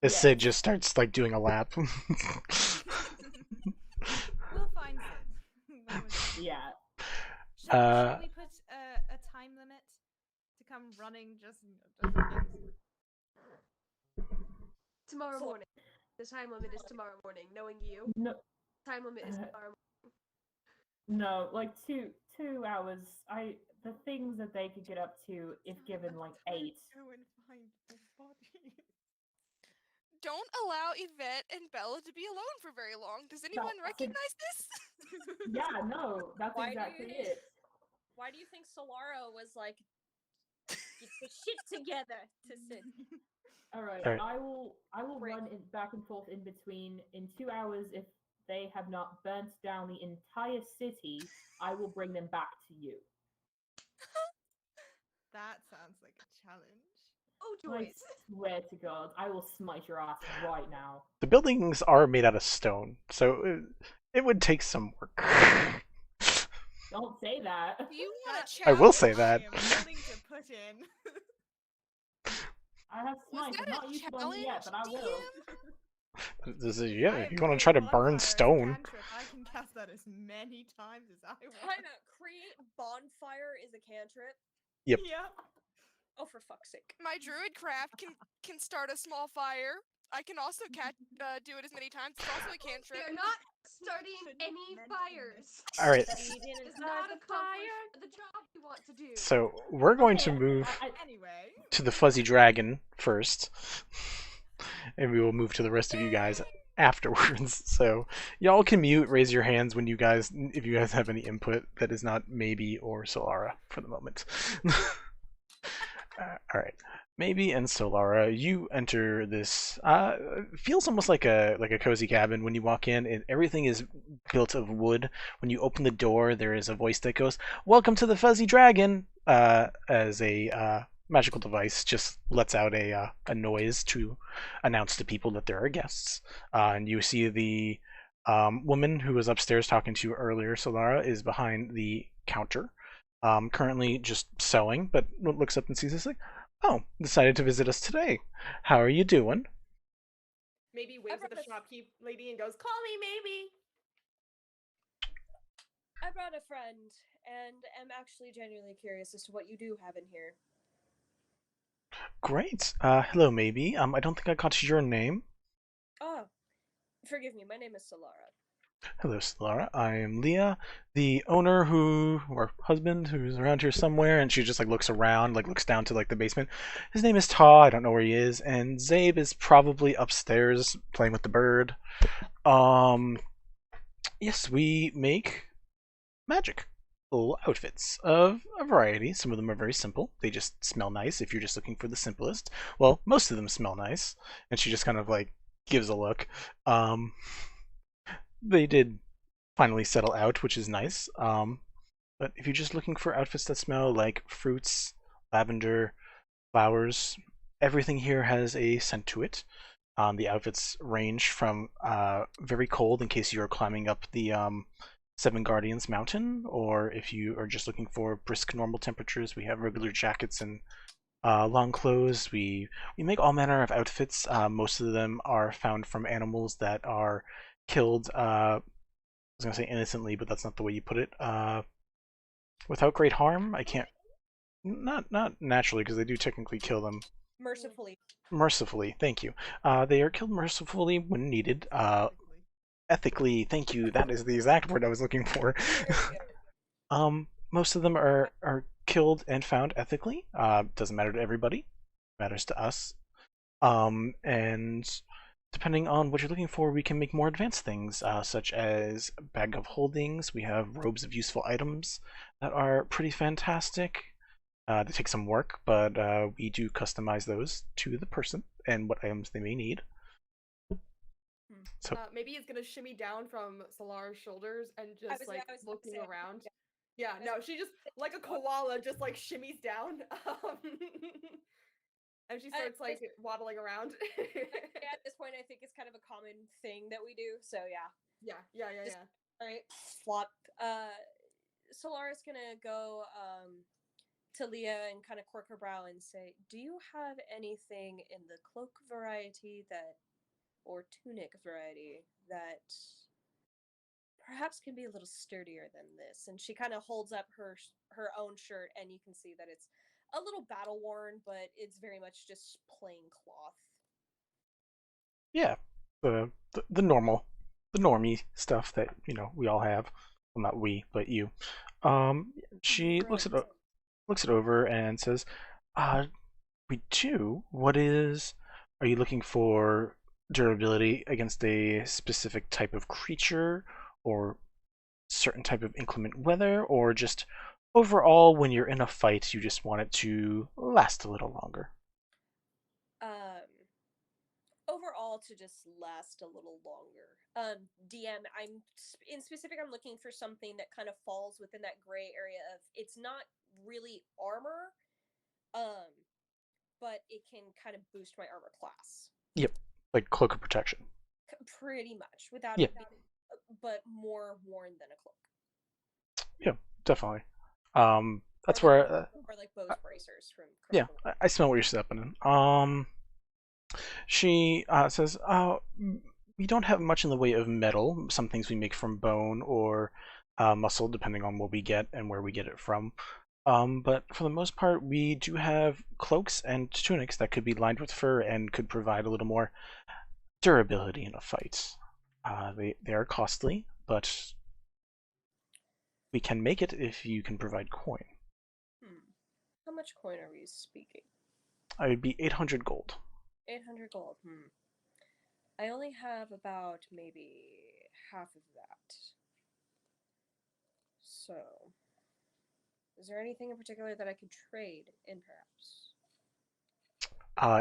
Yeah. Sid just starts like doing a lap. We'll find Sid. When we're- Yeah. Should we put a time limit to come running just in case? Tomorrow So- morning. The time limit is tomorrow morning. Knowing you, No, time limit is tomorrow. no, like 2 hours. The things that they could get up to if given like 8. Go and find the body. don't allow Yvette and Bella to be alone for very long. Does anyone recognize this? Yeah, no, that's Why do exactly you- it. Why do you think Solara was like, get the shit together to Sid? All right, Alright. I will Great. run back and forth in between. In 2 hours, if they have not burnt down the entire city, I will bring them back to you. That sounds like a challenge. Oh, I joys. swear to God, I will smite your ass right now. The buildings are made out of stone, so it would take some work. Don't say that. Do you want That- to challenge? I will say that. I am willing to put in. I have Was smite, that but a not used it on challenge, me yet, but I will. DM? This is, I yeah, am if you want to doing try to bonfire burn as a stone. cantrip. I can cast that as many times as I want. Time out. Create bonfire is a cantrip. Yep. Yep. Oh, for fuck's sake. My druid craft can start a small fire. I can also do it as many times. It's also a We cantrip. are not starting Shouldn't any mention fires. Alright, It is not accomplished the job we want to do. so we're going to Okay, move Anyway. to the fuzzy dragon first, and we will move to the rest of you guys afterwards. So y'all can mute, raise your hands when if you guys have any input that is not Maybe or Solara for the moment. Alright, Maybe and Solara, you enter this. Feels almost like a cozy cabin when you walk in. Everything is built of wood. When you open the door, there is a voice that goes, "Welcome to the Fuzzy Dragon," as a magical device just lets out a noise to announce to people that there are guests. And you see the woman who was upstairs talking to you earlier, Solara, is behind the counter, currently just sewing, but looks up and sees this like, "Oh, decided to visit us today. How are you doing?" Maybe waves at the brought a- shopkeep lady and goes, "Call me, maybe." I brought a friend, and am actually genuinely curious as to what you do have in here. Great. Hello, Maybe. I don't think I caught your name. Oh, forgive me, my name is Solara. Hello, Solara. I am Leah, the owner or husband who's around here somewhere, and she just looks around, looks down to the basement. His name is Ta, I don't know where he is, and Zabe is probably upstairs playing with the bird. Yes, we make magic outfits of a variety. Some of them are very simple. They just smell nice if you're just looking for the simplest. Well, most of them smell nice. And she just kind of gives a look. They did finally settle out, which is nice. But if you're just looking for outfits that smell like fruits, lavender, flowers, everything here has a scent to it. The outfits range from very cold in case you are climbing up the Seven Guardians Mountain, or if you are just looking for brisk normal temperatures, we have regular jackets and long clothes. We make all manner of outfits. Most of them are found from animals that are killed. I was gonna say innocently, but that's not the way you put it. Without great harm. I can't. Not naturally, because they do technically kill them. Mercifully. Mercifully, thank you. They are killed mercifully when needed. Ethically, thank you. That is the exact word I was looking for. Most of them are killed and found ethically. Doesn't matter to everybody. Matters to us. And depending on what you're looking for, we can make more advanced things, such as bag of holdings. We have robes of useful items that are pretty fantastic. They take some work, but we do customize those to the person and what items they may need. So Maybe he's gonna shimmy down from Solara's shoulders and just I was looking saying, around. yeah. Yeah, no, she just like a koala just shimmies down. And she starts waddling around. Yeah, at this point, I think it's kind of a common thing that we do. So yeah. Yeah. All right, flop. Solara's gonna go to Leah and kind of quirk her brow and say, "Do you have anything in the cloak variety or tunic variety that perhaps can be a little sturdier than this?" And she kind of holds up her own shirt, and you can see that it's a little battle worn, but it's very much just plain cloth. yeah, the normie stuff that we all have. Well, not we, but you. She looks it over and says, "We do. What is? Are you looking for durability against a specific type of creature or certain type of inclement weather, or just overall when you're in a fight you just want it to last a little longer? Um, Overall, to just last a little longer. DM, in specific. I'm looking for something that kind of falls within that gray area of it's not really armor, um, but it can kind of boost my armor class. Yep, like cloak of protection. Pretty much, without Yeah. it being, but more worn than a cloak. Yeah, definitely. That's or where like, or like bows bracers from. yeah, I smell what you're stepping in. She says, we don't have much in the way of metal. Some things we make from bone or muscle, depending on what we get and where we get it from. But for the most part, we do have cloaks and tunics that could be lined with fur and could provide a little more durability in a fight. They are costly, but we can make it if you can provide coin. How much coin are we speaking? I would be 800 gold. 800 gold. I only have about maybe half of that. So, is there anything in particular that I could trade in, perhaps?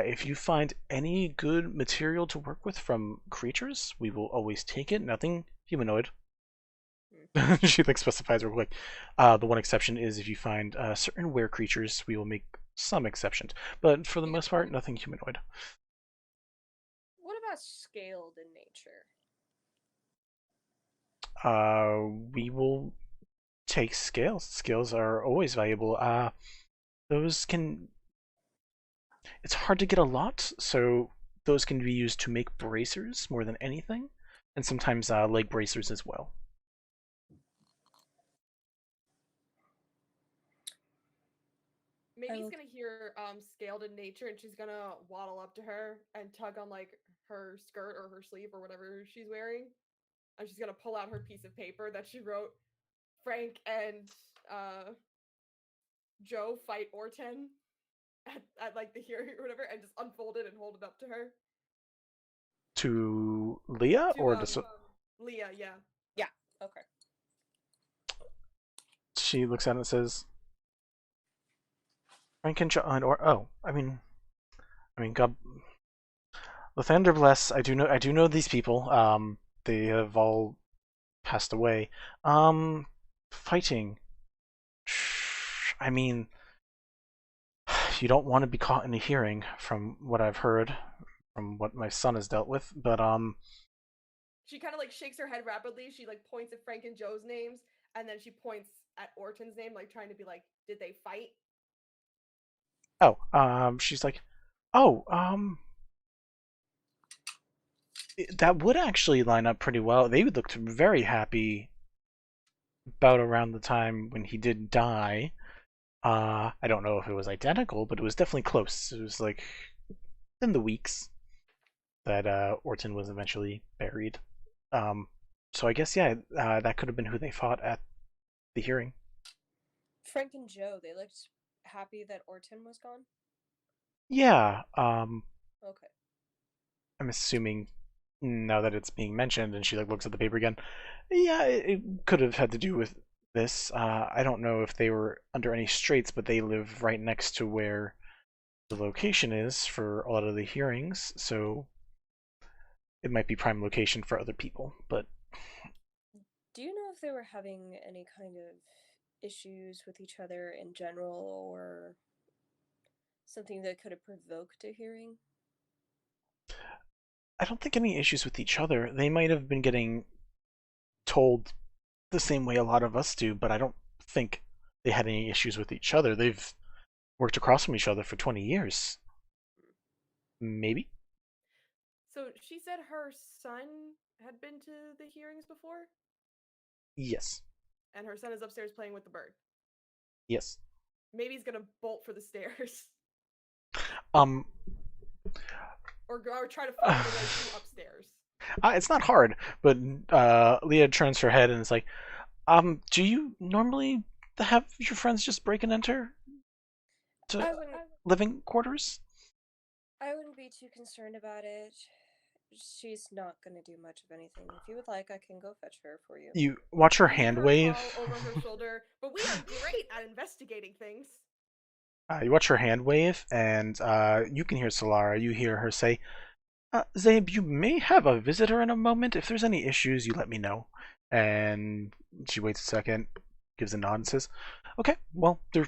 If you find any good material to work with from creatures, we will always take it. Nothing humanoid. She specifies real quick. The one exception is if you find certain were creatures, we will make some exceptions. But for the most part, nothing humanoid. What about scaled in nature? We will take scales. Scales are always valuable. Those can... It's hard to get a lot, so those can be used to make bracers more than anything, and sometimes leg bracers as well. Maybe he's gonna hear scaled in nature, and she's gonna waddle up to her and tug on like her skirt or her sleeve or whatever she's wearing, and she's gonna pull out her piece of paper that she wrote. Frank and Joe fight Orton at like the hearing or whatever, and just unfold it and hold it up to her. To Leah or Leah? Yeah. Yeah. Okay. She looks at it and says, Frank and John, or I mean, God, Lathander bless. I do know these people. They have all passed away. Fighting. I mean, you don't want to be caught in a hearing, from what I've heard, from what my son has dealt with. But She kind of like shakes her head rapidly. She like points at Frank and Joe's names, and then she points at Orton's name, like trying to be like, "Did they fight?" She's like, that would actually line up pretty well. They would look very happy about around the time when he did die. I don't know if it was identical, but it was definitely close. It was like in the weeks that Orton was eventually buried. So I guess, yeah, that could have been who they fought at the hearing. Frank and Joe, they looked happy that Orton was gone? Yeah, Okay. I'm assuming now that it's being mentioned, and she like looks at the paper again. Yeah, it could have had to do with this. I don't know if they were under any straits, but they live right next to where the location is for a lot of the hearings, so it might be prime location for other people. But do you know if they were having any kind of issues with each other in general, or something that could have provoked a hearing? I don't think any issues with each other. They might have been getting told the same way a lot of us do, but I don't think they had any issues with each other. They've worked across from each other for 20 years. Maybe? So she said her son had been to the hearings before? Yes. And her son is upstairs playing with the bird. Yes. Maybe he's gonna bolt for the stairs. Or try to find a way to upstairs. It's not hard, but Leah turns her head and is like, do you normally have your friends just break and enter to living quarters? I wouldn't be too concerned about it. she's not gonna do much of anything. If you would like, I can go fetch her for you. You watch her You hear hand her wave. call over her shoulder, but we are great at investigating things. You watch her hand wave, and you can hear Solara. You hear her say, Zabe, you may have a visitor in a moment. If there's any issues, you let me know. And she waits a second, gives a nod, and says, okay, well, there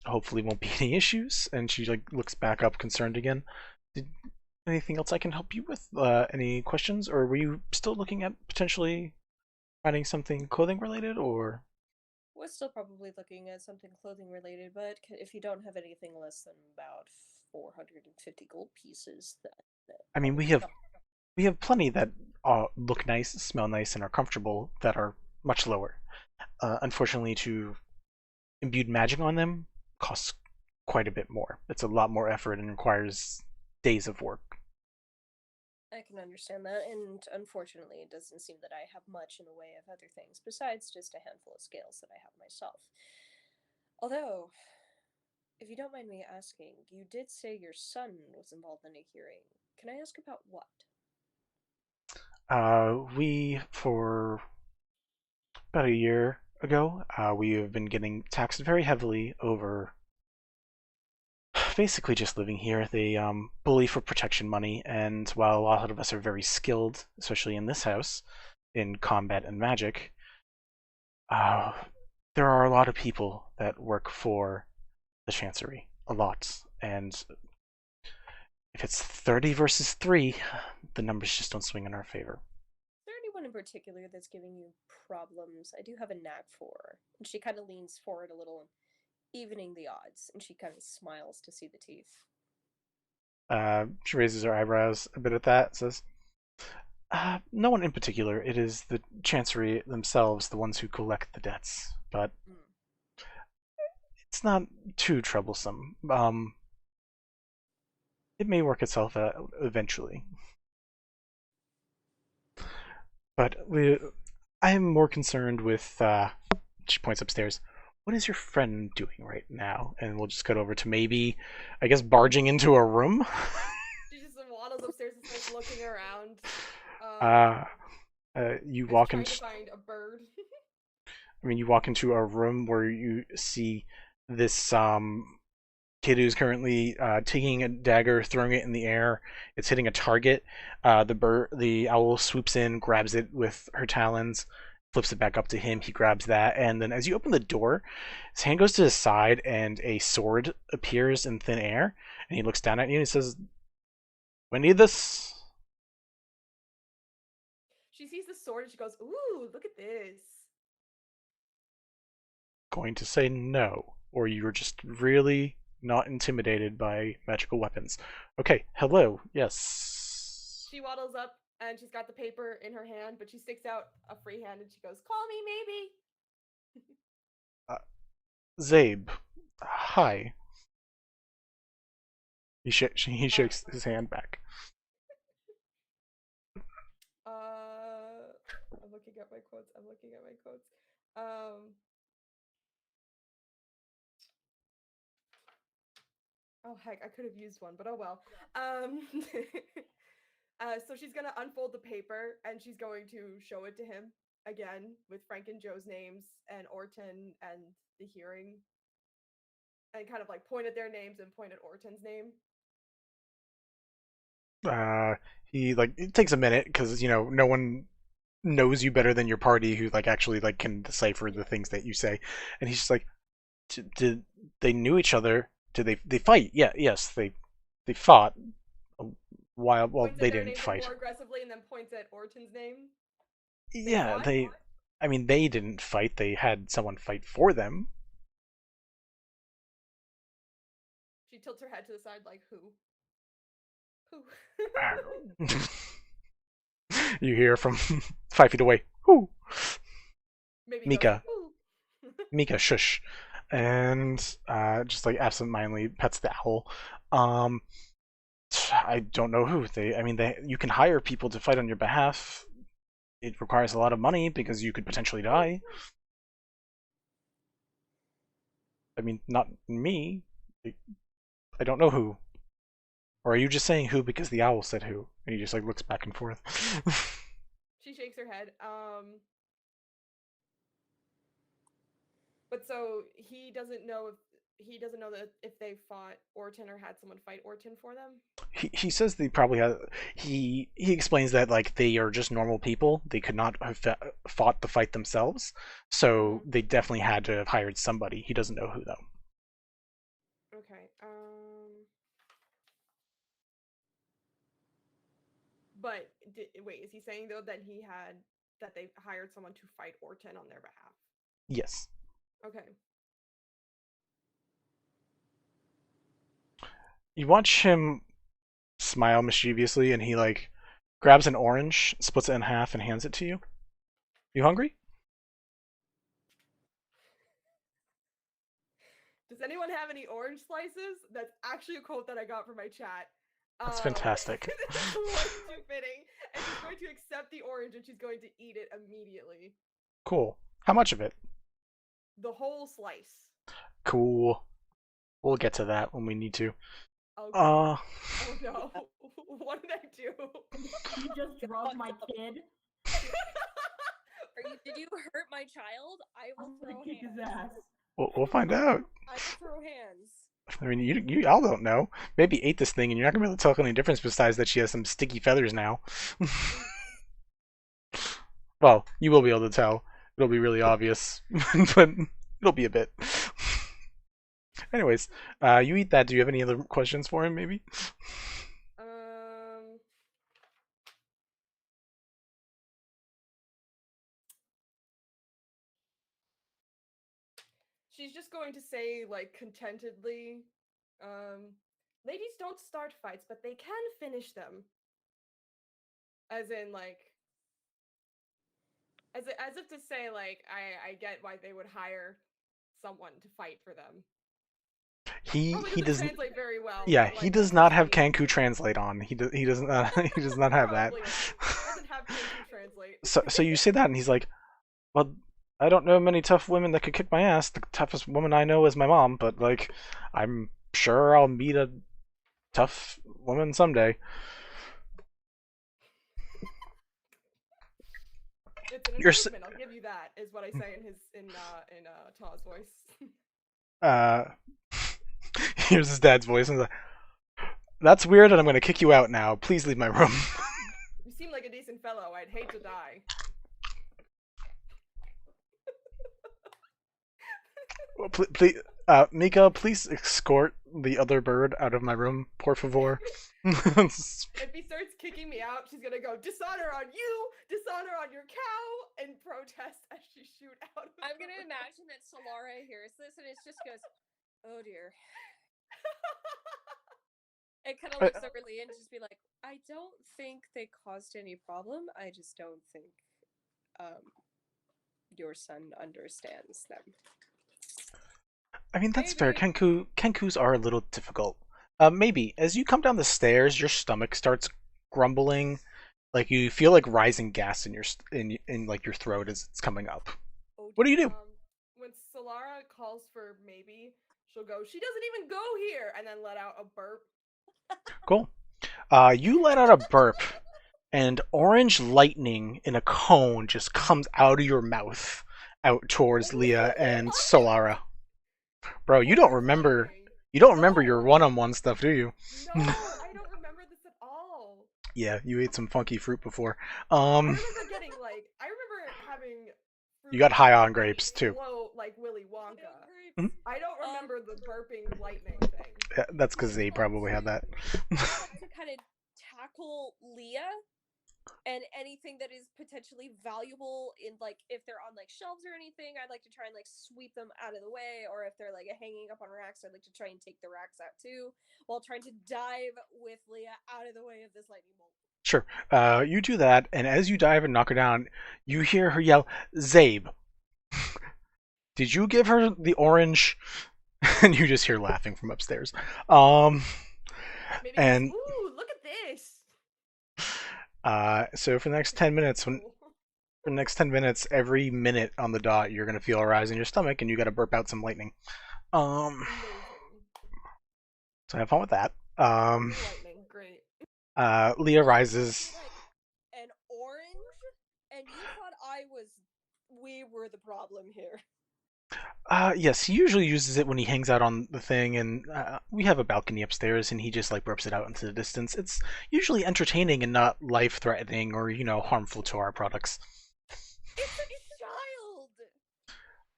hopefully won't be any issues. And she like looks back up, concerned again. Anything else I can help you with? Any questions? Or were you still looking at potentially finding something clothing related, or? We're still probably looking at something clothing related, but if you don't have anything less than about 450 gold pieces, then I mean, we have plenty that look nice, smell nice, and are comfortable that are much lower. Unfortunately, to imbued magic on them costs quite a bit more. It's a lot more effort and requires days of work. I can understand that, and unfortunately, it doesn't seem that I have much in the way of other things besides just a handful of scales that I have myself. Although, if you don't mind me asking, you did say your son was involved in a hearing. Can I ask about what? We, for about a year ago, we have been getting taxed very heavily over basically just living here. They bully for protection money, and while a lot of us are very skilled, especially in this house, in combat and magic, there are a lot of people that work for the Chancery. A lot. And if it's 30 versus 3, the numbers just don't swing in our favor. Is there anyone in particular that's giving you problems? I do have a knack for. And she kind of leans forward a little, evening the odds, and she kind of smiles to see the teeth. She raises her eyebrows a bit at that, says, no one in particular. It is the Chancery themselves, the ones who collect the debts. But it's not too troublesome. It may work itself out eventually. But I am more concerned with, she points upstairs, what is your friend doing right now? And we'll just cut over to maybe, I guess, barging into a room. She just waddles upstairs and starts looking around. You walk into. To find a bird. I mean, you walk into a room where you see this kid who's currently taking a dagger, throwing it in the air. It's hitting a target. The owl swoops in, grabs it with her talons, flips it back up to him. He grabs that, and then as you open the door, his hand goes to his side, and a sword appears in thin air. And he looks down at you and he says, "We need this." She sees the sword and she goes, "Ooh, look at this." Going to say no, or you're just really not intimidated by magical weapons. Okay, hello, yes. She waddles up and she's got the paper in her hand, but she sticks out a free hand and she goes, "Call me maybe." Zabe, hi. He shakes his hand back. I'm looking at my quotes. Oh heck, I could have used one, but oh well. So she's gonna unfold the paper and she's going to show it to him again with Frank and Joe's names and Orton and the hearing, and kind of like point at their names and point at Orton's name. It takes a minute because no one knows you better than your party who actually can decipher the things that you say, and he's just like, did they knew each other? Did they fight? Yes, they fought a while. Well, they didn't fight. More aggressively, and then points at Orton's name. Yeah, I mean, they didn't fight. They had someone fight for them. She tilts her head to the side, like, who? You hear from 5 feet away, who? Maybe Mika. Goes, Mika, shush. And just absentmindedly pets the owl. I don't know who. You can hire people to fight on your behalf. It requires a lot of money because you could potentially die. I mean, not me. I don't know who. Or are you just saying who because the owl said who? And he just like looks back and forth. She shakes her head. But so he doesn't know that if they fought Orton or had someone fight Orton for them. He says they probably have. He explains that like they are just normal people. They could not have fought the fight themselves, so they definitely had to have hired somebody. He doesn't know who though. Okay. But wait, is he saying though that they hired someone to fight Orton on their behalf? Yes. Okay. You watch him smile mischievously, and he like grabs an orange, splits it in half, and hands it to you. You hungry? Does anyone have any orange slices? That's actually a quote that I got from my chat. That's fantastic. It's way too fitting. And she's going to accept the orange and she's going to eat it immediately. Cool. How much of it? The whole slice. Cool. We'll get to that when we need to. Okay. Oh no. What did I do? You just drugged my kid. Did you hurt my child? I will throw kick his hands. ass. We'll find out. I will throw hands. I mean, you all don't know. Maybe ate this thing, and you're not gonna be able to tell any difference besides that she has some sticky feathers now. Well, you will be able to tell. It'll be really obvious, but it'll be a bit. Anyways, you eat that. Do you have any other questions for him, maybe? She's just going to say, like, contentedly, ladies don't start fights, but they can finish them. As in, like, as if to say, like, I get why they would hire someone to fight for them. He doesn't translate very well. Yeah, but, like, he does not have Kenku translate on. He does not. He does not have that. Probably doesn't have Kenku translate. So you say that, and he's like, "Well, I don't know many tough women that could kick my ass. The toughest woman I know is my mom, but like, I'm sure I'll meet a tough woman someday." It's an improvement. I'll give you that. Is what I say in Taw's voice. Here's his dad's voice, and he's like, "That's weird, and I'm gonna kick you out now. Please leave my room." You seem like a decent fellow. I'd hate to die. Well, please, Mika, please escort the other bird out of my room, por favor. If he starts kicking me out, she's gonna go, dishonor on you, dishonor on your cow, and protest as she shoot out. I'm gonna imagine that Solara hears this and it just goes, oh dear. It kind of looks over Leah and just be like, I don't think they caused any problem. I just don't think your son understands them. I mean, that's fair. Kenkus are a little difficult. Maybe as you come down the stairs, your stomach starts grumbling, like you feel like rising gas in your like your throat as it's coming up. What do you do? When Solara calls for Maybe, she'll go, she doesn't even go here, and then let out a burp. Cool. You let out a burp, and orange lightning in a cone just comes out of your mouth, out towards Leah and Solara. Bro, you don't remember your one-on-one stuff, do you? No, I don't remember this at all. Yeah, you ate some funky fruit before. I remember having fruit You got high on grapes too. Low, like Willy Wonka. Mm-hmm. I don't remember the burping lightning thing. Yeah, that's because they probably had that. To kind of tackle Leah and anything that is potentially valuable in, like, if they're on like shelves or anything, I'd like to try and like sweep them out of the way, or if they're like hanging up on racks, I'd like to try and take the racks out too, while trying to dive with Leah out of the way of this lightning bolt. Sure. You do that, and as you dive and knock her down, you hear her yell, Zabe, did you give her the orange? And you just hear laughing from upstairs. Maybe and ooh, look at this. So for the next 10 minutes, every minute on the dot, you're gonna feel a rise in your stomach, and you gotta burp out some lightning. So have fun with that. Lightning, great. Leah rises. What? An orange? And you thought we were the problem here. Yes, he usually uses it when he hangs out on the thing, and we have a balcony upstairs, and he just like burps it out into the distance. It's usually entertaining and not life-threatening or harmful to our products. It's a child!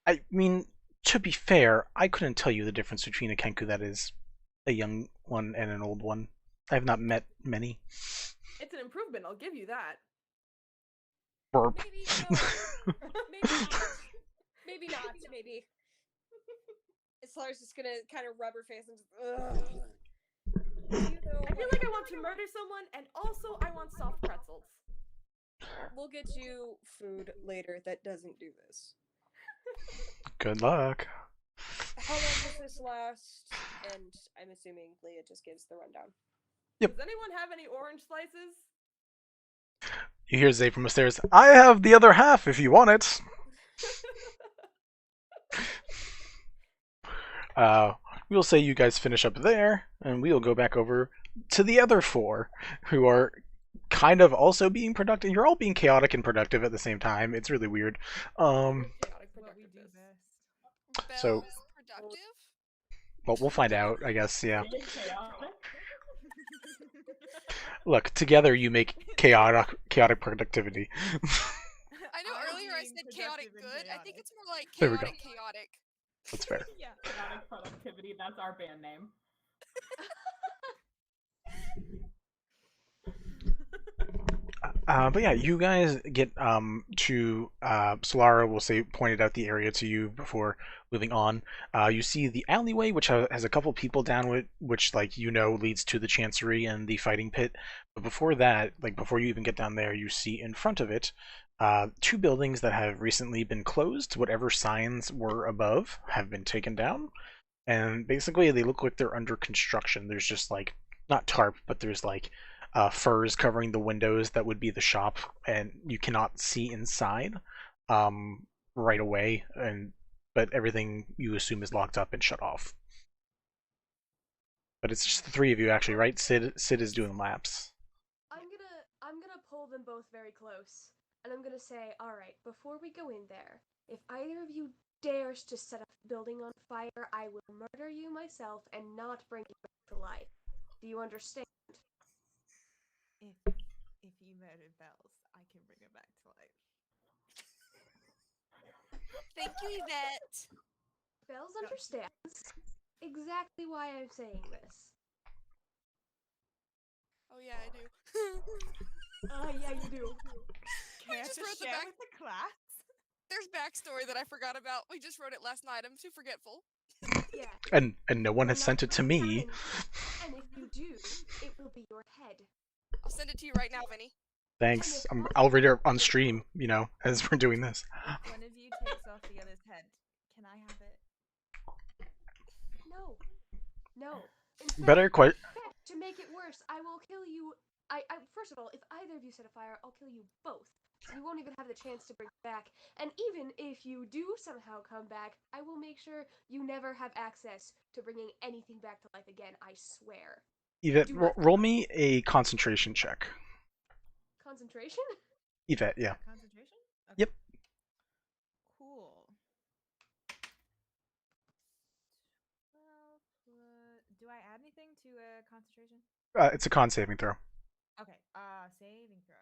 I mean, to be fair, I couldn't tell you the difference between a Kenku that is a young one and an old one. I have not met many. It's an improvement, I'll give you that. Burp. Maybe no. Maybe not. Maybe not. Maybe. Solar's just gonna kind of rub her face and just. I feel like I want to murder someone, and also I want soft pretzels. We'll get you food later that doesn't do this. Good luck. How long does this last? And I'm assuming Leah just gives the rundown. Yep. Does anyone have any orange slices? You hear Zay from upstairs. I have the other half if you want it. We'll say you guys finish up there, and we'll go back over to the other four, who are kind of also being productive. You're all being chaotic and productive at the same time. It's really weird. Chaotic What we do productiveness. best. So- Bell's productive. Well, we'll find out, I guess. Yeah. Being chaotic. Look, together you make chaotic productivity. I know I'm earlier I being said chaotic productive and good. I think chaotic. it's more like There we go. chaotic. That's fair. Yeah. Chaotic productivity. That's our band name. But yeah, you guys get to Solara will say pointed out the area to you before moving on. You see the alleyway, which has a couple people down it, which leads to the Chancery and the fighting pit. But before that, before you even get down there, you see in front of it two buildings that have recently been closed. Whatever signs were above have been taken down, and basically they look like they're under construction. There's just not tarp, but there's furs covering the windows that would be the shop, and you cannot see inside right away, but everything you assume is locked up and shut off. But it's just the three of you actually, right? Sid is doing laps. I'm gonna pull them both very close, and I'm gonna say, all right, before we go in there, if either of you dares to set a building on fire, I will murder you myself and not bring you back to life. Do you understand? If you murder Bells, I can bring her back to life. Thank you, Yvette. Bells understands exactly why I'm saying this. Oh yeah, I do. Yeah, you do. We Care just to wrote the share back. with the class? There's backstory that I forgot about. We just wrote it last night. I'm too forgetful. Yeah. And no one has You're sent not it to me. canon, and if you do, it will be your head. I'll send it to you right now, Vinny. Thanks. I'll read it on stream, as we're doing this. One of you takes off the other's head. Can I have it? No. No. In fact, Better quite. to make it worse, I will kill you. I first of all, if either of you set a fire, I'll kill you both. You won't even have the chance to bring it back. And even if you do somehow come back, I will make sure you never have access to bringing anything back to life again, I swear. Yvette, Do not- roll me a concentration check. Concentration? Yvette, yeah. Concentration? Okay. Yep. Cool. 12 do I add anything to a concentration? It's a con saving throw. Okay, saving throw.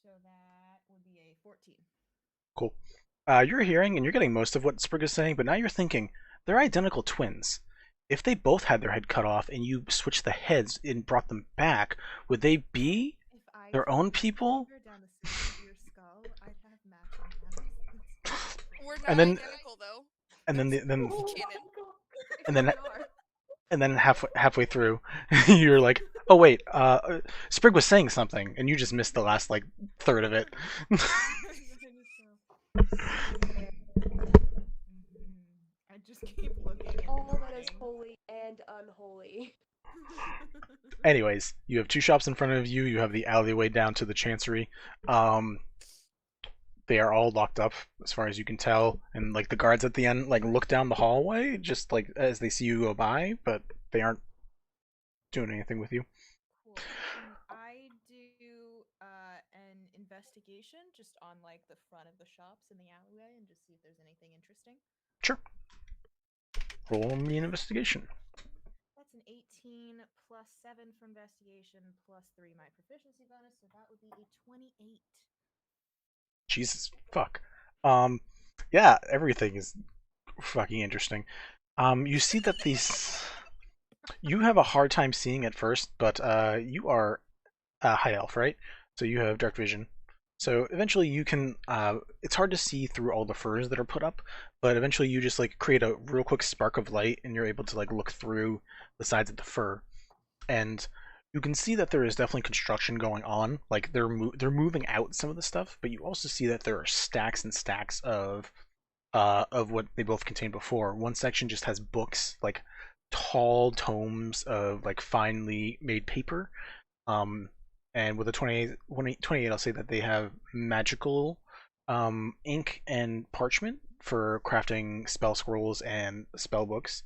So that would be a 14. Cool. You're hearing and you're getting most of what Sprig is saying, but now you're thinking, they're identical twins. If they both had their head cut off and you switched the heads and brought them back, would they be If I their took own a people? finger down the center of your skull, I'd have matching hands. We're not And then- identical though. And then Canon. and then We are. and then halfway through, you're like, oh wait, Sprig was saying something, and you just missed the last third of it. I just keep looking at All that is nodding. holy and unholy. Anyways, you have two shops in front of you. You have the alleyway down to the Chancery. They are all locked up, as far as you can tell, and the guards at the end look down the hallway, just as they see you go by, but they aren't doing anything with you. Cool. I investigation just on like the front of the shops in the alleyway and just see if there's anything interesting? Sure. Roll me an investigation. That's an 18 plus 7 for investigation plus 3 my proficiency bonus, so that would be a 28. Jesus fuck. Yeah, everything is fucking interesting. You see that these you have a hard time seeing at first, but you are high elf, right? So you have dark vision. So eventually you can it's hard to see through all the furs that are put up, but eventually you just like create a real quick spark of light and you're able to like look through the sides of the fur. And you can see that there is definitely construction going on. Like they're moving out some of the stuff, but you also see that there are stacks and stacks of what they both contained before. One section just has books, like tall tomes of like finely made paper. And with a 28, I'll say that they have magical ink and parchment for crafting spell scrolls and spell books.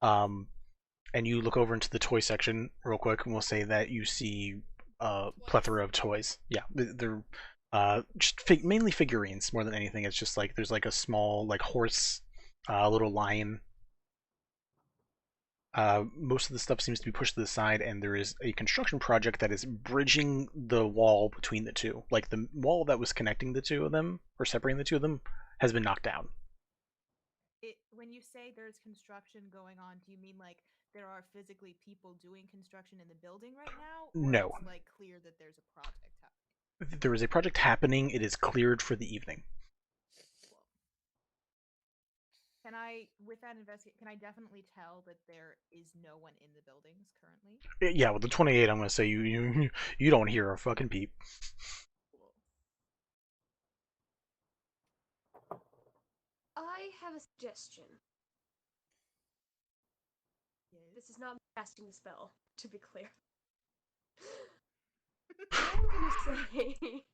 And you look over into the toy section real quick, and we'll say that you see a plethora of toys. Yeah, they're just mainly figurines more than anything. It's just like there's like a small like horse, a little lion. Most of the stuff seems to be pushed to the side, and there is a construction project that is bridging the wall between the two. Like the wall that was connecting the two of them, or separating the two of them, has been knocked down. When you say there's construction going on, do you mean like there are physically people doing construction in the building right now? Or No. It's like clear that there's a project happening. There is a project happening. It is cleared for the evening. Can I, with that investigation, can I definitely tell that there is no one in the buildings currently? Yeah, with the 28, I'm gonna say you don't hear a fucking peep. I have a suggestion. Yes. This is not casting the spell, to be clear. I'm gonna say,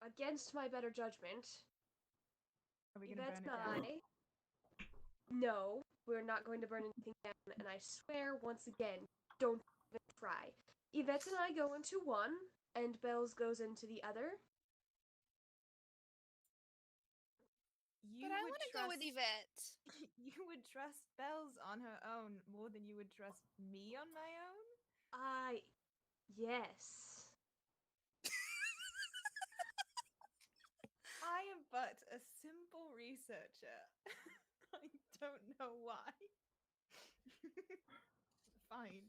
against my better judgment, Are we gonna Yvette burn and it down? no, we're not going to burn anything down, and I swear, once again, don't even try. Yvette and I go into one, and Bells goes into the other. But I want to go with Yvette. You would trust Bells on her own more than you would trust me on my own? Yes. I am but a simple researcher. I don't know why. Fine.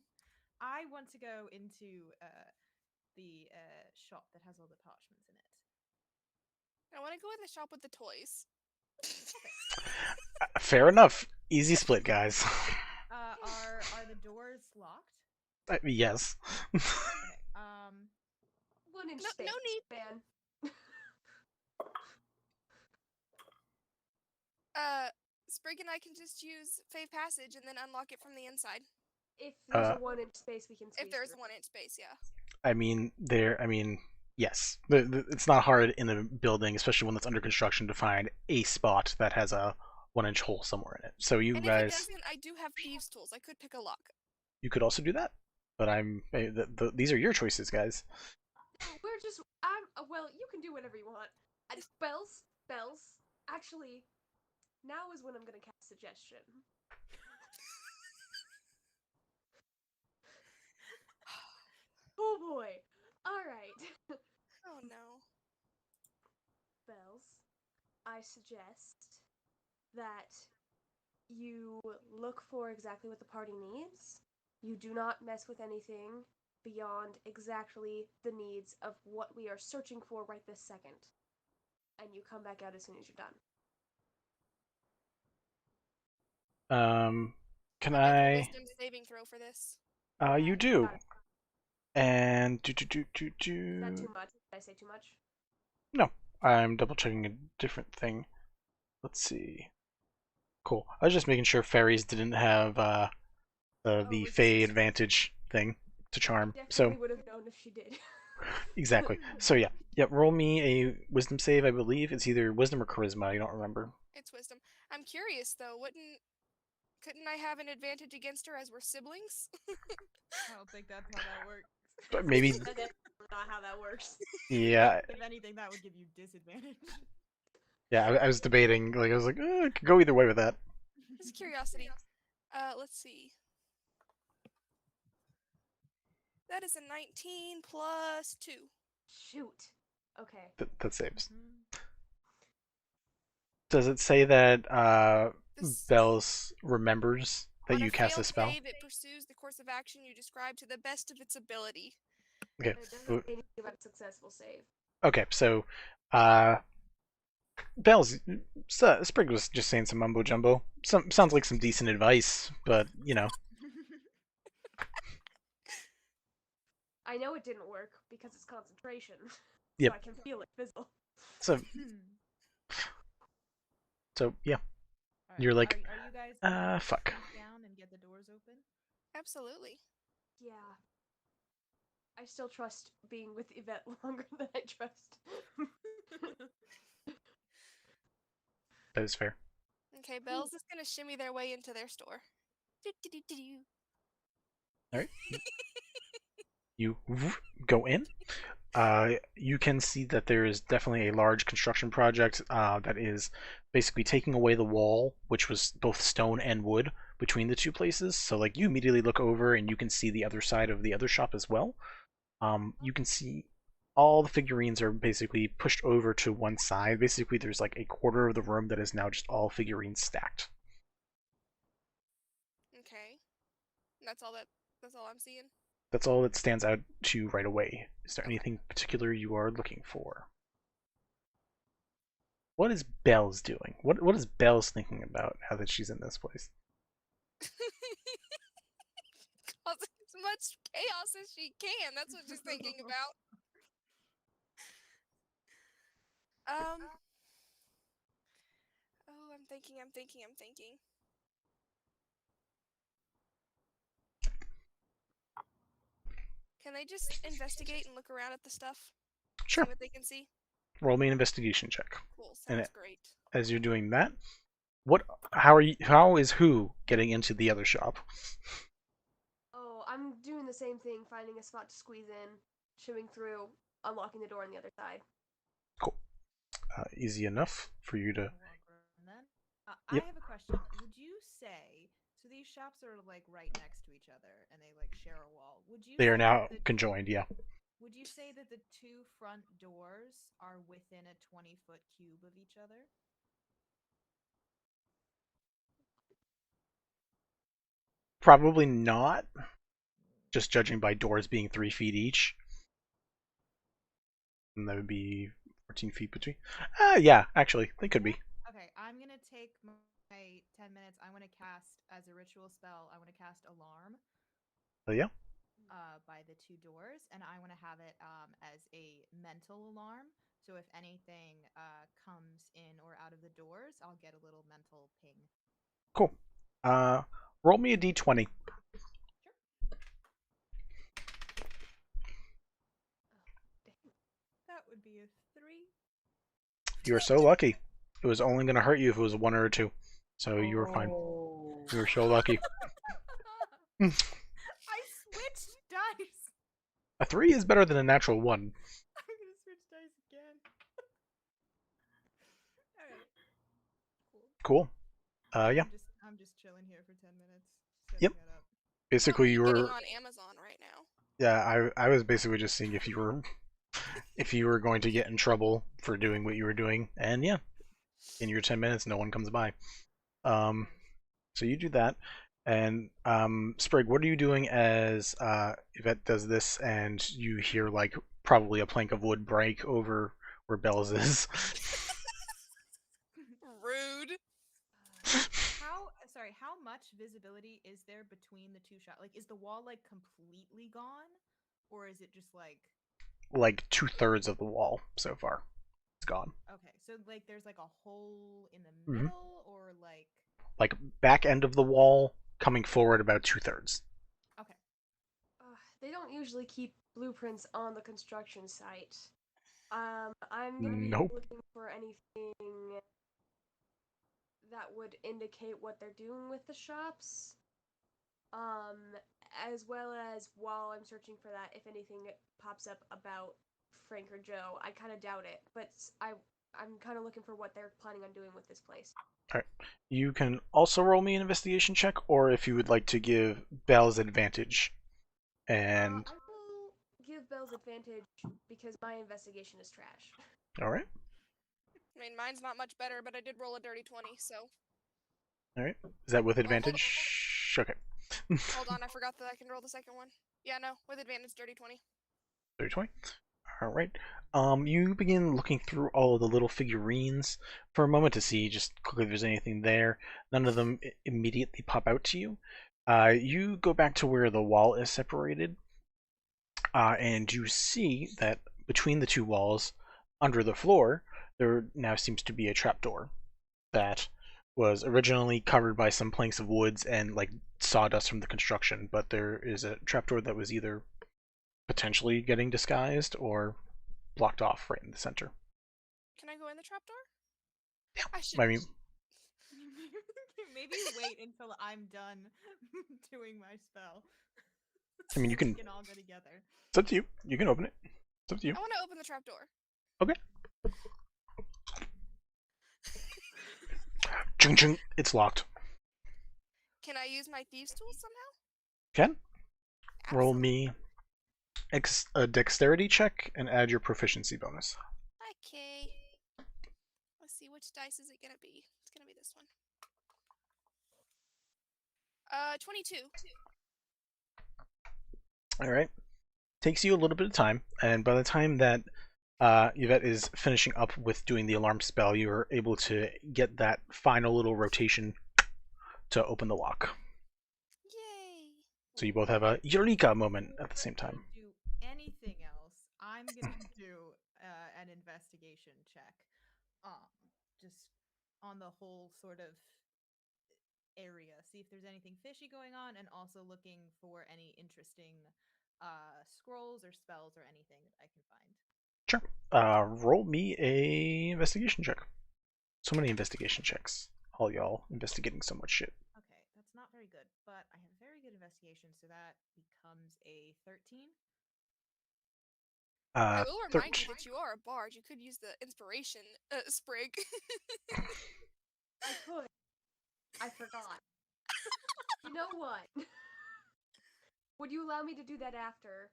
I want to go into the shop that has all the parchments in it. I want to go in the shop with the toys. Fair enough. Easy split, guys. Are the doors locked? Yes. Okay. 1 inch No space, need. man. Sprig and I can just use Fave Passage and then unlock it from the inside. If there's a 1 inch space, we can squeeze If there's through. 1 inch space, yeah. Yes. It's not hard in a building, especially one that's under construction, to find a spot that has a 1 inch hole somewhere in it. So you and guys, if it doesn't, I do have thieves' tools. I could pick a lock. you could also do that. But these are your choices, guys. We're just, well, you can do whatever you want. Bells, actually, now is when I'm gonna cast suggestion. Oh boy. Alright. Oh no. Bells, I suggest that you look for exactly what the party needs. You do not mess with anything beyond exactly the needs of what we are searching for right this second. And you come back out as soon as you're done. Can I make a I? wisdom saving throw for this. You do. Got it. And Is that too much? Did I say too much? No, I'm double checking a different thing. Let's see. Cool. I was just making sure fairies didn't have the Fey advantage thing to charm. Definitely would have known if she did. Exactly. So yeah. Roll me a wisdom save. I believe it's either wisdom or charisma. I don't remember. It's wisdom. I'm curious though. Couldn't I have an advantage against her as we're siblings? I don't think that's how that works. But maybe. works. Yeah, If anything, that would give you disadvantage. yeah. I was debating. Like I was like, it could go either way with that. Just curiosity. Let's see. That is a 19 plus 2. Shoot. Okay. That saves. Mhm. Does it say that This, Bells remembers that on you a cast a failed spell? save, it pursues the course of action you describe to the best of its ability. Okay. It doesn't say anything about a successful save. Okay. So, uh, Bells, Sprig was just saying some mumbo jumbo. Sounds like some decent advice, but you know. I know it didn't work because it's concentration. Yep. So I can feel it fizzle. So, Hmm. yeah. Alright, You're like, are you guys gonna fuck. sneak down and get the doors open? Absolutely. Yeah. I still trust being with Yvette longer than I trust. That is fair. Okay, Bells is gonna shimmy their way into their store. Do-do-do-do-do. All right. You go in. You can see that there is definitely a large construction project that is basically taking away the wall, which was both stone and wood between the two places. So, like, you immediately look over and you can see the other side of the other shop as well. You can see all the figurines are basically pushed over to one side. Basically, there's like a quarter of the room that is now just all figurines stacked. Okay. That's all I'm seeing. That's all that stands out to you right away. Is there Okay. anything particular you are looking for? What is Bells doing? What is Bells thinking about now that she's in this place? Cause as much chaos as she can. That's what she's thinking about. Oh, I'm thinking. Can they just investigate and look around at the stuff? Sure. See what they can see? Roll me an investigation check. Cool, And sounds great. as you're doing that, how is who getting into the other shop? Oh, I'm doing the same thing, finding a spot to squeeze in, shimming through, unlocking the door on the other side. Cool. Easy enough for you to. Walk around then. Yep. I have a question. Would you say so? These shops are like right next to each other, and they like share a wall. Would you? They are say now that conjoined, yeah. Would you say that the two front doors are within a 20-foot cube of each other? Probably not, just judging by doors being 3 feet each. And that would be 14 feet between. Yeah, actually, they could be. Okay, I'm gonna take my 10 minutes. I want to cast as a ritual spell. I want to cast Alarm So, yeah. by the two doors, and I want to have it as a mental alarm. So if anything comes in or out of the doors, I'll get a little mental ping. Cool. Roll me a d20. Sure. That would be a 3. You are so lucky. It was only going to hurt you if it was a 1 or a 2. So you were fine. Oh. You were so lucky. I switched dice. A 3 is better than a natural 1. I'm gonna switch dice again. Alright. Cool. Cool. Yeah. I'm just chilling here for 10 minutes. Yep. Setting it up. Basically, you What are were. getting on Amazon right now. Yeah, I was basically just seeing if you were going to get in trouble for doing what you were doing, and yeah, in your 10 minutes, no one comes by. So you do that, and Sprig, what are you doing as Yvette does this, and you hear like probably a plank of wood break over where Bells is. Rude. How much visibility is there between the two shots? Like, is the wall like completely gone, or is it just Like 2/3 of the wall so far. It's gone. okay? So like, there's like a hole in the middle, or like back end of the wall coming forward about 2/3. okay. They don't usually keep blueprints on the construction site. I'm gonna be Nope. looking for anything that would indicate what they're doing with the shops. As well as while I'm searching for that, if anything pops up about Frank or Joe. I kind of doubt it, but I'm kind of looking for what they're planning on doing with this place. Alright. You can also roll me an investigation check, or if you would like to give Bells advantage. And I will give Bells advantage because my investigation is trash. alright. I mean, mine's not much better, but I did roll a dirty 20, so. Alright. Is that with hold on. advantage? Okay. Hold on, I forgot that I can roll the second one. Yeah, no, with advantage, dirty 20. 30-20. Alright. You begin looking through all of the little figurines for a moment to see just quickly if there's anything there. None of them immediately pop out to you. You go back to where the wall is separated, and you see that between the two walls, under the floor, there now seems to be a trapdoor that was originally covered by some planks of woods and like sawdust from the construction, but there is a trapdoor that was either potentially getting disguised or blocked off right in the center. Can I go in the trapdoor? Yeah, I should. I mean, Maybe wait until I'm done doing my spell. I mean, you can. We can all go together. It's up to you. You can open it. It's up to you. I want to open the trapdoor. Okay. Chung chung. It's locked. Can I use my thieves' tools somehow? Can roll Absolutely. me a dexterity check and add your proficiency bonus. Okay. Let's see, which dice is it gonna be? It's gonna be this one. 22. All right. Takes you a little bit of time, and by the time that Yvette is finishing up with doing the alarm spell, you're able to get that final little rotation to open the lock. Yay! So you both have a eureka moment at the same time. Do anything else? I'm gonna do an investigation check. Just on the whole sort of area, see if there's anything fishy going on, and also looking for any interesting scrolls or spells or anything that I can find. Sure. Roll me a investigation check. So many investigation checks. All y'all investigating so much shit. Okay, that's not very good, but I have very good investigation, so that becomes a 13. I will remind 13. you that you are a bard. You could use the inspiration sprig. I could. I forgot. You know what? Would you allow me to do that after?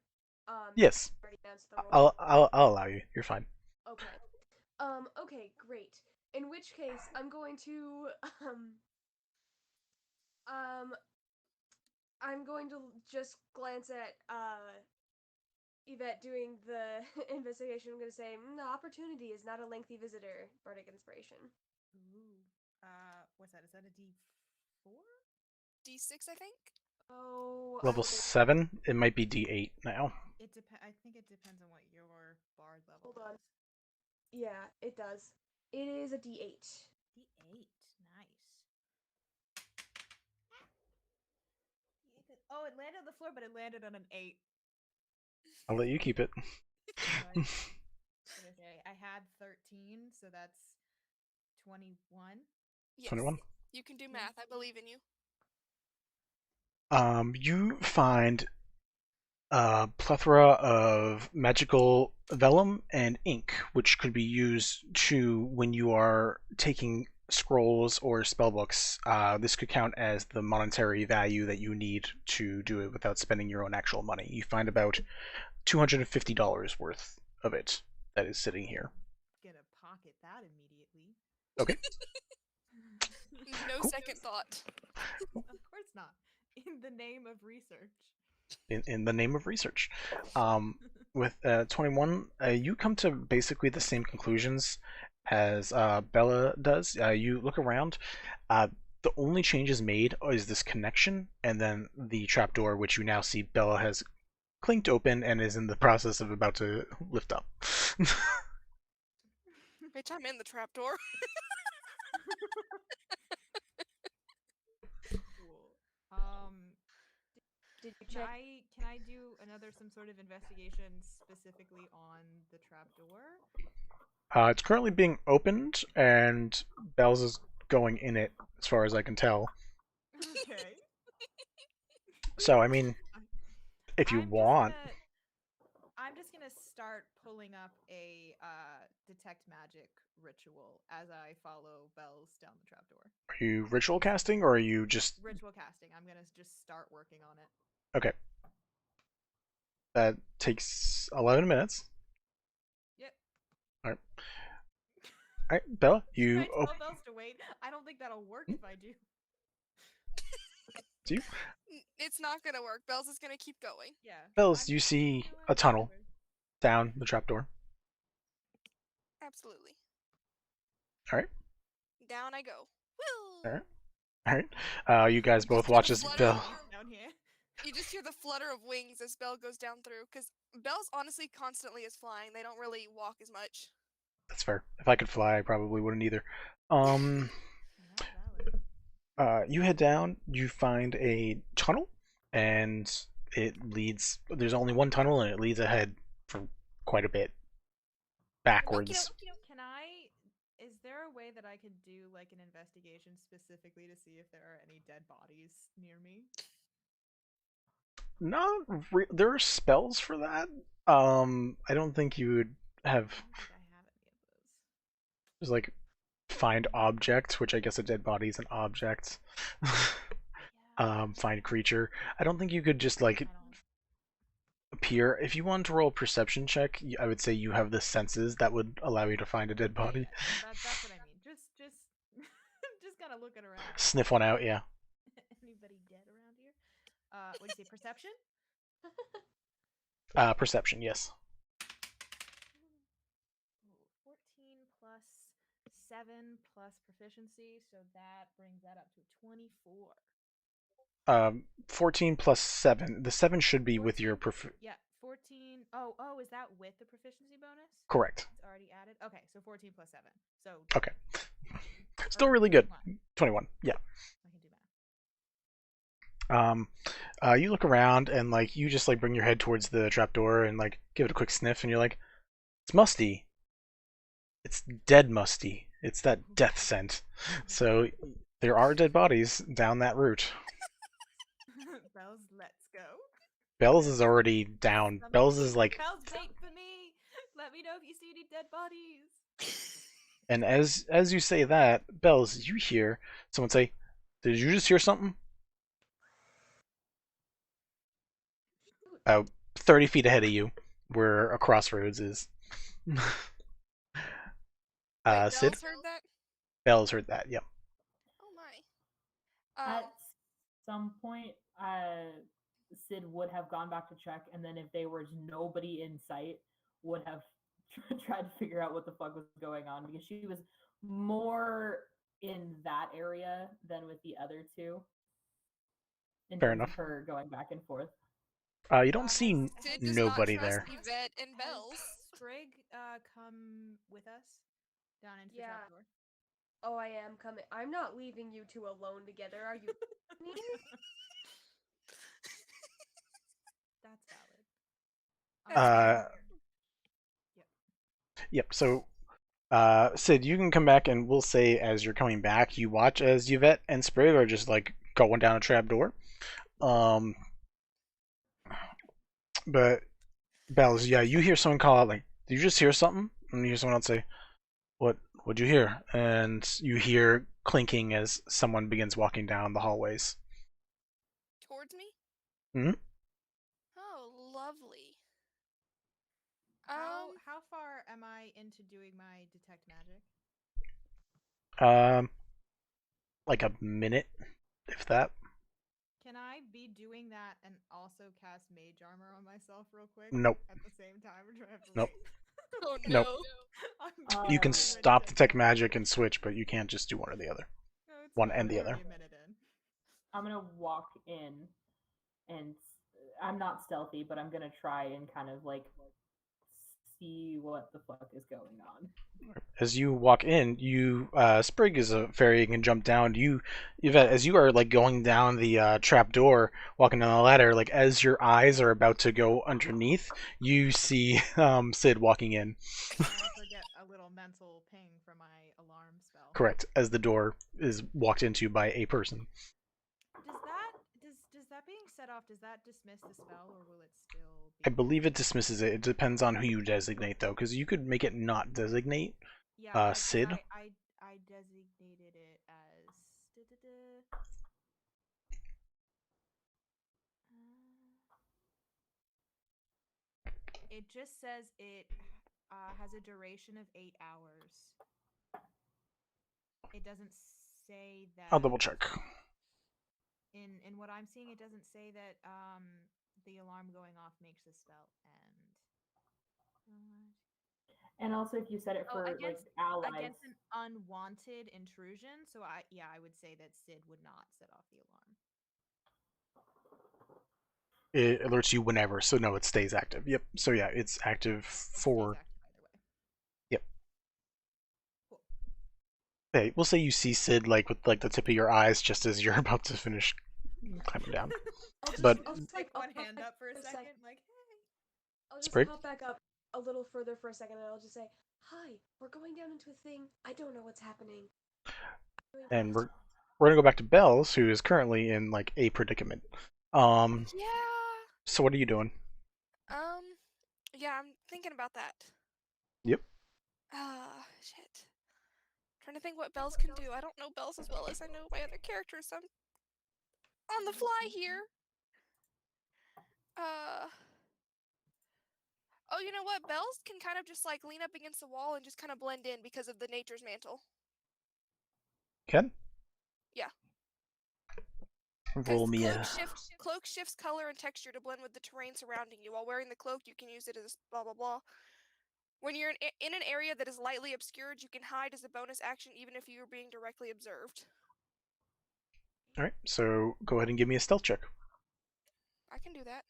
Yes. Already announced the roll? I'll allow you. You're fine. Okay. Okay, great. In which case, I'm going to, I'm going to just glance at, Yvette doing the investigation. I'm going to say, the opportunity is not a lengthy visitor, Bardic Inspiration. Ooh. What's that? Is that a D4? D6, I think. Oh, Level 7. It might be D8 now. I think it depends on what your bard level Hold on. is. Yeah, it does. It is a D8. D8. Nice. Oh, it landed on the floor, but it landed on an 8. I'll let you keep it. I had 13, so that's 21. Yes. 21. You can do math. I believe in you. You find a plethora of magical vellum and ink, which could be used to when you are taking scrolls or spellbooks. This could count as the monetary value that you need to do it without spending your own actual money. You find about $250 worth of it that is sitting here. Gonna pocket that immediately. Okay. No Cool. second thought. Of course not. In the name of research. In the name of research. With 21, you come to basically the same conclusions as Bella does. You look around. The only changes made is this connection, and then the trapdoor, which you now see Bella has clinked open and is in the process of about to lift up. Bitch, I'm in the trapdoor. Cool. Did you check? Can I do some sort of investigation specifically on the trapdoor? It's currently being opened, and Bells is going in it, as far as I can tell. Okay. So, I mean, if you want. I'm just gonna start pulling up a detect magic ritual as I follow Bells down the trapdoor. Are you ritual casting, or are you just... Ritual casting. I'm gonna just start working on it. Okay. That takes 11 minutes. Yep. Alright. Alright, Bella, Should you... I tell Bells to wait? I don't think that'll work if I do. Do you? It's not gonna work. Bells is gonna keep going. Yeah. Bells, I'm- you see you know a what? tunnel Whatever. down the trapdoor. Absolutely. Alright. Down I go. Woo! Alright. Alright. You guys both watch as Flutter Bell... Down here. You just hear the flutter of wings as Belle goes down through, because Belle's honestly constantly is flying. They don't really walk as much. That's fair. If I could fly, I probably wouldn't either. That's valid. You head down, you find a tunnel, and it leads... There's only one tunnel, and it leads ahead for quite a bit. Backwards. Can I? Is there a way that I could do like an investigation specifically to see if there are any dead bodies near me? There are spells for that. I don't think you would have... I don't think I have any of those. There's like find object, which I guess a dead body is an object. Yeah. Find creature. I don't think you could just like I don't. appear. If you wanted to roll a perception check, I would say you have the senses that would allow you to find a dead body. Yeah, that's what I mean. Just just kind of looking around. Sniff one out, yeah. Anybody dead around here? What do you say? Perception? Perception, yes. Ooh, 14 plus 7 plus proficiency, so that brings that up to 24. 14 plus 7. The 7 should be with your 14. Oh, is that with the proficiency bonus? Correct. It's already added. Okay, so 14 plus 7. So Okay. Still really good. 21. 21. Yeah. I can do math. You look around and like you just like bring your head towards the trapdoor and like give it a quick sniff, and you're like, it's musty. It's dead musty. It's that death scent. So there are dead bodies down that route. Bells, let's go. Bells is already down. Bells is like, Bells, wait for me. Let me know if you see any dead bodies. and as you say that, Bells, you hear someone say, "Did you just hear something?" About 30 feet ahead of you, where a crossroads is. Wait, Sid? Belle's heard that? Bells heard that, yep. Oh my. At some point, Sid would have gone back to check, and then if there was nobody in sight, would have tried to figure out what the fuck was going on, because she was more in that area than with the other two. In Fair terms of enough. her going back and forth. You don't see Sid does nobody not trust there. Yvette and Bells. Has Sprig come with us down into Yeah. the trapdoor? Oh, I am coming. I'm not leaving you two alone together. Are you? kidding me? That's valid. Uh, Yep, so Sid, you can come back, and we'll say as you're coming back, you watch as Yvette and Sprig are just like going down a trapdoor. But Bells, yeah, you hear someone call out like, "Did you just hear something?" And you hear someone else say, What'd you hear?" And you hear clinking as someone begins walking down the hallways. Towards me? Mhm. Oh, lovely. How far am I into doing my detect magic? Like a minute, if that. Can I be doing that and also cast mage armor on myself real quick? Nope. At the same time, or do I have to Nope. wait? Oh Nope. no. I'm You can Oh. stop detect magic and switch, but you can't just do one or the other. No, it's one fine, and the I'm already other. a minute in. I'm gonna walk in, and I'm not stealthy, but I'm gonna try and kind of like see what the fuck is going on. As you walk in, Sprig is a fairy and can jump down. Yvette, as you are like going down the trap door, walking down the ladder, like as your eyes are about to go underneath, you see Sid walking in. I also get a little mental ping from my alarm spell. Correct, as the door is walked into by a person. Does that being set off, does that dismiss the spell, or will it still I be? believe it dismisses it. It depends on who you designate, though, because you could make it not designate. Yeah, 'cause Sid. I designated it as. It just says it has a duration of 8 hours. It doesn't say that. I'll double check. In what I'm seeing, it doesn't say that the alarm going off makes the spell end. And also, if you set it for like allies, against an unwanted intrusion, so I would say that Sid would not set off the alarm. It alerts you whenever, so no, it stays active. Yep. So yeah, it's active for. Stays active either way. Yep. Cool. Hey, we'll say you see Sid like with like the tip of your eyes just as you're about to finish climbing down. But I'll just like one hand up for a second, like, hey. I'll just Sprig? hop back up a little further for a second, and I'll just say, "Hi, we're going down into a thing. I don't know what's happening." And we're gonna go back to Bells, who is currently in like a predicament. Yeah. So what are you doing? Yeah, I'm thinking about that. Yep. Shit. Trying to think what Bells can do. I don't know Bells as well as I know my other characters, so I'm on the fly here. Oh, you know what? Bells can kind of just like lean up against the wall and just kind of blend in because of the nature's mantle. Ken? Yeah. Roll me a. Cloak shifts color and texture to blend with the terrain surrounding you. While wearing the cloak, you can use it as blah blah blah. When you're in an area that is lightly obscured, you can hide as a bonus action even if you are being directly observed. Alright, so go ahead and give me a stealth check. I can do that.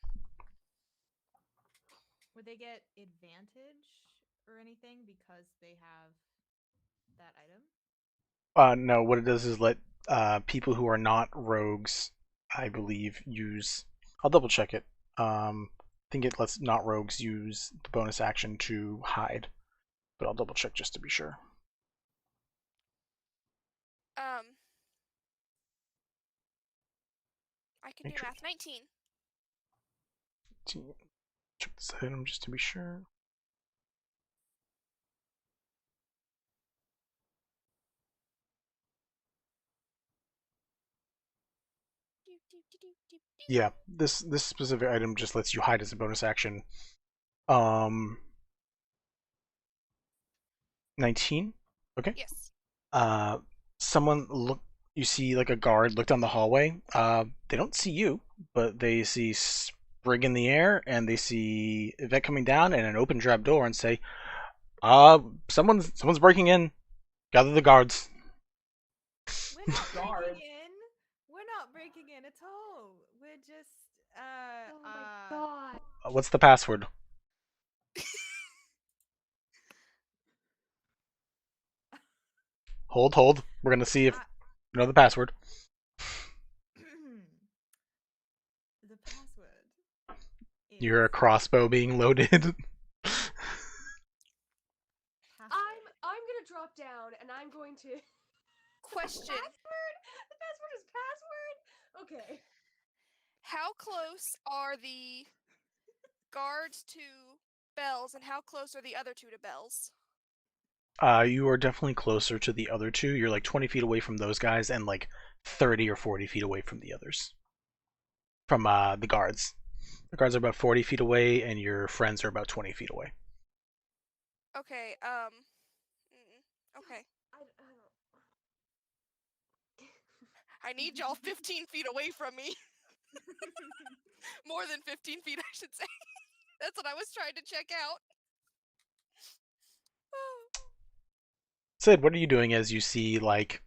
Would they get advantage or anything because they have that item? No, what it does is let people who are not rogues, I believe, use. I'll double check it. I think it lets not rogues use the bonus action to hide, but I'll double check just to be sure. I can do math. 19. Check this item just to be sure. Yeah, this specific item just lets you hide as a bonus action. 19. Okay. Yes. Someone look. You see like a guard look down the hallway. They don't see you, but they see Sprig in the air, and they see Yvette coming down and an open trap door, and say, someone's breaking in. Gather the guards." We're not breaking in. We're not breaking in at all. We're just Oh my god. What's the password? Hold. We're gonna see if you know the password. The password. You hear a crossbow being loaded. I'm gonna drop down and I'm going to Question. Password? The password is password? Okay. How close are the guards to Bells, and how close are the other two to Bells? You are definitely closer to the other two. You're like 20 feet away from those guys and like 30 or 40 feet away from the others. From the guards. The guards are about 40 feet away, and your friends are about 20 feet away. Okay, okay. I need y'all 15 feet away from me. More than 15 feet, I should say. That's what I was trying to check out. Sid, what are you doing as you see like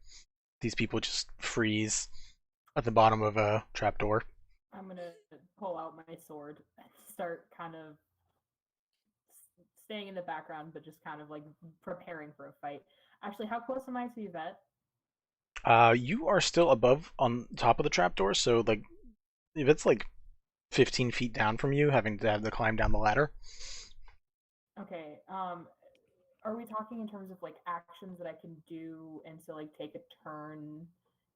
these people just freeze at the bottom of a trapdoor? I'm gonna pull out my sword and start kind of staying in the background, but just kind of like preparing for a fight. Actually, how close am I to Yvette? You are still above on top of the trapdoor, so like if it's like 15 feet down from you, having to have to climb down the ladder. Okay. Are we talking in terms of like actions that I can do and so like take a turn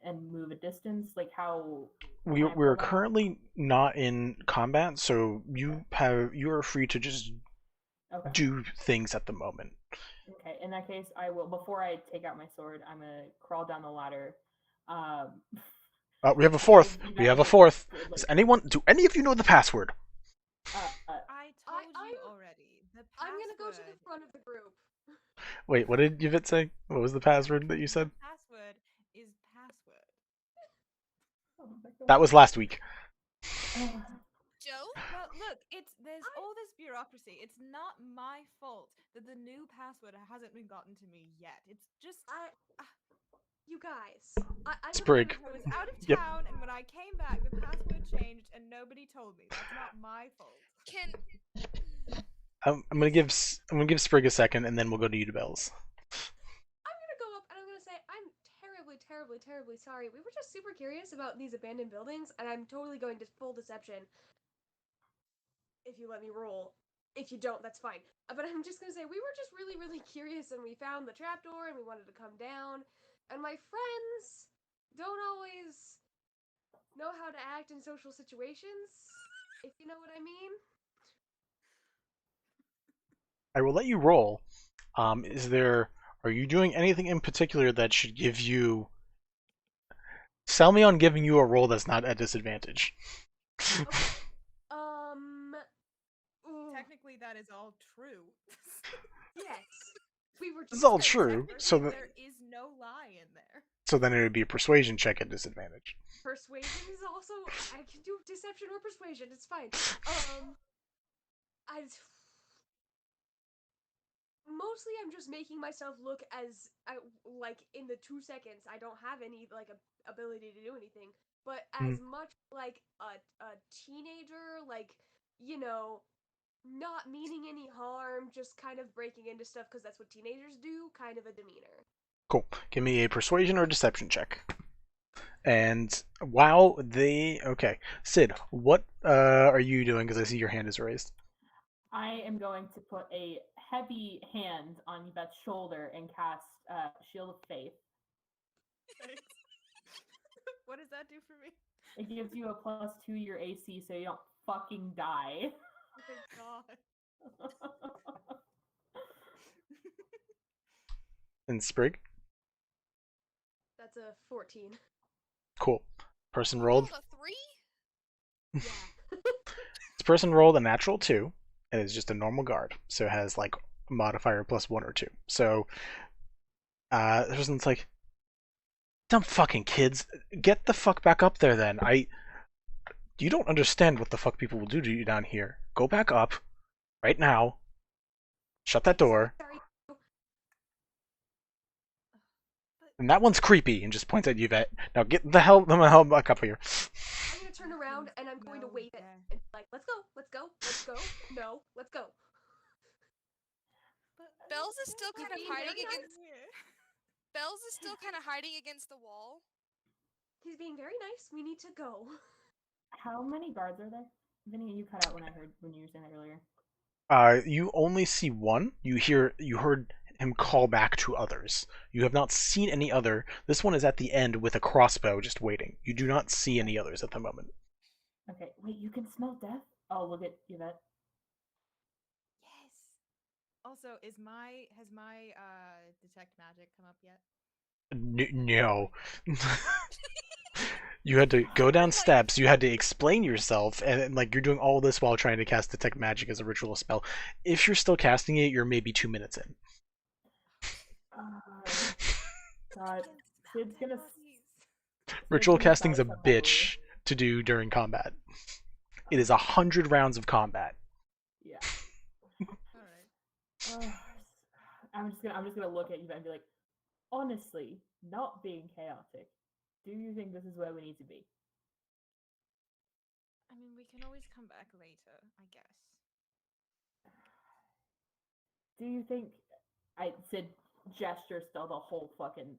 and move a distance? Like how? We're currently not in combat, so you are free to just Okay. do things at the moment. Okay. In that case, I will. Before I take out my sword, I'm gonna crawl down the ladder. We have a fourth. We have a fourth. Like, Does anyone? Do any of you know the password? I told you already. The I'm gonna go to the password- front of the group. Wait, what did Yvette say? What was the password that you said? Password is password. oh my God. That was last week. Joe? Well, look, there's all this bureaucracy. It's not my fault that the new password hasn't been gotten to me yet. It's just You guys. I Sprig. I was out of Yep. town, and when I came back, the password changed, and nobody told me. That's not my fault. Can I'm gonna give Sprig a second, and then we'll go to you to Bells. I'm gonna go up and I'm gonna say I'm terribly, terribly, terribly sorry. We were just super curious about these abandoned buildings, and I'm totally going to full deception. If you let me roll. If you don't, that's fine. But I'm just gonna say we were just really, really curious, and we found the trapdoor, and we wanted to come down. And my friends don't always know how to act in social situations, if you know what I mean. I will let you roll. Are you doing anything in particular that should give you? Sell me on giving you a roll that's not at disadvantage. Okay. Technically, that is all true. Yes. We were just It's all gonna say- true. So there is no lie in there. so then it would be a persuasion check at disadvantage. Persuasion is also I can do deception or persuasion. It's fine. Mostly I'm just making myself look as like in the 2 seconds I don't have any like ability to do anything, but as much like a teenager, like, you know, not meaning any harm, just kind of breaking into stuff because that's what teenagers do, kind of a demeanor. Cool. Give me a persuasion or deception check. And while okay, Sid, what are you doing? Because I see your hand is raised. I am going to put a heavy hand on Yvette's shoulder and cast Shield of Faith. What does that do for me? It gives you a +2 to your AC, so you don't fucking die. Oh my god. And Sprig. That's a 14. Cool. Person you rolled. rolled a 3? Yeah. This person rolled a natural 2, and it's just a normal guard, so it has like a modifier +1 or 2. So, the person's like, "Dumb fucking kids, get the fuck back up there, then. You don't understand what the fuck people will do to you down here. Go back up, right now. Shut that door." Sorry. And that one's creepy, and just points at Yvette. Now get the hell back up here. I'm gonna turn around and I'm going to No, wave it there. and be like, let's go, let's go, let's go. No, let's go. Bells is still kind of being hiding very nice. against. Bells is still kind of hiding against the wall. He's being very nice. We need to go. How many guards are there? Vinny, you cut out when you were saying that earlier. You only see one. You heard him call back to others. You have not seen any other. This one is at the end with a crossbow just waiting. You do not see any others at the moment. Okay, wait, you can smell death? Oh, look at Yvette. Yes. Also, has my detect magic come up yet? No. You had to go down steps, you had to explain yourself, and like you're doing all this while trying to cast Detect Magic as a ritual spell. If you're still casting it, you're maybe 2 minutes in. God, Sid's gonna. Ritual gonna casting's a start some bitch to do during combat. It is 100 rounds of combat. Yeah. All right. I'm just gonna look at Yvette and be like, honestly, not being chaotic. Do you think this is where we need to be? I mean, we can always come back later, I guess. Do you think Sid gestures still the whole fucking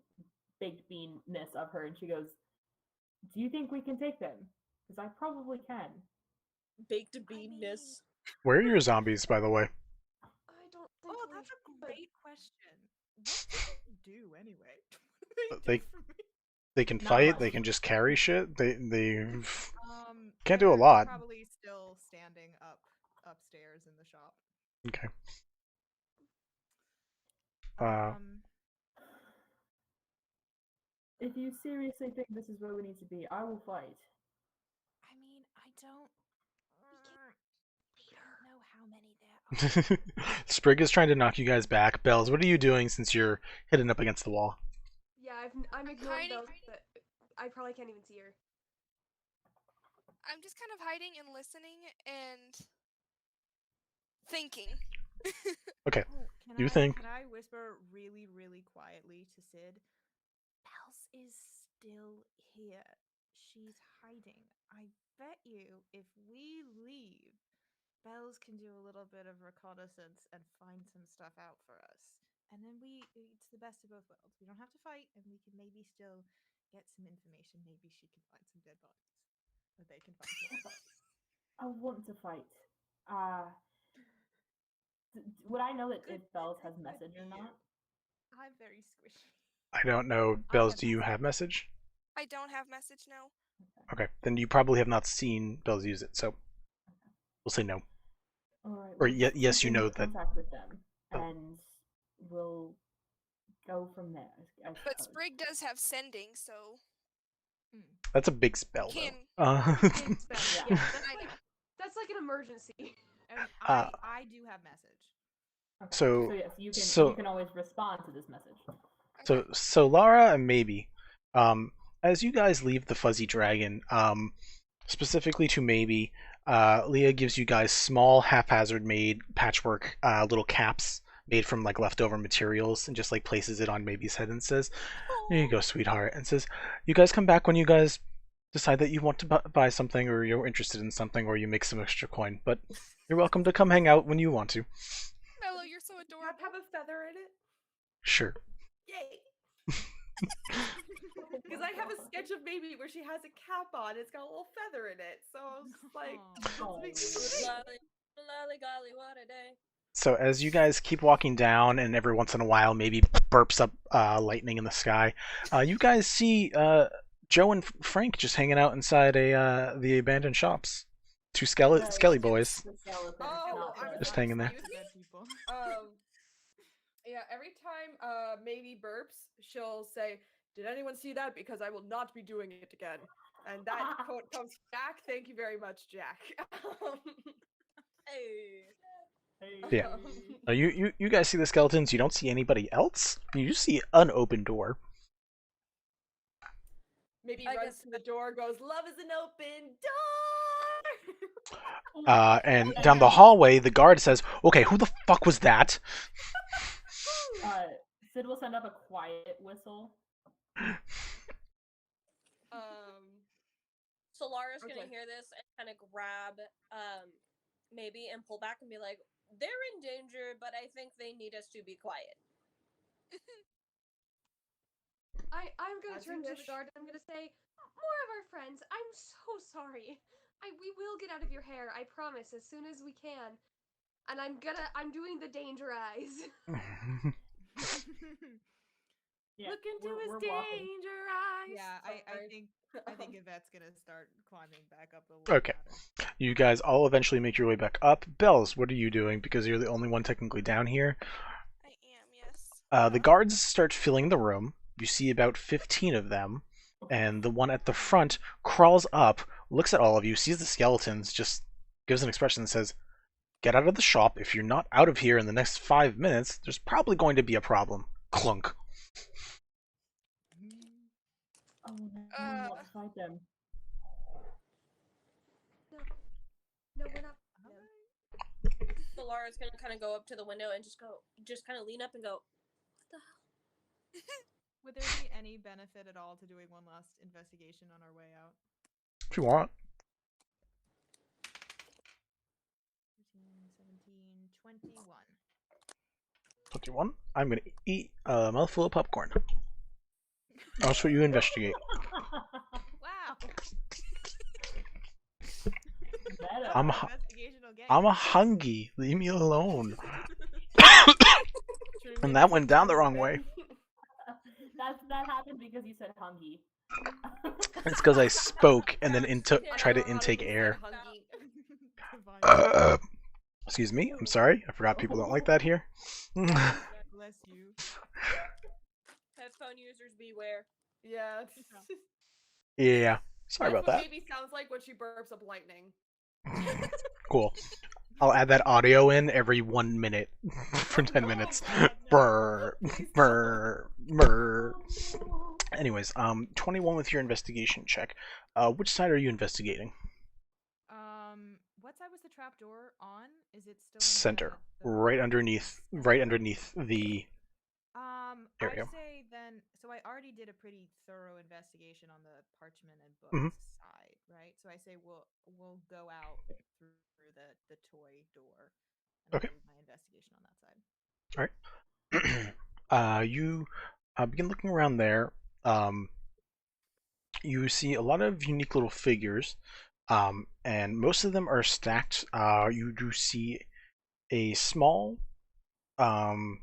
baked beanness of her, and she goes, "Do you think we can take them? Because I probably can." Baked beanness. Where are your zombies, by the way? I don't think Oh, we that's a should. great question. What do they do anyway? What do They- do for me? They can Not fight. much. They can just carry shit. They Can't do a They're lot. Probably still standing upstairs in the shop. okay. Uh, If you seriously think this is where we need to be, I will fight. I mean, I don't know how many there are. Sprig is trying to knock you guys back. Bells, what are you doing since you're hitting up against the wall? Yeah, I'm ignoring hiding. Bells, but I probably can't even see her. I'm just kind of hiding and listening and thinking. Okay. Oh, You think. Can I whisper really, really quietly to Sid? Bells is still here. She's hiding. I bet you if we leave, Bells can do a little bit of reconnaissance and find some stuff out for us. And then it's the best of both worlds. We don't have to fight, and we can maybe still get some information. Maybe she can find some dead bodies. Or they can find some dead bodies. I want to fight. Would I know that if Bells has message or not? I'm very squishy. I don't know. Bells, do you have message? I don't have message now. Okay. Then you probably have not seen Bells use it, so we'll say no. Alright. Or yes, you keep in know that. contact with them, Oh. and we'll go from there. I But suppose. Sprig does have sending, so That's a big spell, can. though. Big spell, Yeah. yeah. I know. That's like an emergency. And Uh, I do have message. Okay. so- yes, you can so- you can always respond to this message. So Solara and Maybe, as you guys leave the Fuzzy Dragon, specifically to Maybe, Leah gives you guys small, haphazard made patchwork little caps made from like leftover materials, and just like places it on Maybe's head and says, "There you go, sweetheart," and says, "You guys come back when you guys decide that you want to buy something, or you're interested in something, or you make some extra coin. But you're welcome to come hang out when you want to." Mello, you're so Have, adorable. have a feather in it? Sure. Yay! Because I have a sketch of Maybe where she has a cap on. It's got a little feather in it. So I was just like, Oh. let's make Lolly, lolly, golly, what a day. So as you guys keep walking down, and every once in a while maybe burps up lightning in the sky, you guys see Joe and Frank just hanging out inside the abandoned shops. Two skelly boys. The skeleton, Oh, not I was Just the- hanging there. Dead people. Yeah, every time Maybe burps, she'll say, "Did anyone see that? Because I will not be doing it again." And that quote comes back. Thank you very much, Jack. Hey. Hey. Yeah. You guys see the skeletons. You don't see anybody else. You just see an open door. Maybe I runs guess to the door, goes, "Love is an open door." And down the hallway, the guard says, "Okay, who the fuck was that?" Sid will send up a quiet whistle. Solara's gonna Okay. hear this and kind of grab Maybe and pull back and be like, "They're in danger, but I think they need us to be quiet." I'm gonna As you turn to the wish. guard and I'm gonna say, "More of our friends. I'm so sorry. We will get out of your hair. I promise. As soon as we can." And I'm doing the danger eyes. Yeah, Look into we're his walking. danger eyes. Yeah, I Sorry. think Yvette's gonna start climbing back up the little Okay. ladder. You guys all eventually make your way back up. Bells, what are you doing? Because you're the only one technically down here. I am, yes. The guards start filling the room. You see about 15 of them, and the one at the front crawls up, looks at all of you, sees the skeletons, just gives an expression and says, "Get out of the shop. If you're not out of here in the next 5 minutes, there's probably going to be a problem." Clunk. Oh no, I want to fight them. No, we're not. Solara's gonna kind of go up to the window and just kind of lean up and go, "What the hell?" Would there be any benefit at all to doing one last investigation on our way out? If you want. 13, 17, 21. 21. I'm going to eat a mouthful of popcorn. That's what you investigate. Wow. Meta. I'm That's hu- an investigational game. I'm a hungry. Leave me alone. Truly And that went down the wrong way. open. That happened because you said hungry. It's because I spoke and then tried to intake air. Excuse me. I'm sorry. I forgot people don't like that here. Bless you. Headphone users beware. Yeah. Yeah. Sorry That's about what that. Maybe sounds like when she burps up lightning. Cool. I'll add that audio in every 1 minute for 10 minutes. Brr, brr, brr. Anyways, 21 with your investigation check. Which side are you investigating? What side was the trap door on? Is it still in Center, the right underneath the area. I say then. So I already did a pretty thorough investigation on the parchment and books Mhm. side, right? So I say we'll go out through the toy door, and Okay. I'll do my investigation on that side. All right. You begin looking around there. You see a lot of unique little figures, and most of them are stacked. You do see a small, um,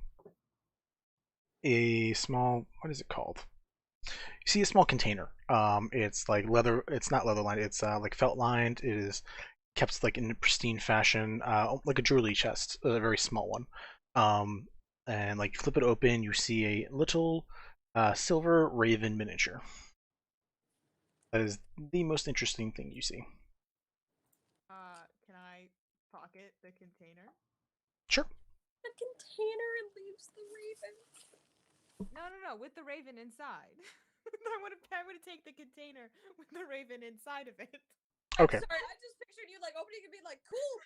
what is it called? You see a small container. It's like leather. It's not leather lined. It's like felt lined. It is kept like in pristine fashion, like a jewelry chest, a very small one. And like you flip it open, you see a little silver raven miniature. That is the most interesting thing you see. Can I pocket the container? Sure. The container leaves the raven. No, with the raven inside. I want to take the container with the raven inside of it. Okay. I'm sorry, I just pictured you like opening and being like, cool,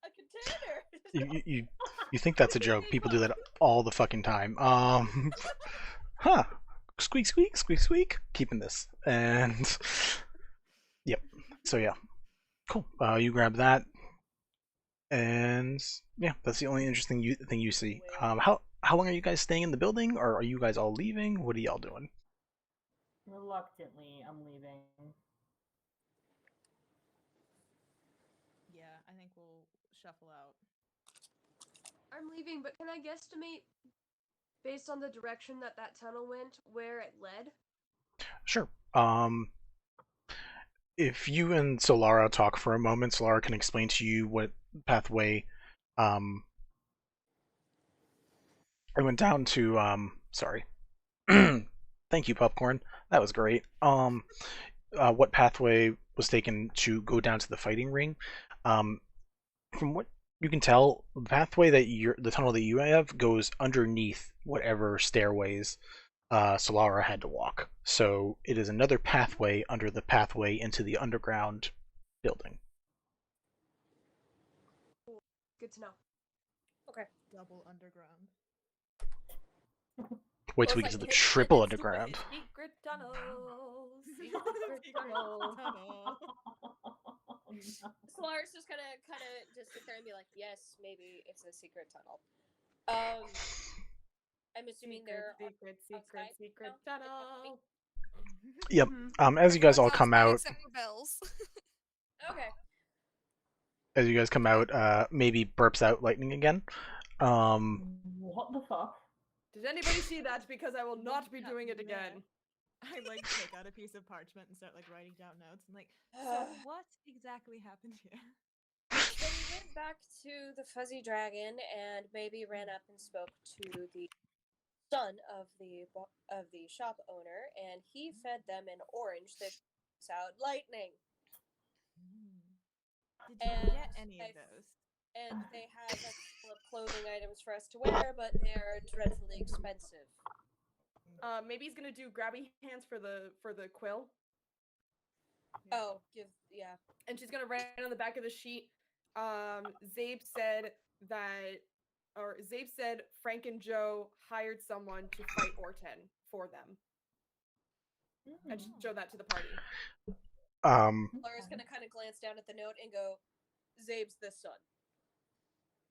a container. You think that's a joke? People do that all the fucking time. Huh. Squeak, squeak, squeak, squeak. Keeping this. And yep. So yeah. Cool. You grab that. And yeah, that's the only interesting thing you see. How long are you guys staying in the building, or are you guys all leaving? What are y'all doing? Reluctantly, I'm leaving. Yeah, I think we'll shuffle out. I'm leaving, but can I guesstimate, based on the direction that tunnel went, where it led? Sure. If you and Solara talk for a moment, Solara can explain to you what pathway. I went down to. Sorry. Thank you, Popcorn. That was great. What pathway was taken to go down to the fighting ring? From what you can tell, the tunnel that you have goes underneath whatever stairways Solara had to walk. So it is another pathway under the pathway into the underground building. Good to know. Okay. Double underground. Wait till we Well, get to it's the like triple It's underground. Secret tunnel. Secret tunnel. tunnel. Solara's just gonna kind of just sit there and be like, yes, maybe it's a secret tunnel. I'm assuming there are outside Secret now? tunnel. Yep. As you guys all Everyone's come outside out, except for bells. Okay. as you guys come out, maybe burps out lightning again. What the fuck? Did anybody see that? Because I will not be Yeah, doing it yeah. again. I like take out a piece of parchment and start like writing down notes and like, so what exactly happened here? They went back to the fuzzy dragon and maybe ran up and spoke to the son of the shop owner, and he fed them an orange that shoots out lightning. Did you get any of those? And they have a couple of clothing items for us to wear, but they're dreadfully expensive. Maybe he's gonna do grabby hands for the quill, Oh, and she's gonna write on the back of the sheet. Zabe said Frank and Joe hired someone to fight Orten for them, and show that to the party. Laura's gonna kind of glance down at the note and go, Zabe's the son.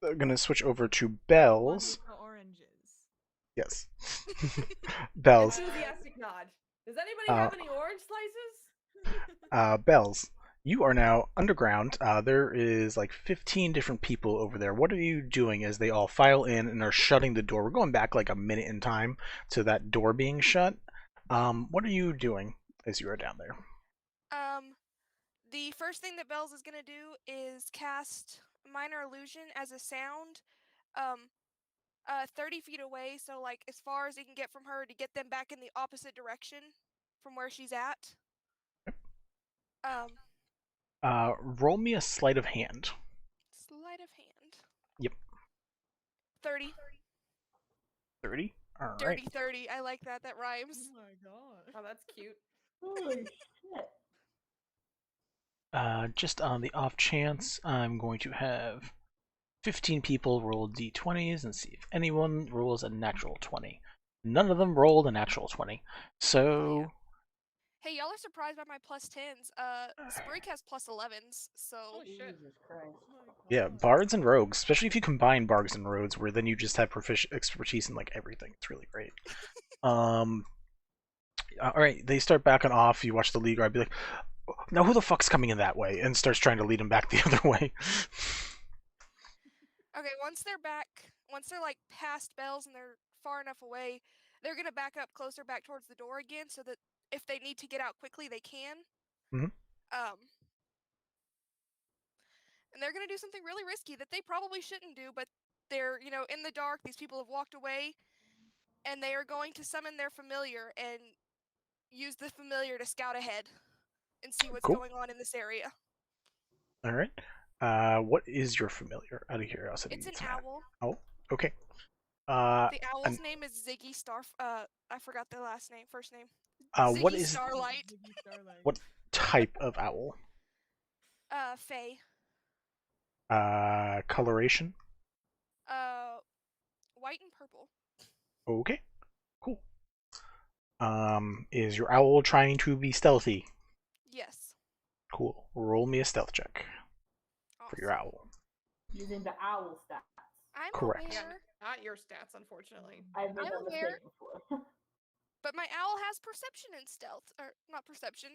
I'm gonna switch over to Bells. One with the oranges. Yes. Bells. Enthusiastic nod. Does anybody have any orange slices? Bells. You are now underground. There is like 15 different people over there. What are you doing as they all file in and are shutting the door? We're going back like a minute in time to that door being shut. What are you doing as you are down there. The first thing that Bells is gonna do is cast Minor Illusion as a sound, 30 feet away, so like as far as he can get from her to get them back in the opposite direction from where she's at. Roll me a sleight of hand. Sleight of hand. Yep. 30. 30? Alright. Dirty 30. I like that. That rhymes. Oh my god. Oh, that's cute. Holy shit. Just on the off chance, I'm going to have 15 people roll d20s and see if anyone rolls a natural 20. None of them rolled a natural 20. So, Hey, y'all are surprised by my plus 10s. Sprig has plus 11s, so. Holy shit. Jesus Christ. yeah, bards and rogues, especially if you combine bards and rogues, where then you just have expertise in like everything. It's really great. Alright, they start backing off. You watch the leader. I'd be like, now who the fuck's coming in that way? And starts trying to lead him back the other way. Okay, once they're like past Bells and they're far enough away, they're gonna back up closer back towards the door again so that if they need to get out quickly, they can. Mhm. And they're gonna do something really risky that they probably shouldn't do, but they're, in the dark, these people have walked away, and they are going to summon their familiar and use the familiar to scout ahead and see what's Cool. going on in this area. Alright. What is your familiar, out of curiosity? It's an owl. Oh, okay. The owl's name is Ziggy I forgot the first name. Ziggy what is Starlight. what type of owl? Fae. Coloration? White and purple. Okay, cool. Is your owl trying to be stealthy? Yes. Cool. Roll me a stealth check for your Awesome. owl. Using the owl stats. I'm Correct. Yeah, aware, not your stats, unfortunately. I've made I'm that aware. mistake before. but my owl has perception and stealth. Or, not perception.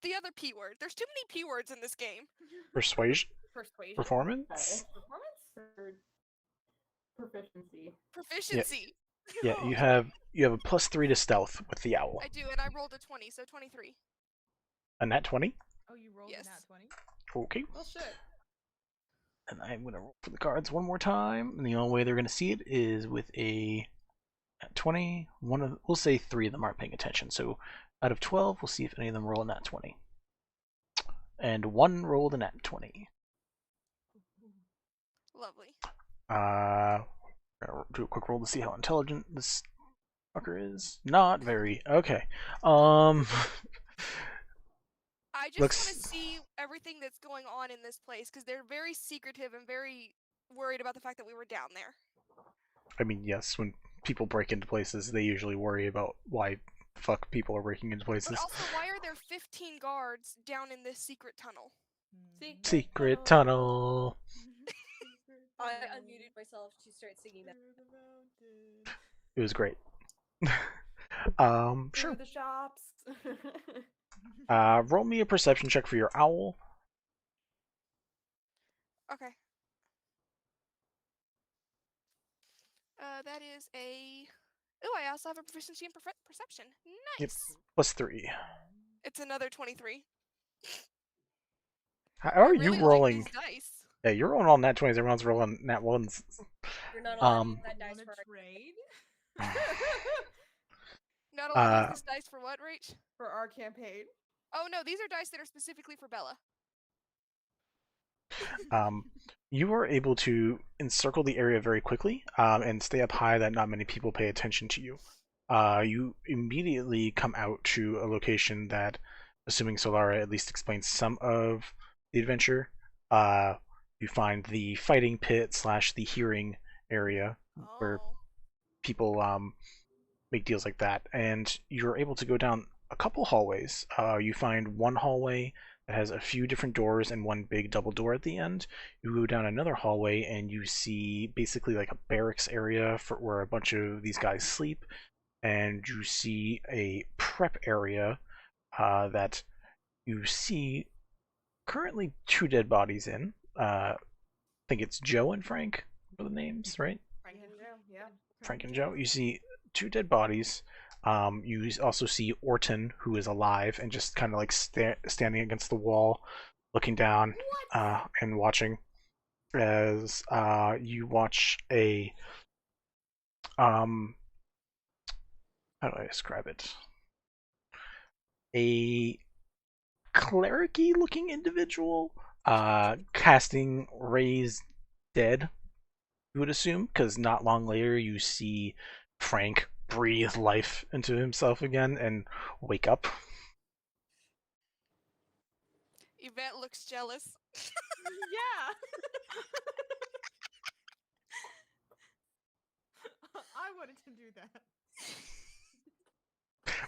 The other P word. There's too many P words in this game. Persuasion? Persuasion. Performance? Performance? Or proficiency. Proficiency. Yeah, you have a +3 to stealth with the owl. I do, and I rolled a 20, so 23. A nat 20? Oh, you rolled Yes. a nat 20? Okay. Well, shit. And I'm gonna roll for the cards one more time. And the only way they're gonna see it is with a nat 20. We'll say 3 of them aren't paying attention. So out of 12, we'll see if any of them roll a nat 20. And 1 rolled a nat 20. Lovely. Gonna do a quick roll to see how intelligent this fucker is. Not very. Okay. I just Looks- want to see everything that's going on in this place, because they're very secretive and very worried about the fact that we were down there. I mean, yes, when people break into places, they usually worry about why the fuck people are breaking into But places. also, why are there 15 guards down in this secret tunnel? See? Secret tunnel. I unmuted myself to start singing that. It was great. Through Sure. the shops. Roll me a perception check for your owl. Okay. That is a... Oh, I also have a proficiency in perception. Nice! Yep. +3. It's another 23. How I are really you like rolling? these dice. Yeah, you're rolling all nat 20s. Everyone's rolling nat 1s. You're not allowed to Um, use that dice Wanna for trade? Not allowed to use this dice for what, Rach? For our campaign. Oh no, these are dice that are specifically for Bella. You are able to encircle the area very quickly and stay up high that not many people pay attention to you. You immediately come out to a location that, assuming Solara at least explains some of the adventure, you find the fighting pit / the hearing area where Oh. people make deals like that, and you're able to go down a couple hallways. You find one hallway that has a few different doors and one big double door at the end. You go down another hallway and you see basically like a barracks area for where a bunch of these guys sleep, and you see a prep area that you see currently 2 dead bodies in. I think it's Joe and Frank are the names, right? Frank and Joe, yeah. Frank and Joe. You see 2 dead bodies. You also see Orton, who is alive and just kind of like standing against the wall, looking down and watching. As you watch a how do I describe it? A cleric-y looking individual casting Raise Dead, you would assume, because not long later you see Frank breathe life into himself again and wake up. Yvette looks jealous. Yeah. I wanted to do that.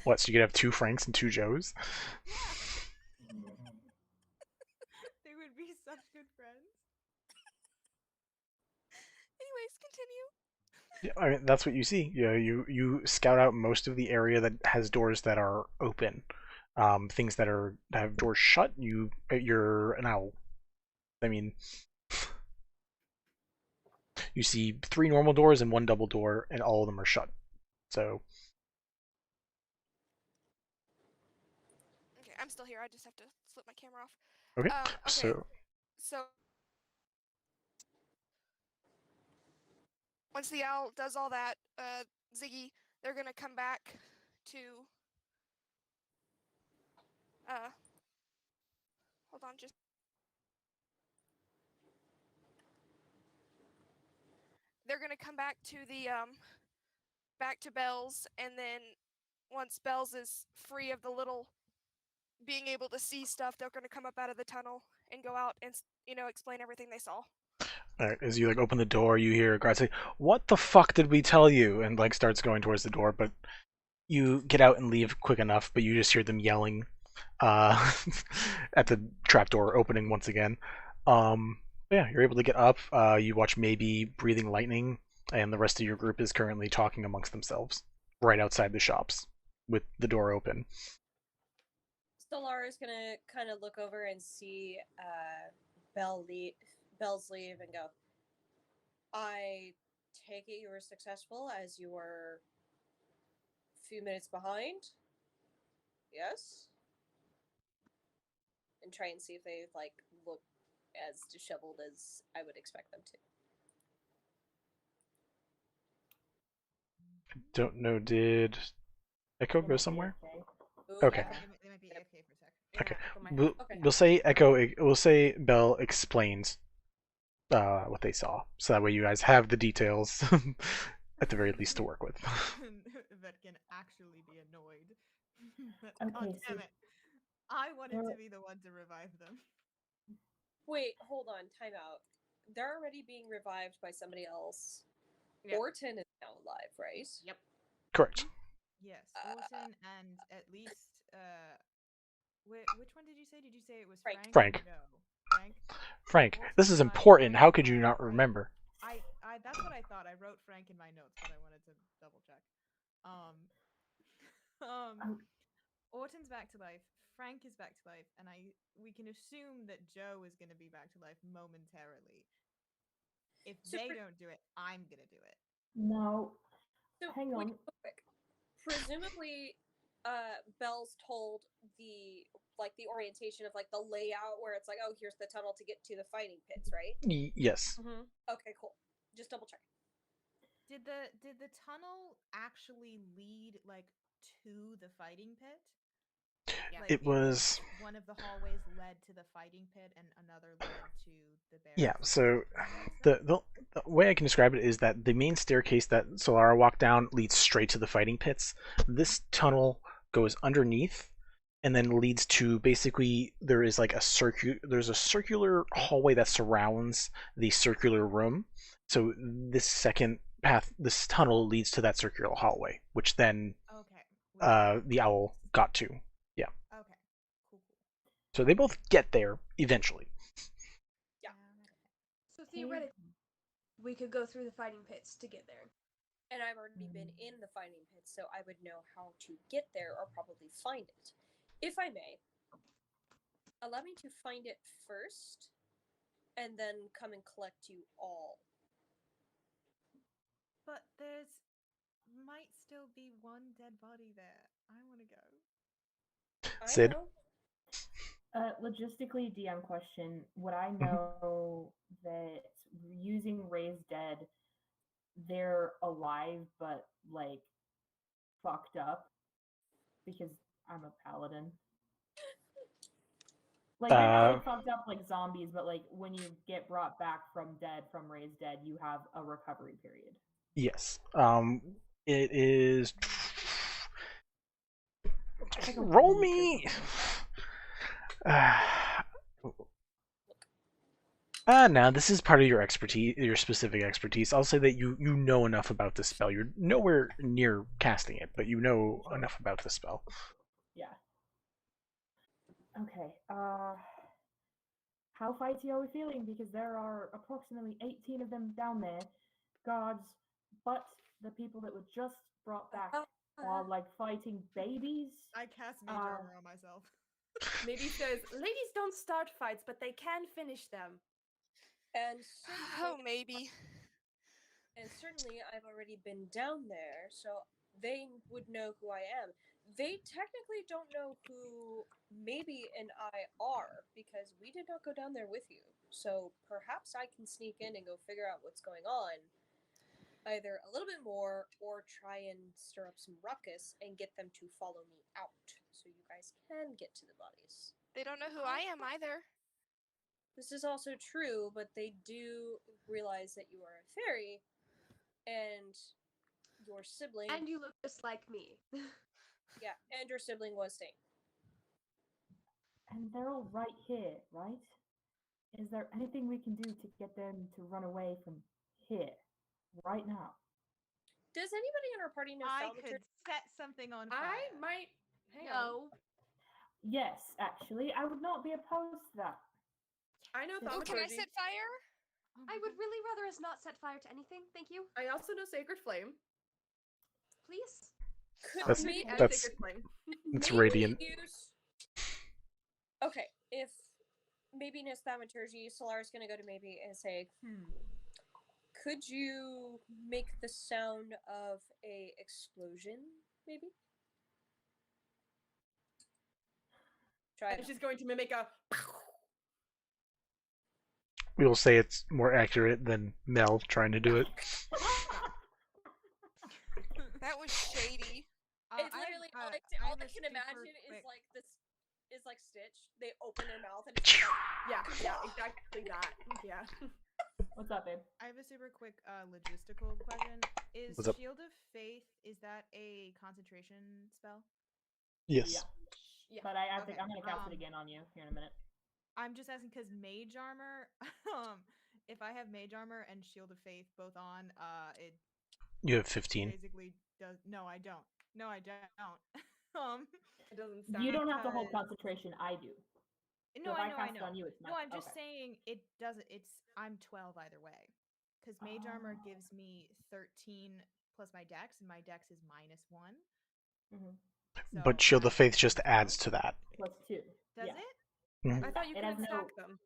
What, so you could have 2 Franks and 2 Joes? They would be such good friends. Anyways, continue. Yeah, I mean, that's what you see. You scout out most of the area that has doors that are open. Things that have doors shut, you're an owl. I mean, you see 3 normal doors and 1 double door, and all of them are shut. So Okay, I'm still here. I just have to flip my camera off. okay, Okay. So once the owl does all that, Ziggy, they're gonna come back to. Hold on, just. They're gonna come back to the back to Bells, and then once Bells is free of the little being able to see stuff, they're gonna come up out of the tunnel and go out and explain everything they saw. Alright, as you like open the door, you hear a guard say, "What the fuck did we tell you?" and like starts going towards the door, but you get out and leave quick enough, but you just hear them yelling at the trapdoor opening once again. Yeah, you're able to get up. You watch Maybe breathing lightning, and the rest of your group is currently talking amongst themselves right outside the shops with the door open. Solara's gonna kind of look over and see Bell's leave and go, I take it you were successful as you were a few minutes behind? Yes? And try and see if they, like, look as disheveled as I would expect them to. Don't know, did Echo go somewhere? Ooh, Okay. Echo. They might be AFK for a sec. Okay. Echo might have- We'll say Echo. We'll say Bell explains what they saw, so that way you guys have the details at the very least to work with. That can actually be annoyed. Okay, God so- damn it! I wanted Well- to be the one to revive them. Wait, hold on, time out. They're already being revived by somebody else. Yep. Orton is now alive, right? Yep. Correct. Yes, Orton and at least which one did you say? Did you say it was Frank. Frank? Frank. No, Frank. Frank, Orton this is died, important. How Frank could you died, not Frank- remember? I that's what I thought. I wrote Frank in my notes, but I wanted to double check. Orton's back to life. Frank is back to life, and we can assume that Joe is going to be back to life momentarily. If So they don't do it, I'm going to do it. No. So, Hang wait, on. real quick. Presumably, Bell's told the orientation of like the layout where it's like, oh, here's the tunnel to get to the fighting pits, right? Yes. Mhm. Okay, cool. Just double check. Did the tunnel actually lead like to the fighting pit? Yeah. Like, It was. one of the hallways led to the fighting pit, and another led to the barracks. Yeah. So the way I can describe it is that the main staircase that Solara walked down leads straight to the fighting pits. This tunnel goes underneath and then leads to basically there is like there's a circular hallway that surrounds the circular room. So this tunnel leads to that circular hallway, which then Okay. the owl got to. Okay. Cool. So they both get there eventually. Yeah. So theoretically, we could go through the fighting pits to get there. And I've already been in the fighting pits, so I would know how to get there or probably find it. If I may, allow me to find it first, and then come and collect you all. But there's might still be one dead body there. I want to go. I Sid? know. Logistically, DM question: would I know that using raised dead, they're alive but like fucked up because I'm a paladin? Like they're not like fucked up like zombies, but like when you get brought back from raised dead, you have a recovery period. Yes. It is. It's like a Roll week or me. something. No, this is part of your expertise, your specific expertise. I'll say that you know enough about this spell. You're nowhere near casting it, but you know enough about the spell. Yeah. Okay. How fighty are we feeling? Because there are approximately 18 of them down there, guards, but the people that were just brought back are like fighting babies. I cast mage armor on myself. Maybe says, ladies don't start fights, but they can finish them. And Oh, maybe. certainly I've already been down there, so they would know who I am. They technically don't know who Maybe and I are because we did not go down there with you. So perhaps I can sneak in and go figure out what's going on, either a little bit more or try and stir up some ruckus and get them to follow me out so you guys can get to the bodies. They don't know who I am either. This is also true, but they do realize that you are a fairy and your sibling. And you look just like me. Yeah, and your sibling was staying. And they're all right here, right? Is there anything we can do to get them to run away from here, right now? Does anybody in our party know I Salvatore? could set something on fire. I might. Hang on. No. Yes, actually, I would not be opposed to that. I know Oh, can I thaumaturgy. set fire? Oh I my would God. really rather us not set fire to anything. Thank you. I also know sacred flame. Please. Could That's- maybe And that's- sacred flame. It's maybe radiant. use. Okay, if maybe knows thaumaturgy, Solara's gonna go to Maybe and say, could you make the sound of a explosion, maybe? Try And it. she's going to mimic a. We'll say it's more accurate than Mel trying to do it. That was shady. It's literally all I can imagine is like this is like Stitch. They open their mouth and it's just like, Yeah, exactly that. Yeah. What's up, babe? I have a super quick logistical question. Is What's up? Shield of Faith, is that a concentration spell? Yes. Yeah. But I think Okay, I'm gonna cast it again on you here in a minute. I'm just asking because mage armor, if I have mage armor and Shield of Faith both on, it You have 15. basically does. No, I don't. No, I don't. It doesn't You sound. don't have to hold because- concentration. I do. No, So if I know, I cast it know. on you, it's not. No, I'm just okay. saying it doesn't. I'm 12 either way, because mage armor gives me 13 plus my dex, and my dex is -1. Mhm. So But Shield of I Faith just don't adds know. to that. Plus 2. Does yeah. it? Mhm. I thought you It could has no. stack them.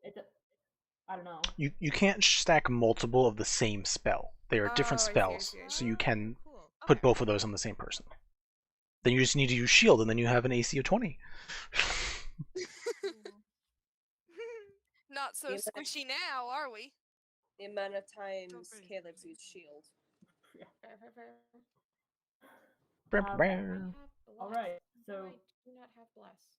I don't know. You can't stack multiple of the same spell. They are different Oh, I see, I spells, see, I so you can Oh, cool. put Okay. both of those on the same person. Then you just need to use Shield, and then you have an AC of 20. Cool. Not so Yeah. squishy now, are we? the amount of times pretty Caleb's squishy. used shield. Fair, fair, fair. Um, I have bless. Alright, No, so I do not have bless.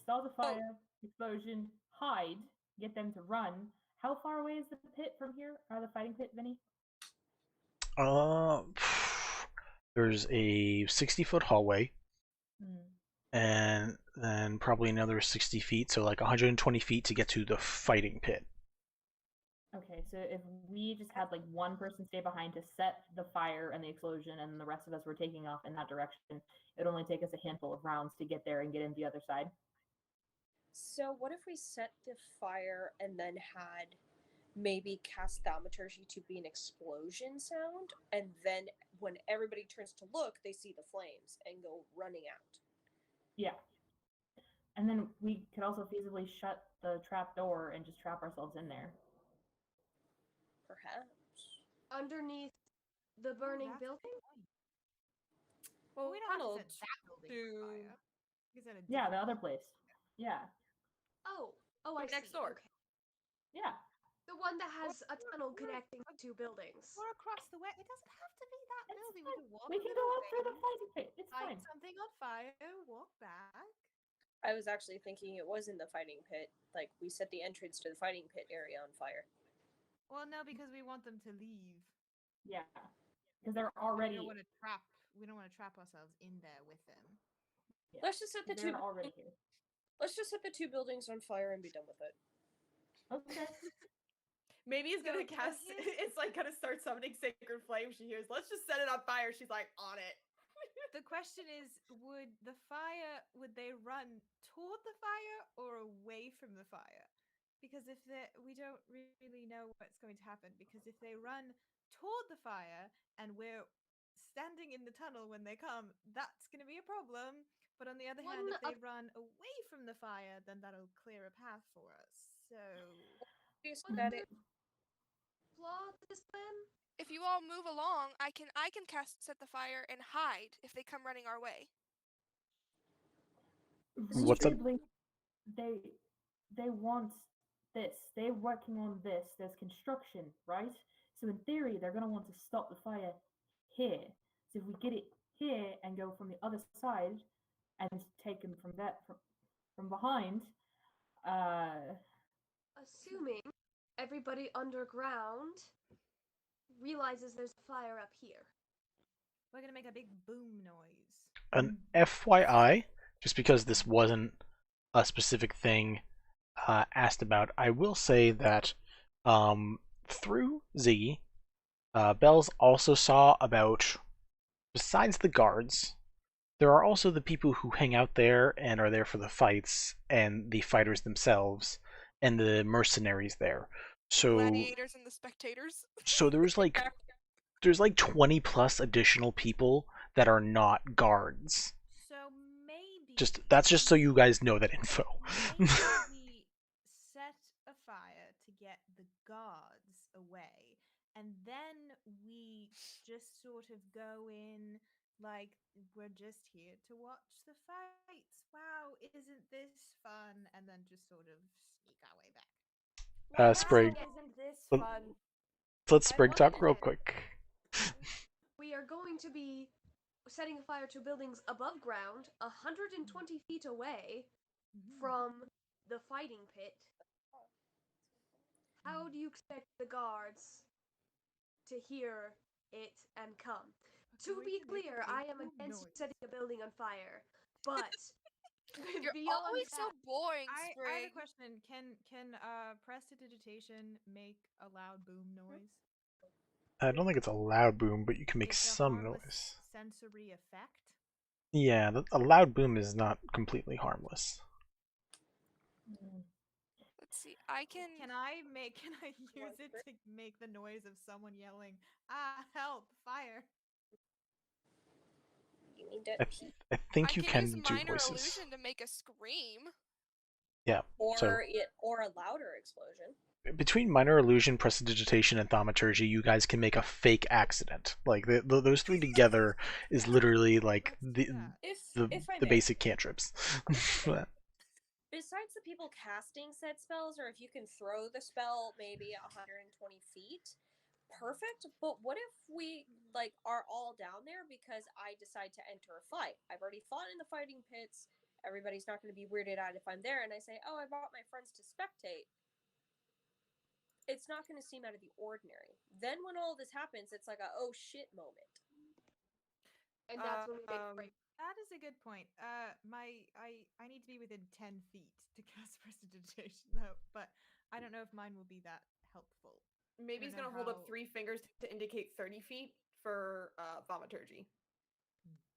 start the fire, explosion, hide, get them to run. How far away is the pit from here? The fighting pit, Vinny? There's a 60-foot hallway, Mm. and then probably another 60 feet, so like 120 feet to get to the fighting pit. Okay, so if we just had like one person stay behind to set the fire and the explosion, and the rest of us were taking off in that direction, it'd only take us a handful of rounds to get there and get in the other side. So what if we set the fire and then had maybe cast thaumaturgy to be an explosion sound, and then when everybody turns to look, they see the flames and go running out. Yeah. And then we could also feasibly shut the trap door and just trap ourselves in there. Perhaps. Underneath The burning that's a good building? point. Well, We don't have tunnel to set that building on to fire. We can set a Yeah, the different other building. place. Yeah. Oh, I next see. door. Okay. Yeah. The one that has a tunnel or- connecting the two buildings. Or across the way. It doesn't have to be that It's building. fine. We can walk We a can little go up through the way, fighting pit. It's light fine. something on fire, walk back. I was actually thinking it was in the fighting pit. Like, we set the entrance to the fighting pit area on fire. Well, no, because we want them to leave. Yeah. Because they're We already. don't want to trap. We don't want to trap ourselves in there with them. Yeah. Let's just set the They're two. already here. Let's just set the two buildings on fire and be done with it. Okay. Maybe it's gonna So cast. It's like gonna start summoning sacred flame. She hears, "Let's just set it on fire." She's like, "On it." The question is, would they run toward the fire or away from the fire? Because we don't really know what's going to happen. Because if they run toward the fire and we're standing in the tunnel when they come, that's going to be a problem. But on the other hand, if they run away from the fire, then that'll clear a path for us. So Flaw to this plan? If you all move along, I can set the fire and hide if they come running our way. What's up? Reasonably, they want this. They're working on this. There's construction, right? So in theory, they're gonna want to stop the fire here. So if we get it here and go from the other side and take them from behind, Assuming everybody underground realizes there's a fire up here. we're going to make a big boom noise. An FYI, just because this wasn't a specific thing asked about, I will say that through Ziggy, Bells also saw about, besides the guards, there are also the people who hang out there and are there for the fights, and the fighters themselves, and the mercenaries there. So Gladiators and the spectators. So there's like 20 plus additional people that are not guards. So maybe That's just so you guys know that info. maybe we set a fire to get the guards away, and then we just sort of go in like we're just here to watch the fights. Wow, isn't this fun? And then just sort of sneak our way back. Sprig. Isn't this Let- fun? Let's I Sprig talk wanted real it. quick. We are going to be setting a fire to buildings above ground, 120 feet away from the fighting pit. How do you expect the guards to hear it and come? To Going be to make a clear, big I am boom against noise. setting a building on fire, but You're beyond always so that, boring, I have Sprig. a question. Can prestidigitation make a loud boom noise? I don't think it's a loud boom, but you can make It's a some harmless noise. sensory effect. Yeah, a loud boom is not completely harmless. Let's see. I can. Can I use it to make the noise of someone yelling, "Ah, help! Fire!" You need to. I think you use can do minor voices. illusion to make a scream. Yeah. So Or a louder explosion. between minor illusion, prestidigitation, and thaumaturgy, you guys can make a fake accident. Like those three together is literally like Let's do that. If I the may, basic cantrips. besides the people casting said spells, or if you can throw the spell maybe 120 feet, perfect. But what if we are all down there because I decide to enter a fight? I've already fought in the fighting pits. Everybody's not going to be weirded out if I'm there, and I say, "Oh, I brought my friends to spectate." It's not going to seem out of the ordinary. Then when all this happens, it's like a oh shit moment. and that's when we make a break. That is a good point. I need to be within 10 feet to cast prestidigitation though, but I don't know if mine will be that helpful. Maybe he's don't gonna know hold up how- 3 fingers to indicate 30 feet for thaumaturgy.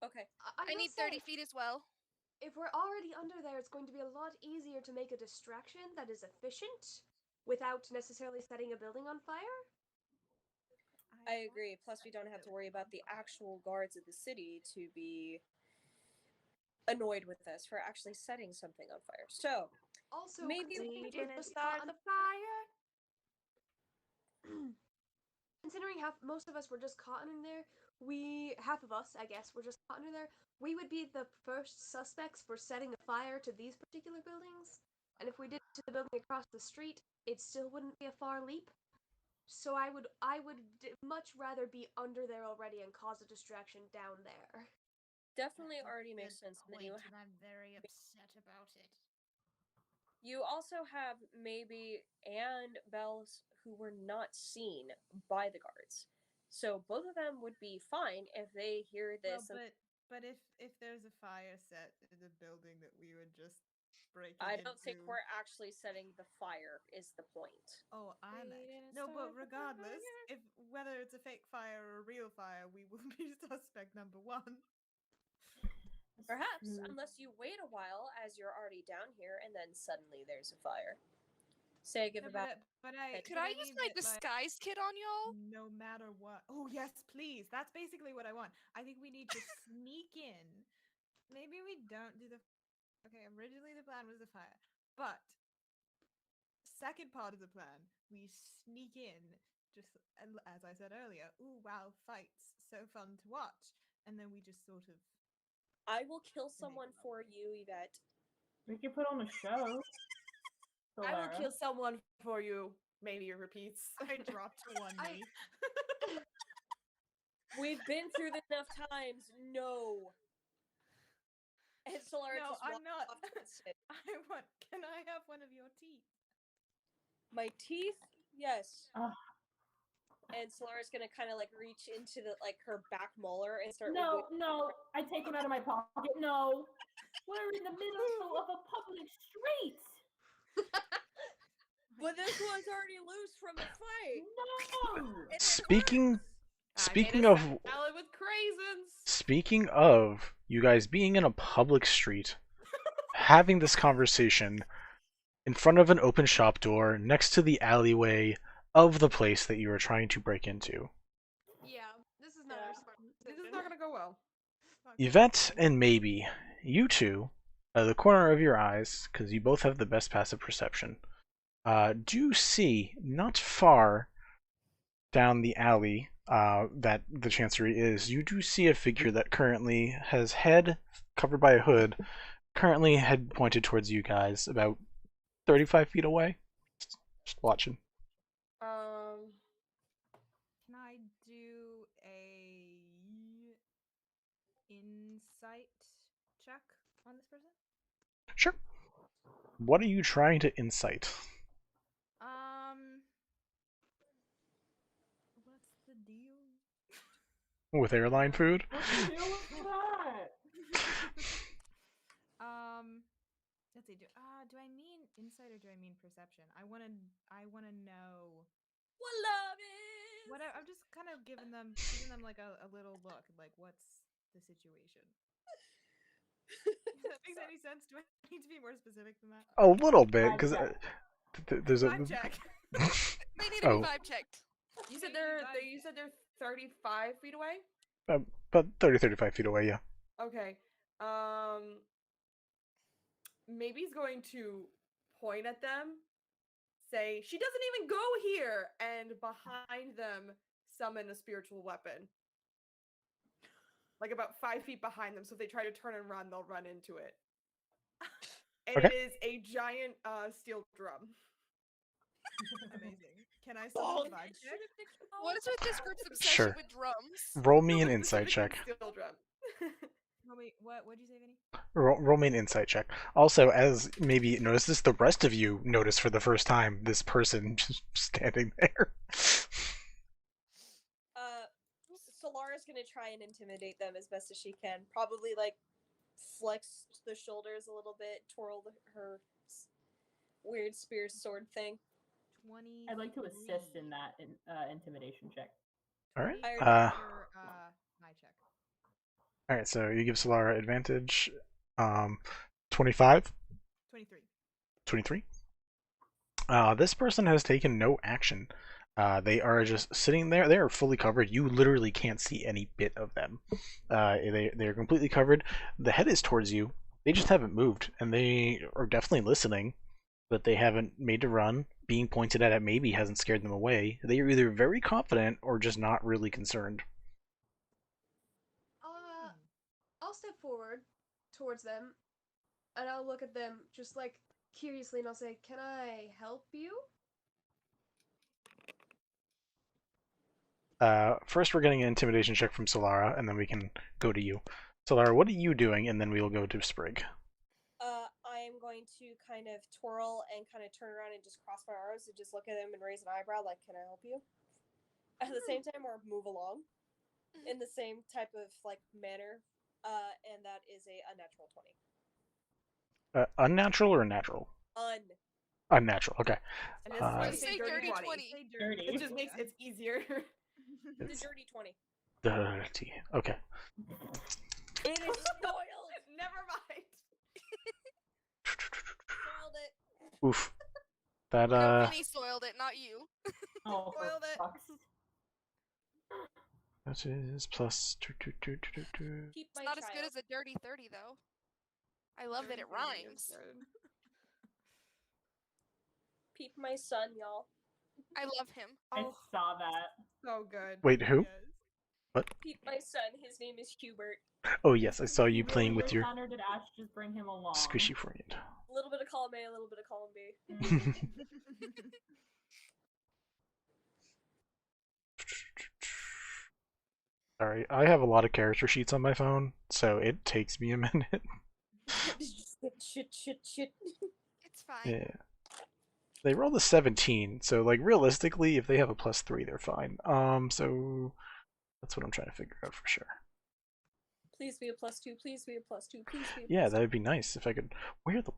Okay. I will need 30 say, feet as well. if we're already under there, it's going to be a lot easier to make a distraction that is efficient without necessarily setting a building on fire. I agree. Plus, we don't have to worry about the actual guards of the city to be annoyed with us for actually setting something on fire. So, Also, maybe considering we it was start on the fire. considering most of us were just caught in there, half of us, I guess, were just caught in there. We would be the first suspects for setting a fire to these particular buildings. And if we did it to the building across the street, it still wouldn't be a far leap. So I would much rather be under there already and cause a distraction down there. Definitely already makes sense. And then you and I'm very upset about it. You also have Maybe and Bells who were not seen by the guards. So both of them would be fine if they hear this. Well, but if there's a fire set in the building that we would just break I into... don't think we're actually setting the fire is the point. Oh, no, but regardless, if whether it's a fake fire or a real fire, we will be suspect number one. Perhaps, unless you wait a while as you're already down here and then suddenly there's a fire. Say give about... Could I use my disguise kit on y'all? No matter what. Oh, yes, please. That's basically what I want. I think we need to sneak in. Maybe we don't do the... Okay, originally the plan was the fire. But, second part of the plan, we sneak in, just as I said earlier. Ooh, wow, fights. So fun to watch. And then we just sort of... I will kill someone for you, Yvette. We can put on a show. I will kill someone for you. Maybe it repeats. I dropped to one knee. We've been through this enough times. No. And Solara No, just I'm not. off Can I have one of your teeth? My teeth? Yes. Ugh. And Solara's gonna kind of like reach into her back molar and start. No, I take him out of my pocket. No, we're in the middle of a public street. But this one's already loose from the fight. No. Speaking of with craisins. Speaking of you guys being in a public street, having this conversation in front of an open shop door next to the alleyway of the place that you are trying to break into. Yeah, this is not a smart decision. This is not gonna go well. Yvette and Maybe, you two, out of the corner of your eyes, because you both have the best passive perception, do see not far down the alley that the Chancery is, you do see a figure that currently has head covered by a hood, currently head pointed towards you guys, about 35 feet away. Just watching. Can I do a insight check on this person? Sure. What are you trying to insight? What's the deal? With airline food? What's the deal with that? Let's see. Do I mean insight or do I mean perception? I wanna know what love is. I'm just kind of giving them like a little look, like what's the situation. If that makes any sense? Do I need to be more specific than that? A little bit, because there's a vibe check. They need to be vibe checked. You said they're 35 feet away? about 30-35 feet away, yeah. Okay. Maybe he's going to point at them, say, "She doesn't even go here," and behind them summon a spiritual weapon. Like about 5 feet behind them, so if they try to turn and run, they'll run into it. And Okay. it is a giant steel drum. Amazing. Can I still vibe check? What is with this group's obsession Sure. with drums? Roll me an No, insight check. Steel drum. Wait, what'd you say, Vinny? Roll me an insight check. Also, as maybe notices, the rest of you notice for the first time this person just standing there. Solara's gonna try and intimidate them as best as she can. Probably like flex the shoulders a little bit, twirl her weird spear sword thing. 20. I'd like to assist in that intimidation check. All right. My check. All right. So you give Solara advantage. 25. 23. 23. This person has taken no action. They are just sitting there. They are fully covered. You literally can't see any bit of them. They are completely covered. The head is towards you. They just haven't moved, and they are definitely listening, but they haven't made a run. being pointed at maybe hasn't scared them away. They are either very confident or just not really concerned. I'll step forward towards them, and I'll look at them just like curiously, and I'll say, "Can I help you?" First, we're getting an intimidation check from Solara, and then we can go to you. Solara, what are you doing? And then we'll go to Sprig. I'm going to kind of twirl and kind of turn around and just cross my arms and just look at him and raise an eyebrow, like, "Can I help you?" At the same time, or move along in the same type of like manner. And that is a unnatural 20. Unnatural or natural? Unnatural. Okay. And this is why we Say say dirty 20. 20. Say Dirty. It just makes it easier. The dirty 20. Dirty. Okay. It is spoiled. Never mind. Spoiled it. Oof. That Company soiled it, not you. Oh, for Spoiled it. fuck's that is plus two. Keep It's my not as child. good as a dirty 30, though. I love that it rhymes. Peep my son, y'all. I love him. I Oh, saw that. so good. Wait, who? Yes. Peep my son. His name is Hubert. Oh yes, I saw Did you really playing with wish your that, or did Ash just bring him along? squishy friend. A little bit of column A, a little bit of column B. Sorry, I have a lot of character sheets on my phone, so it takes me a minute. Shit. It's fine. Yeah. They rolled a 17, so like realistically, if they have a +3, they're fine. So that's what I'm trying to figure out for sure. Please be a +2. Please be a +2. Please be a Yeah, +2. that would be nice if I could. Where the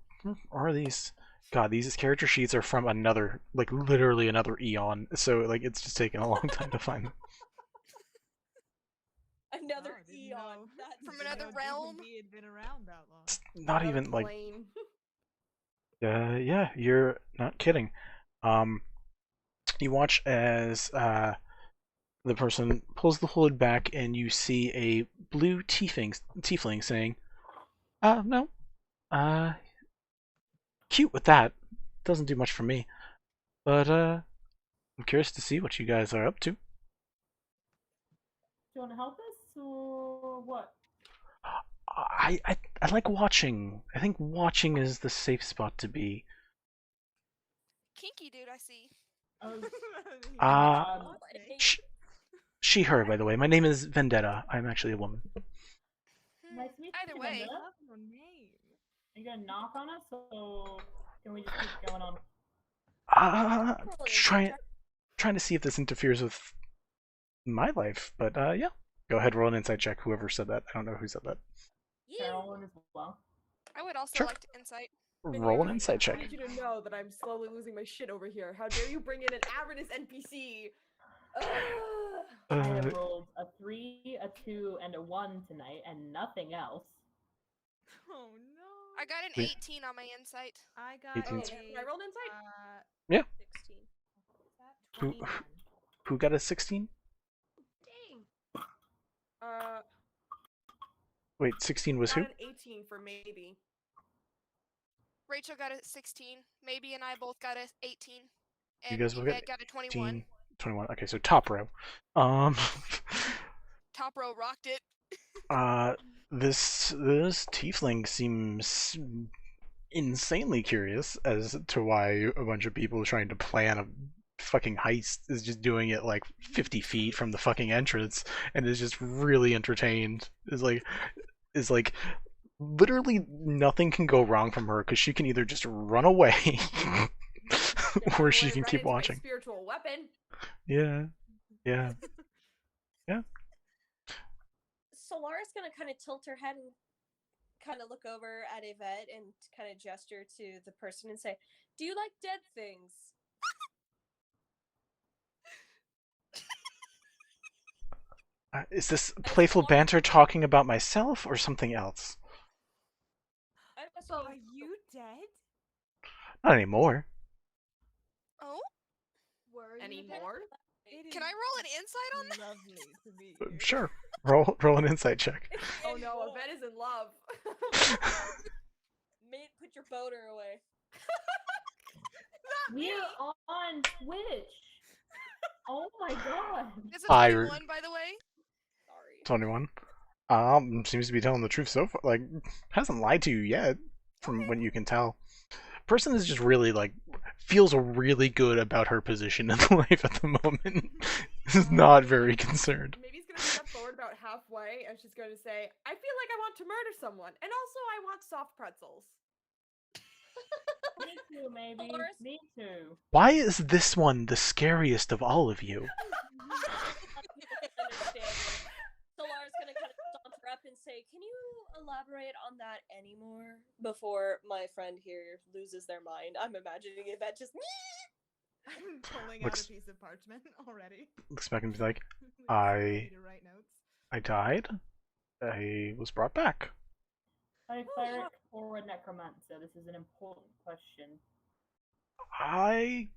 are these? God, these character sheets are from another, like literally another eon. So like it's just taken a long time to find them. Another Oh, didn't eon. know- That's From didn't another know realm? D&D had been around that long. It's not Another even like. plane. Yeah, you're not kidding. You watch as the person pulls the hood back, and you see a blue tiefling saying, no, cute with that. Doesn't do much for me, but I'm curious to see what you guys are up to." Do you want to help us, or what? I like watching. I think watching is the safe spot to be. Kinky dude, I see. Uh, She, her, by the way. My name is Vendetta. I'm actually a woman. Nice to meet Either you, way. Vendetta. Love your name. Are you gonna knock on us, or can we just keep going on? Trying to see if this interferes with my life, but yeah. Go ahead, roll an insight check. Whoever said that, I don't know who said that. Carolyn as well. I would also Sure. like to insight. Roll an insight I check. need you to know that I'm slowly losing my shit over here. How dare you bring in an Avernus NPC? I have rolled a 3, a 2, and a 1 tonight, and nothing else. Oh no. I got an Wait. 18 on my insight. I got 18. a, Can I roll an insight? 16. Who- 21. Who got a 16? Dang. Wait, 16 was Got who? an 18 for maybe. Rachel got a 16. Maybe and I both got a 18. You And guys both got Yvette got a 21. 18, 21. Okay, so top row. Um, Top row rocked it. this tiefling seems insanely curious as to why a bunch of people trying to plan a fucking heist is just doing it like 50 feet from the fucking entrance and is just really entertained. Is like literally nothing can go wrong from her because she can either just run away or she can keep watching. Spiritual weapon. Yeah. Solara's gonna kind of tilt her head and kind of look over at Yvette and kind of gesture to the person and say, "Do you like dead things?" Is this playful banter talking about myself or something else? I'm So are assuming you dead? Not anymore. Oh? Were you Anymore? It Can is I roll an insight on that? lovely to meet you. Sure. Roll an insight check. Oh no, Yvette is in love. Mate, put your boner away. We're on Twitch. Oh my god. It's a I- 21, by the way. Sorry. 21. Seems to be telling the truth so far. Like, hasn't lied to you yet, from what you can tell. Person is just really, like, feels really good about her position in life at the moment. Is not very concerned. Maybe he's gonna step forward about halfway, and she's going to say, "I feel like I want to murder someone, and also I want soft pretzels." Me too, maybe. Dolores? Me too. Why is this one the scariest of all of you? People can understand. Solara's gonna kind of saunter up and say, "Can you elaborate on that anymore?" Before my friend here loses their mind. I'm imagining Yvette just. I'm pulling Looks- out a piece of parchment already. Looks back and be like, Like, ready to write notes. I died. I was brought back. A cleric or a necromancer? This is an important question. I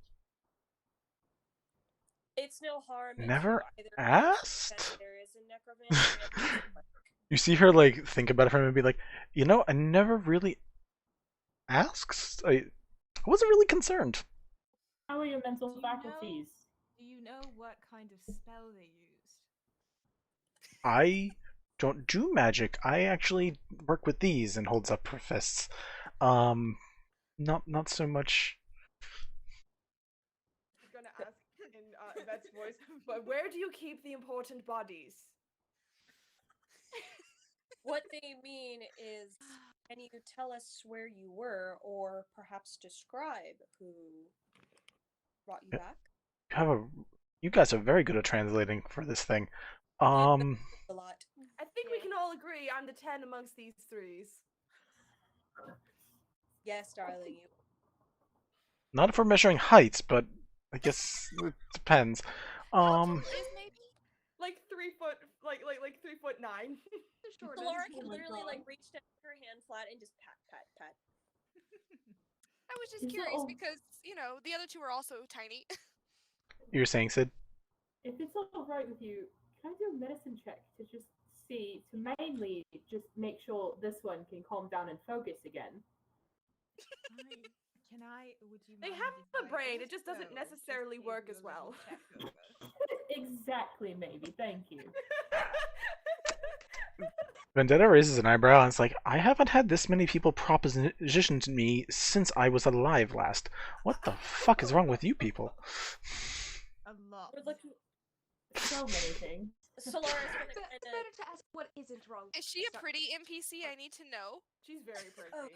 It's no harm. if Never you either asked? that there is a necromancer and there's a cleric. You see her like think about it for a minute and be like, you know, I never really asked. I wasn't really concerned. How are your mental Do you faculties? Do you know what kind of spell they used? I don't do magic. I actually work with these and holds up her fists. Not so much. He's gonna ask in Yvette's voice, "But where do you keep the important bodies?" What they mean is, can you tell us where you were, or perhaps describe who brought you back? You guys are very good at translating for this thing. A lot. I think we can all agree I'm the 10 amongst these threes. Yes, darling. You. Not if we're measuring heights, but I guess it depends. How tall is maybe? Like 3 foot, like 3'9". The short Solara ones. can Oh my literally God. like reach down her hand flat and just pat, pat, pat. I was just Is it curious all- because, the other two are also tiny. You're saying, Sid? If it's alright with you, can I do a medicine check to just see, to mainly just make sure this one can calm down and focus again? Would you They mind have if a I brain, it also just doesn't necessarily gave work you as a well. little check over? Exactly, maybe. Thank you. Vendetta raises an eyebrow and it's like, I haven't had this many people proposition to me since I was alive last. What the fuck is wrong with you people? A lot. We're looking. So many things. Solara's gonna It's kind better of. to ask what isn't wrong. Is she a Stop. pretty NPC? I need to know. She's very pretty. Oh.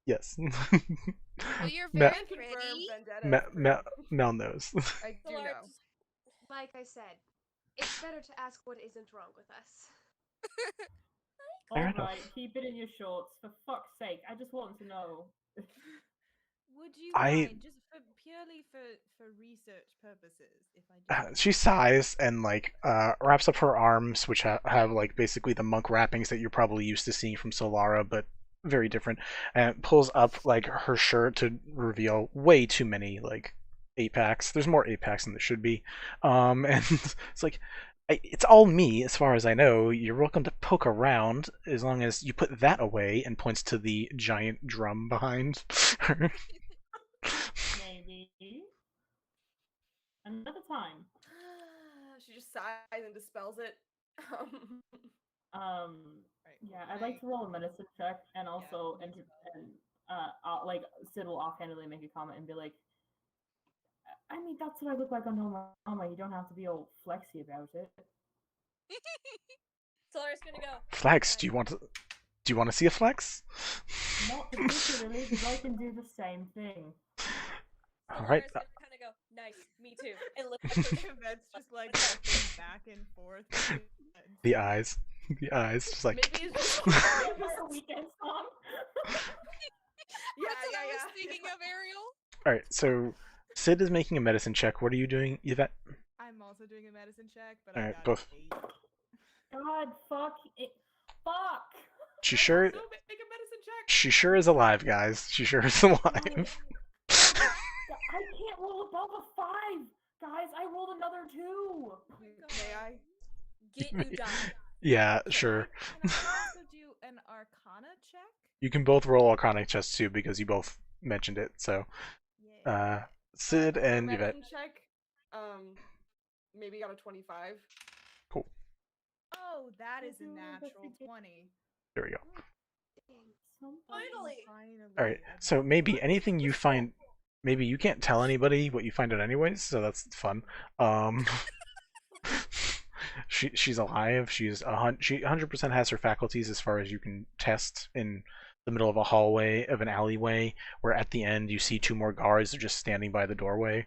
Yes. Well, you're Me- very And confirm pretty. Vendetta Me- is Me- pretty. Mel knows. I do Solara know. just- Like I said, it's better to ask what isn't wrong with us. Fair enough. Alright, keep it in your shorts. For fuck's sake, I just want to know. Would you I- mind, just purely for research purposes, if I just... She sighs and like wraps up her arms, which have like basically the monk wrappings that you're probably used to seeing from Solara, but very different, and pulls up like her shirt to reveal way too many like 8-packs. There's more 8-packs than there should be, and it's like it's all me as far as I know. You're welcome to poke around as long as you put that away, and points to the giant drum behind her. Maybe. Another time. She just sighs and dispels it. Right, Yeah, I'd like to roll a medicine check, and also like Sid will offhandedly make a comment and be like, I mean, that's what I look like on normal armor. You don't have to be all flexy about it. Solara's gonna go. Flex, do you want to see a flex? Not particularly, because I can do the same thing. All right. Solara's gonna kind of go. Nice, me too. And lift up her That's just like walking back and forth. The eyes, just like. Maybe it's just Our weekend song. yeah, That's what I was thinking of, Ariel. All right, so Sid is making a medicine check. What are you doing, Yvette? I'm also doing a medicine check, but Alright, I got both. an 8. God, fuck it. Fuck! She sure, So make a medicine check. she sure is alive, guys. She sure is alive. I can't roll above a 5! Guys, I rolled another 2! May I? Get you down. Yeah, sure. Can I also do an Arcana check? You can both roll Arcanic checks too because you both mentioned it. So Yeah. Sid and Yvette. Medicine check. Maybe got a 25. Cool. Oh, that is a Mhm, that's natural ridiculous. 20. There we go. Finally. All right. So maybe anything you find, maybe you can't tell anybody what you find out anyways, so that's fun. She's alive. She 100% has her faculties as far as you can test in the middle of a hallway of an alleyway, where at the end you see two more guards that are just standing by the doorway.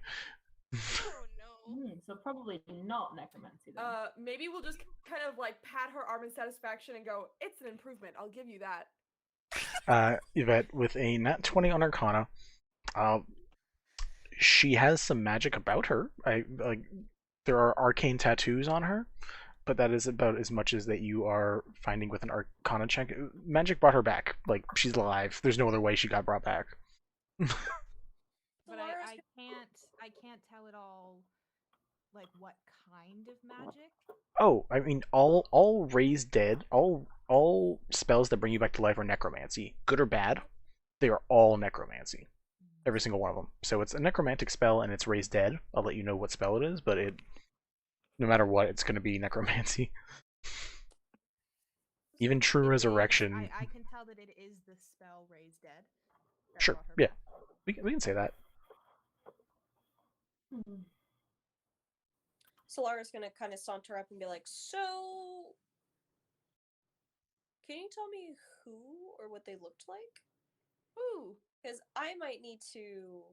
Oh no. So probably not necromancy then. Maybe we'll just kind of like pat her arm in satisfaction and go, "It's an improvement. I'll give you that." Yvette with a nat 20 on Arcana. She has some magic about her. There are arcane tattoos on her, but that is about as much as that you are finding with an Arcana check. Magic brought her back. Like, she's alive. There's no other way she got brought back. But Solara's I can't tell at all, like, what kind of magic. Oh, I mean, all raised dead, all spells that bring you back to life are necromancy. Good or bad, they are all necromancy. Every single one of them. So it's a necromantic spell and it's raised dead. I'll let you know what spell it is, but no matter what, it's going to be necromancy. Even true It is- resurrection. I can tell that it is the spell Raised Dead. that Sure, brought her yeah. back. We can say that. Solara's gonna kind of saunter up and be like, "So, can you tell me who or what they looked like? Ooh. Because I might need to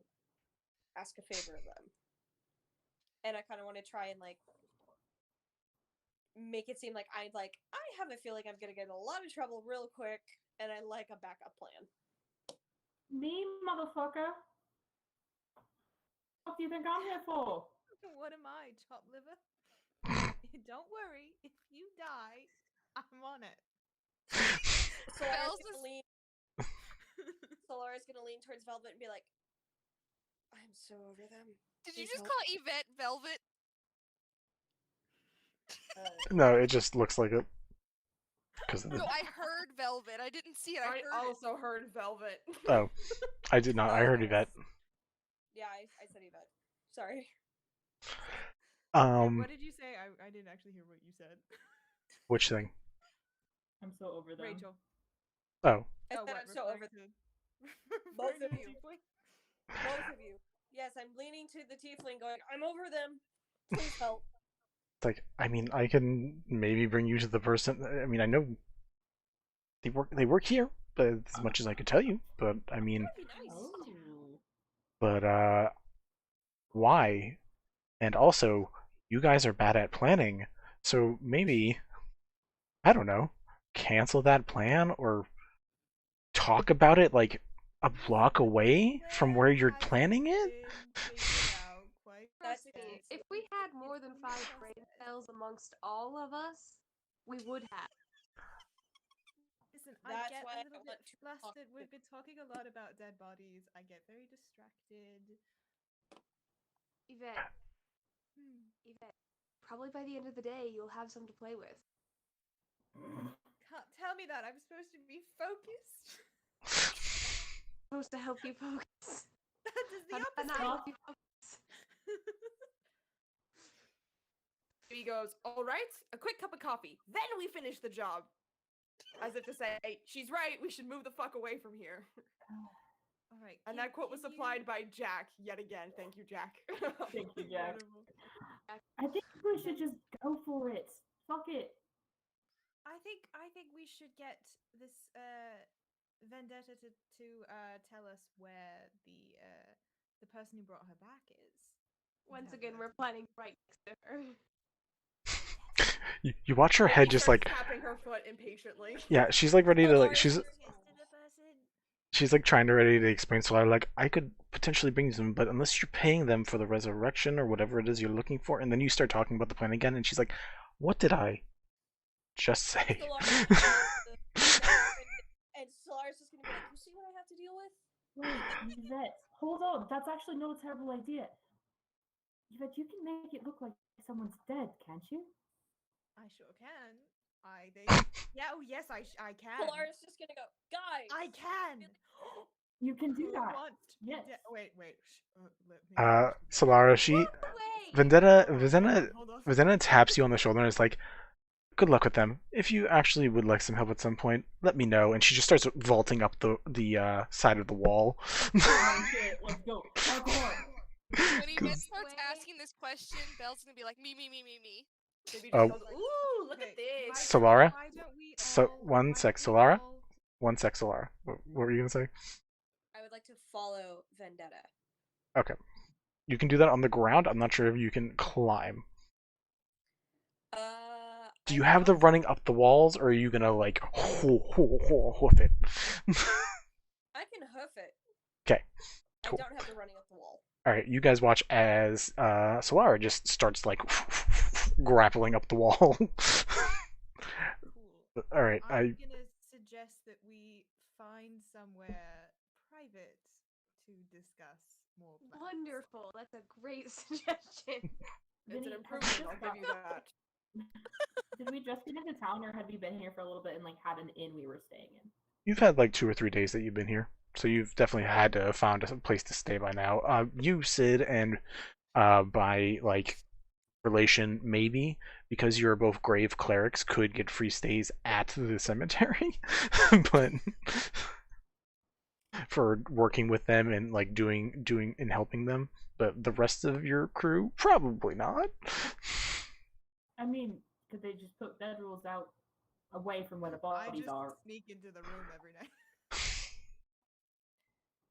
ask a favor of them, and I kind of want to try and like make it seem like I have a feeling I'm gonna get in a lot of trouble real quick, and I like a backup plan." Me, motherfucker. What do you think I'm here for? What am I, chopped liver? Don't worry, if you die, I'm on it. Solara's Spells gonna is- lean. Solara's gonna lean towards Velvet and be like, "I'm so over them." Did you Please just help. call Yvette Velvet? No, it just looks like it. Because No, I heard Velvet. I didn't see it. I I heard it. also heard Velvet. Oh, I did not. I heard Yvette. Yeah, I said Yvette. Sorry. What did you say? I didn't actually hear what you said. Which thing? I'm so over them. Rachel. Oh, I Oh, said what, I'm so over referring Both to of the you. tiefling? both of you. Yes, I'm leaning to the tiefling, going, "I'm over them. Please help." it's like, I mean, I can maybe bring you to the person. I mean, I know they work here, but as much as I could tell you. But I mean, That'd be nice. Oh. but why? And also, you guys are bad at planning, so maybe, I don't know, cancel that plan or talk about it like a block away from where you're planning it? That's If we had more than 5 brain cells amongst all of us, we would have. Listen, That's I get why a I little want bit to flustered. talk We've to- been talking a lot about dead bodies. I get very distracted. Yvette, Yvette, probably by the end of the day, you'll have some to play with. Can't tell me that. I'm supposed to be focused. Supposed to help you focus. That is the How does that opposite. not help you focus? He goes, "All right, a quick cup of coffee. Then we finish the job." As if to say, "She's right. We should move the fuck away from here." All right. And that quote was supplied by Jack yet again. Thank you, Jack. Thank you, Jack. Wonderful. I think we should just go for it. Fuck it. I think we should get this Vendetta to tell us where the person who brought her back is. Once have again, that. we're planning right next to her. You watch her He head just starts like, tapping her foot impatiently. yeah, she's like ready to like, Solara she's is- she's like trying to ready to explain to Solara, like, I could potentially bring them, but unless you're paying them for the resurrection or whatever it is you're looking for, and then you start talking about the plan again, and she's like, what did I just say? And Solara's just gonna be like, "You see what I have to deal with?" Wait, Yvette, hold on. That's actually not a terrible idea. Yvette, you can make it look like someone's dead, can't you? I sure can. I think. Yeah. Oh yes, I can. Solara's just gonna go, "Guys, I can. You can do Who that. wants to be Yes. wait. Let me Solara, she Wait. Vendetta Hold on. Vendetta taps you on the shoulder and is like, "Good luck with them. If you actually would like some help at some point, let me know." And she just starts vaulting up the side of the wall. Oh, shit, let's go. Parkour. When Yvette Cause- starts Wait. asking this question, Belle's gonna be like, me. Maybe Oh. just goes, ooh, look at this. Solara? Why don't we So, all- one why sec, don't we Solara? all- One sec, Solara. What were you gonna say? I would like to follow Vendetta. Okay. You can do that on the ground. I'm not sure if you can climb. Do I you have the don't- running up the walls, or are you gonna like hoof it? I can hoof it. 'Kay, cool. I don't have the running up the wall. All right, you guys watch as Solara just starts like grappling up the wall. Cool. All right, I'm gonna suggest that we find somewhere private to discuss more plans. Wonderful. That's a great suggestion. It's an Vinny, improvement, I'll give you that. Did we just get into town, or had we been here for a little bit and like had an inn we were staying in? you've had like 2 or 3 days that you've been here, so you've definitely had to have found a place to stay by now. You, Sid, and by like relation, maybe because you're both grave clerics, could get free stays at the cemetery, but for working with them and like doing and helping them. But the rest of your crew, probably not. I mean, could they just put bedrolls out away from where the I bodies just are? sneak into the room every night.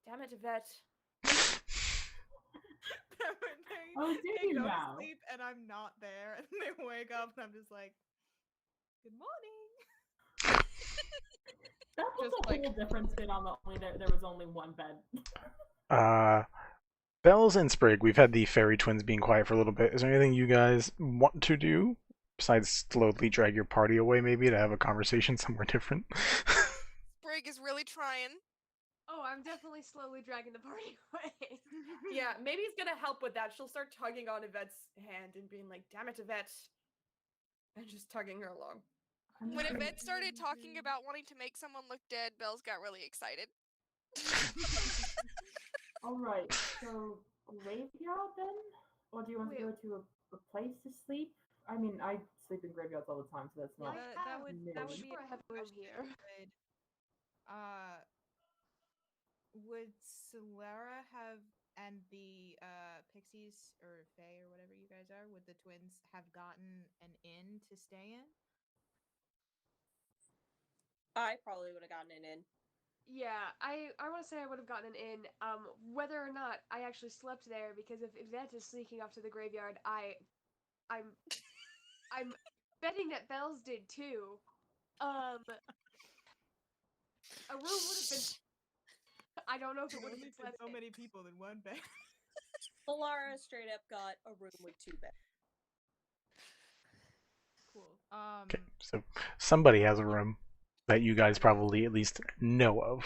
Damn it, Yvette. Oh, they did you go now? to sleep and I'm not there, and they wake up and I'm just like, "Good morning." That was Just a like- whole different spin on the only there was only one bed. Bells and Sprig, we've had the fairy twins being quiet for a little bit. Is there anything you guys want to do besides slowly drag your party away, maybe to have a conversation somewhere different? Sprig is really trying. Oh, I'm definitely slowly dragging the party away. Yeah, maybe he's gonna help with that. She'll start tugging on Yvette's hand and being like, damn it, Yvette. And just tugging her along. When Yvette started talking about wanting to make someone look dead, Bells got really excited. Alright, so graveyard then? Or do you want to go to a place to sleep? I mean, I sleep in graveyards all the time, so that's not. that would new. be Sure, I have a room question. here. Would Solara have and the pixies or fae or whatever you guys are, would the twins have gotten an inn to stay in? I probably would have gotten it in. Yeah, I want to say I would have gotten an inn. Whether or not I actually slept there, because if Yvette is sneaking off to the graveyard, I'm betting that Bells did too. A room would have been. I don't know if it would have been slept so in. many people in one bed. Solara straight up got a room with 2 beds. Cool. Okay, so somebody has a room that you guys probably at least know of.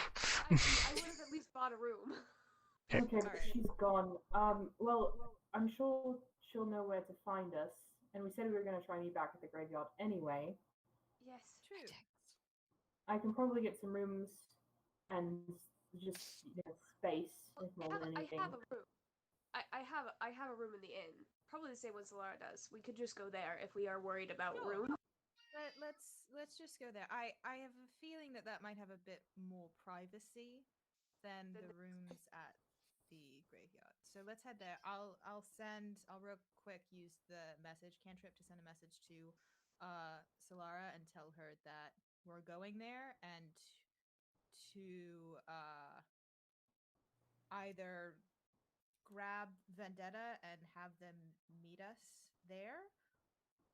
I would have at least bought a room. Okay. Okay, but Alright. she's gone. Well, I'm sure she'll know where to find us. And we said we were going to try and meet back at the graveyard anyway. Yes. True. I can probably get some rooms and just space, if more than I anything. have a room. I have a room in the inn. Probably the same one Solara does. We could just go there if we are worried about Sure. room. Let's just go there. I have a feeling that might have a bit more privacy than the rooms at the graveyard. So let's head there. I'll real quick use the message cantrip to send a message to Solara and tell her that we're going there and to either grab Vendetta and have them meet us there,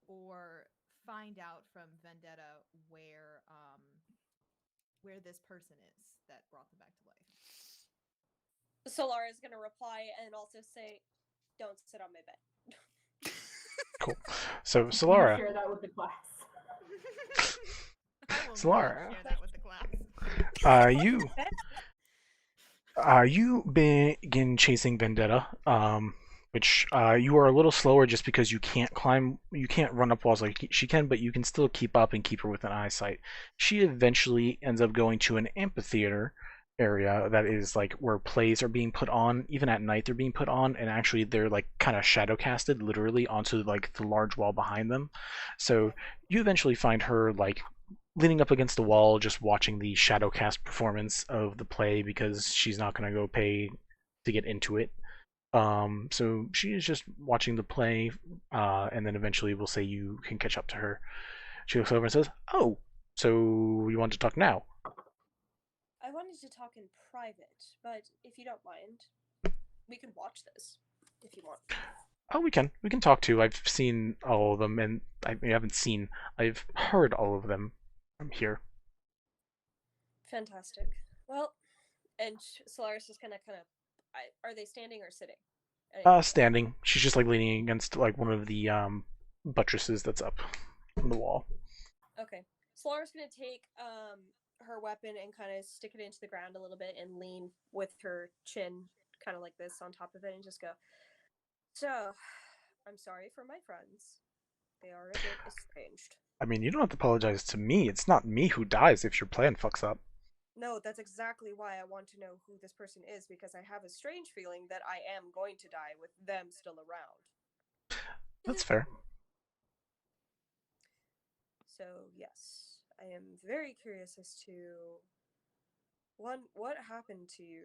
or find out from Vendetta where this person is that brought them back to life. Solara is going to reply and also say, don't sit on my bed. Cool. So Can you Solara, share that with the class. I will not Solara. share that with the class. You begin chasing Vendetta, which you are a little slower just because you can't run up walls like she can, but you can still keep up and keep her within eyesight. She eventually ends up going to an amphitheater area that is like where plays are being put on. Even at night, they're being put on, and actually they're like kind of shadow casted literally onto like the large wall behind them. So you eventually find her like leaning up against the wall, just watching the shadow cast performance of the play because she's not gonna go pay to get into it. So she is just watching the play, and then eventually we'll say you can catch up to her. She looks over and says, "Oh, so you want to talk now?" I wanted to talk in private, but if you don't mind, we can watch this if you want. Oh, we can. We can talk too. I've seen all of them, and I haven't seen. I've heard all of them from here. Fantastic. Well, and Solaris is kind of, are they standing or sitting? Standing. She's just like leaning against like one of the buttresses that's up on the wall. Okay. Solaris gonna take her weapon and kind of stick it into the ground a little bit and lean with her chin kind of like this on top of it and just go, "So, I'm sorry for my friends. They are a bit estranged." I mean, you don't have to apologize to me. It's not me who dies if your plan fucks up. No, that's exactly why I want to know who this person is, because I have a strange feeling that I am going to die with them still around. That's fair. So, yes, I am very curious as to one, what happened to you,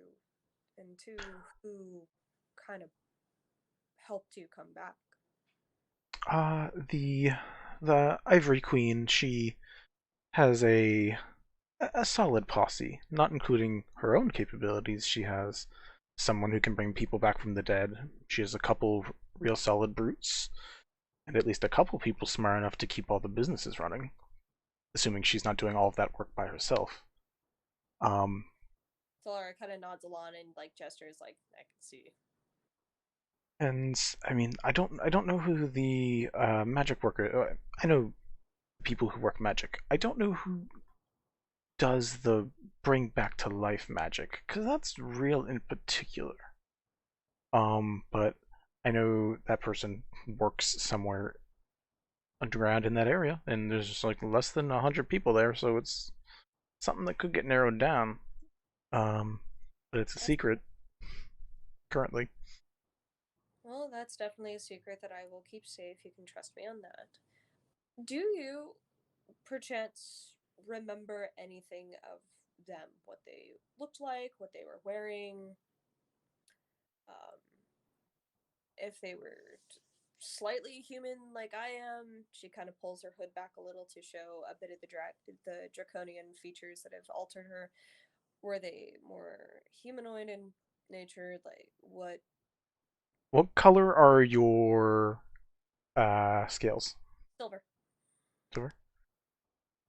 and two, who kind of helped you come back. The Ivory Queen, she has a solid posse, not including her own capabilities. She has someone who can bring people back from the dead. She has a couple real solid brutes, and at least a couple people smart enough to keep all the businesses running, assuming she's not doing all of that work by herself. Solara kind of nods along and like gestures, like, I can see. And I mean, I don't know who the magic worker. I know people who work magic. I don't know who does the bring back to life magic, because that's real in particular. But I know that person works somewhere underground in that area, and there's just like less than 100 people there, so it's something that could get narrowed down. But it's a secret currently. Well, that's definitely a secret that I will keep safe. You can trust me on that. Do you, perchance, remember anything of them? What they looked like, what they were wearing, um, if they were slightly human like I am? She kind of pulls her hood back a little to show a bit of the draconian features that have altered her. Were they more humanoid in nature? Like what? What color are your scales? Silver. Silver.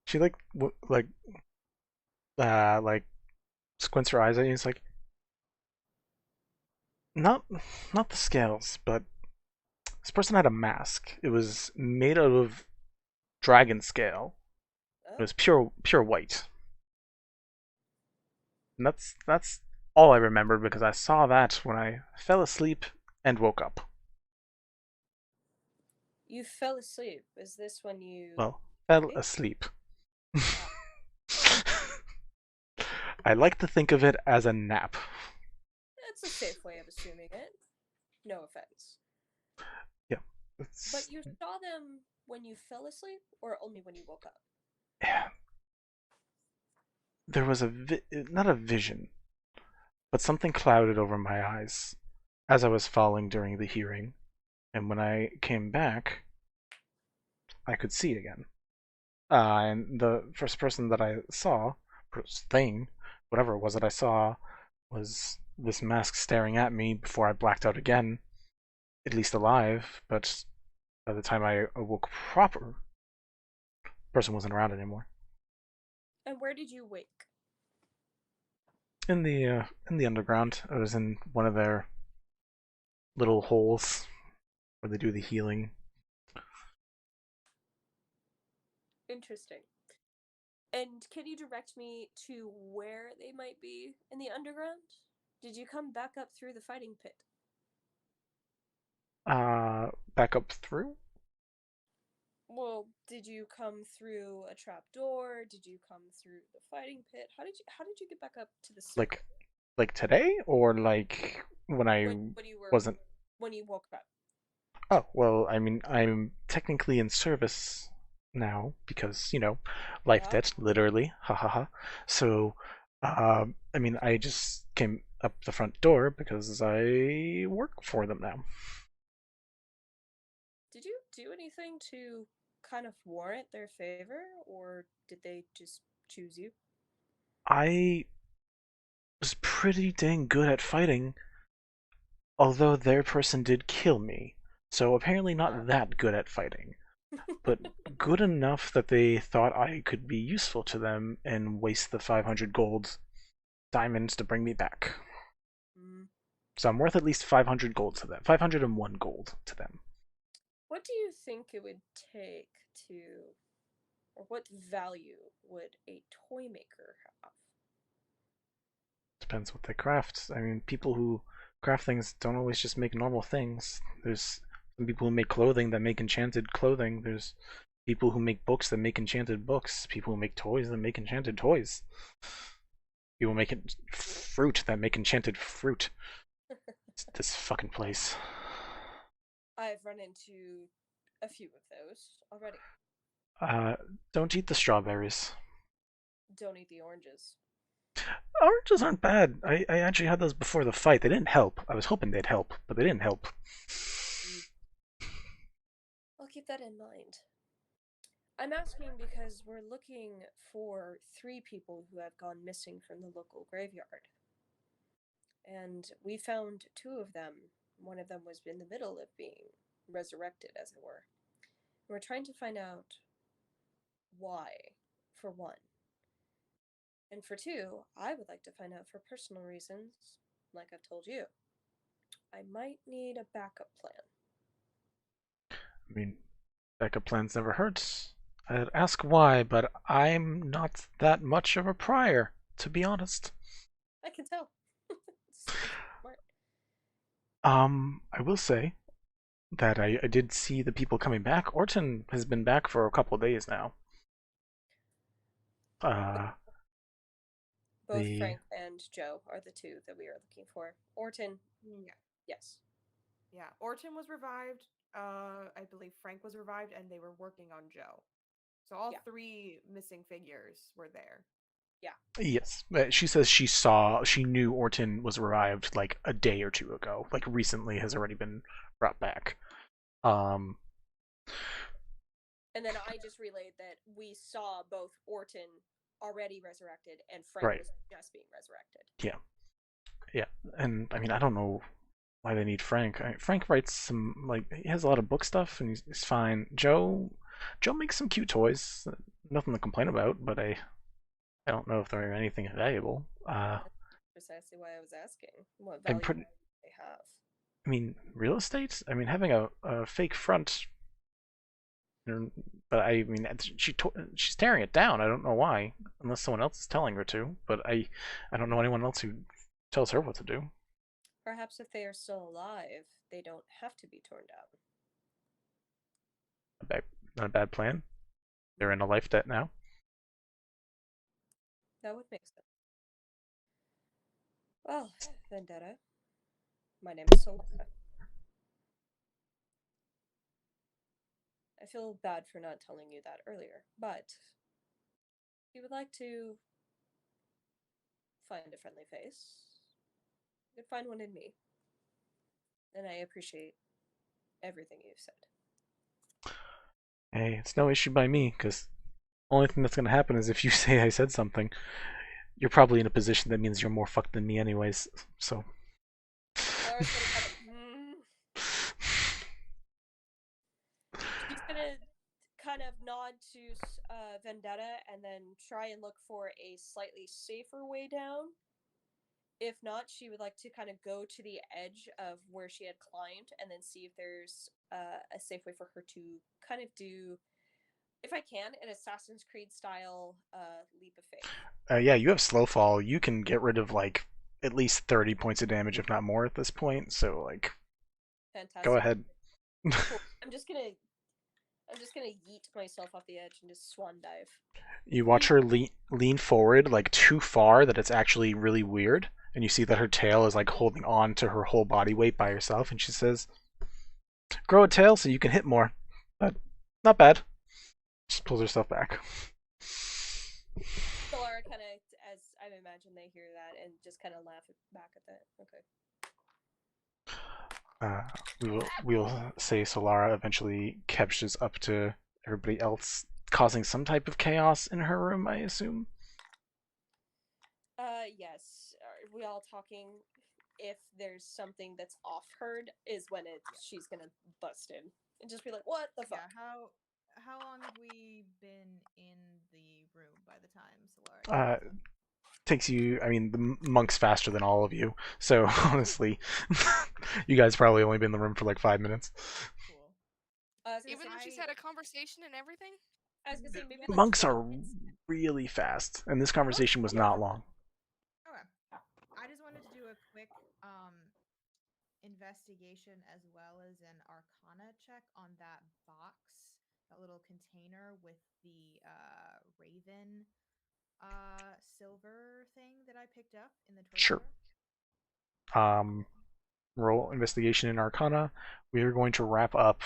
She like squints her eyes at you. It's like not not the scales, but this person had a mask. It was made out of dragon scale. It Oh, was pure white. And that's all I remember because I saw that when I fell asleep and woke up. you fell asleep. Is this when you? Well, fell Okay. asleep. Ah, I like to think of it as a nap. that's a safe way of assuming it. No offense. Yeah. But you saw them when you fell asleep, or only when you woke up? Yeah. There was not a vision, but something clouded over my eyes as I was falling during the hearing, and when I came back, I could see again. And the first person that I saw, first thing, whatever it was that I saw, was this mask staring at me before I blacked out again, at least alive, but by the time I awoke proper, the person wasn't around anymore. And where did you wake? In the underground, I was in one of their little holes where they do the healing. Interesting. And can you direct me to where they might be in the underground? Did you come back up through the fighting pit? Back up through? Well, did you come through a trap door? Did you come through the fighting pit? How did you get back up to the Like circle like today, or like when I when you were wasn't? when you woke up? Oh, well, I mean, I'm technically in service now because, life Ah, debt, literally. Ha ha ha. So, I mean, I just came up the front door because I work for them now. did you do anything to kind of warrant their favor, or did they just choose you? I was pretty dang good at fighting, although their person did kill me. So apparently Ah. not that good at fighting, but good enough that they thought I could be useful to them and waste the 500 gold diamonds to bring me back. Mm. So I'm worth at least 500 gold to them. 501 gold to them. What do you think it would take to, or what value would a toy maker have? Depends what they craft. I mean, people who craft things don't always just make normal things. There's some people who make clothing that make enchanted clothing. There's people who make books that make enchanted books. People who make toys that make enchanted toys. People make fruit that make enchanted fruit. It's this fucking place. I've run into a few of those already. Uh, don't eat the strawberries. Don't eat the oranges. Oranges aren't bad. I actually had those before the fight. They didn't help. I was hoping they'd help, but they didn't help. I'll keep that in mind. I'm asking because we're looking for 3 people who have gone missing from the local graveyard. And we found 2 of them. One of them was in the middle of being resurrected, as it were. We're trying to find out why, for one. And for 2, I would like to find out for personal reasons, like I've told you. I might need a backup plan. I mean, backup plans never hurts. I'd ask why, but I'm not that much of a prior, to be honest. I can tell. It's smart. I will say that I did see the people coming back. Orton has been back for a couple of days now. Both The Frank and Joe are the 2 that we are looking for. Orton, Yeah. yes. Yeah. Orton was revived. I believe Frank was revived, and they were working on Joe. So all Yeah. 3 missing figures were there. Yes, she says she knew Orton was revived like a day or two ago. Like recently, has already been brought back. Um, And then I just relayed that we saw both Orton already resurrected and Frank Right. was just being resurrected. yeah, and I mean I don't know why they need Frank. Frank writes some he has a lot of book stuff and he's fine. Joe makes some cute toys. Nothing to complain about, but I don't know if they're anything valuable. Precisely why I was asking what I'm value pretty. they have. I mean, real estate. I mean, having a fake front. But I mean, she's tearing it down. I don't know why, unless someone else is telling her to. But I don't know anyone else who tells her what to do. Perhaps if they are still alive, they don't have to be torn down. Not a bad plan. They're in a life debt now. That would make sense. Well, Vendetta, my name is Solara. I feel bad for not telling you that earlier, but if you would like to find a friendly face, you could find one in me. And I appreciate everything you've said. Hey, it's no issue by me, because only thing that's gonna happen is if you say I said something, you're probably in a position that means you're more fucked than me anyways. So. She's gonna kind of nod to Vendetta and then try and look for a slightly safer way down. If not, she would like to kind of go to the edge of where she had climbed and then see if there's a safe way for her to kind of do, if I can, an Assassin's Creed style leap of faith. Yeah, you have slow fall. You can get rid of at least 30 points of damage, if not more, at this point. So Fantastic. go ahead. Cool. I'm just gonna I'm just gonna yeet myself off the edge and just swan dive. You watch her lean forward like too far that it's actually really weird, and you see that her tail is like holding on to her whole body weight by herself, and she says, "Grow a tail so you can hit more, but not bad." Just pulls herself back. Solara kind of, as I imagine they hear that, and just kind of laugh back at that. Okay. We will say Solara eventually catches up to everybody else, causing some type of chaos in her room, I assume. Yes. Are we all talking? If there's something that's off heard, is when she's gonna bust in and just be like, "What the fuck?" Yeah, how long have we been in the room by the time Solara? Takes you, I mean, the monk's faster than all of you, so honestly, you guys probably only been in the room for like 5 minutes. Cool. Even though she's had a conversation and everything? I was gonna say, maybe Monks are really fast, and this conversation was not long. Okay. I just wanted to do a quick investigation as well as an arcana check on that box, that little container with the raven silver thing that I picked up in the toy Sure. store. Roll investigation in arcana. We are going to wrap up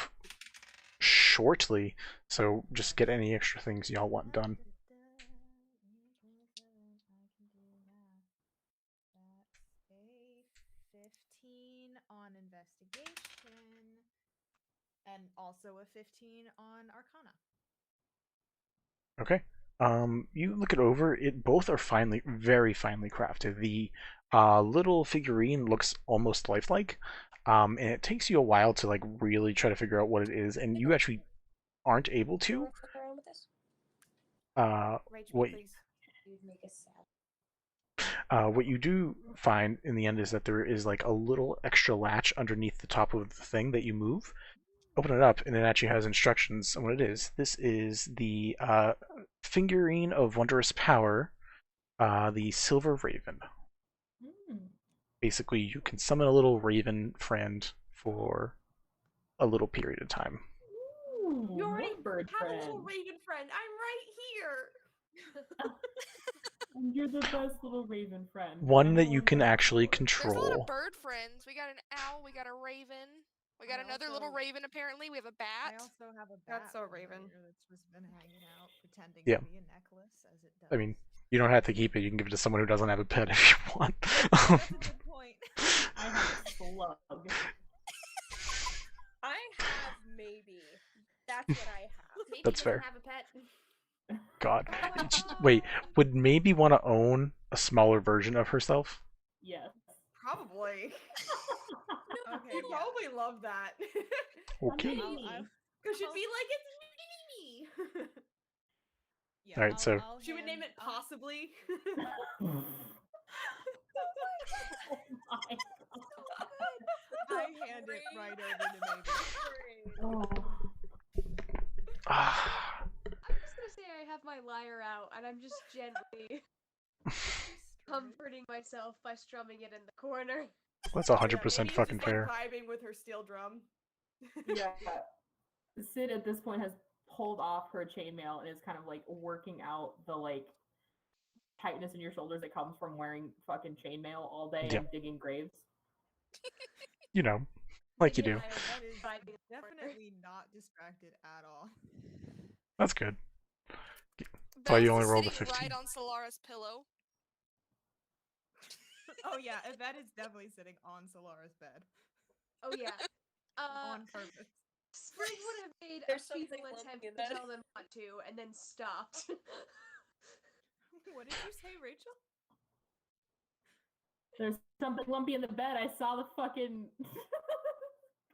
shortly, so just get any extra things y'all want done. That's a 15 on investigation, and also a 15 on arcana. Okay. You look it over. It both are very finely crafted. The little figurine looks almost lifelike, and it takes you a while to like really try to figure out what it is, and you actually aren't able to. What what you do find in the end is that there is like a little extra latch underneath the top of the thing that you move. Open it up, and it actually has instructions on what it is. This is the figurine of wondrous power, the Silver Raven. Basically, you can summon a little raven friend for a little period of time. Ooh, You already bird have friend. a little raven friend. I'm right here. And you're the best little raven friend. One that you can actually There's a lot control. of bird friends. We got an owl, we got a raven, we got another little raven apparently, we have a bat. I also have a bat. That's so raven. That's just been hanging out, pretending Yeah. to be a necklace, as it does. I mean, you don't have to keep it. You can give it to someone who doesn't have a pet if you want. That's a good point. I have a slug. I have maybe. That's what I have. Maybe That's you fair. don't have a pet. God. Wait, would maybe want to own a smaller version of herself? Yes. Probably. Okay, You'd probably love that. Okay. Because she'd be like, it's me. Yeah, All right, so She would name it Possibly. I hand it right over to Maybe. Ah, I'm just gonna say I have my lyre out, and I'm just gently comforting myself by strumming it in the corner. that's Yeah, 100% Amy's fucking just, like, fair. vibing with her steel drum. Yeah. Sid at this point has pulled off her chainmail and is kind of like working out the like tightness in your shoulders that comes from wearing fucking chainmail all day Yeah. and digging graves. You know, like you do. That is definitely not distracted at all. That's good. Belle's you only just rolled a sitting 15. right on Solara's pillow. Oh yeah, Yvette is definitely sitting on Solara's bed. Oh yeah. On purpose. Sprig would have made There's a feeble something attempt lumpy in to that. tell them not to, and then stopped. What did you say, Rachel? There's something lumpy in the bed. I saw the fucking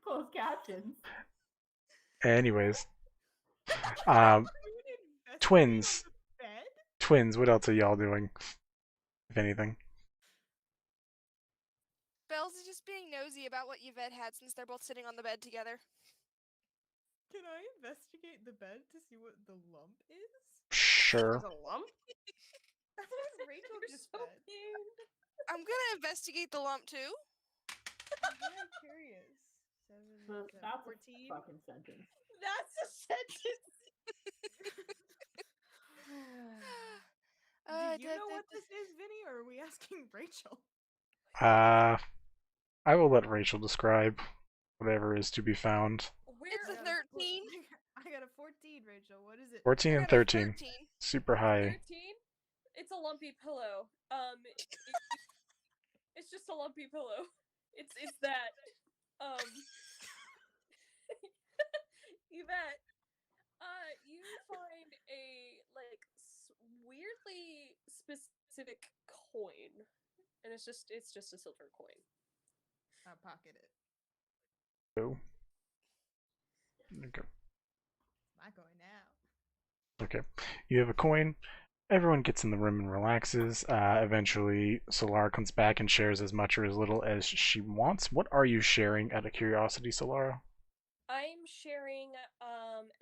closed captions. Anyways, You would investigate twins. the bed? Twins, what else are y'all doing? If anything. Belle's is just being nosy about what Yvette had since they're both sitting on the bed together. Can I investigate the bed to see what the lump is? Sure. There's a lump? That's what Rachel just said. I'm gonna investigate the lump too. I'm very curious. 7, That's a 14. fucking sentence. That's a sentence. Do you know what this is, Vinny, or are we asking Rachel? I will let Rachel describe whatever is to be found. It's a 13. I got a 14, Rachel. What is it? 14 and 13. Super high. 13? It's a lumpy pillow. It's just a lumpy pillow. It's that. Yvette, you find a weirdly specific coin, and it's just a silver coin. I'll pocket it. Oh. Okay. My coin now. Okay. You have a coin. Everyone gets in the room and relaxes. Eventually, Solara comes back and shares as much or as little as she wants. What are you sharing out of curiosity, Solara? I'm sharing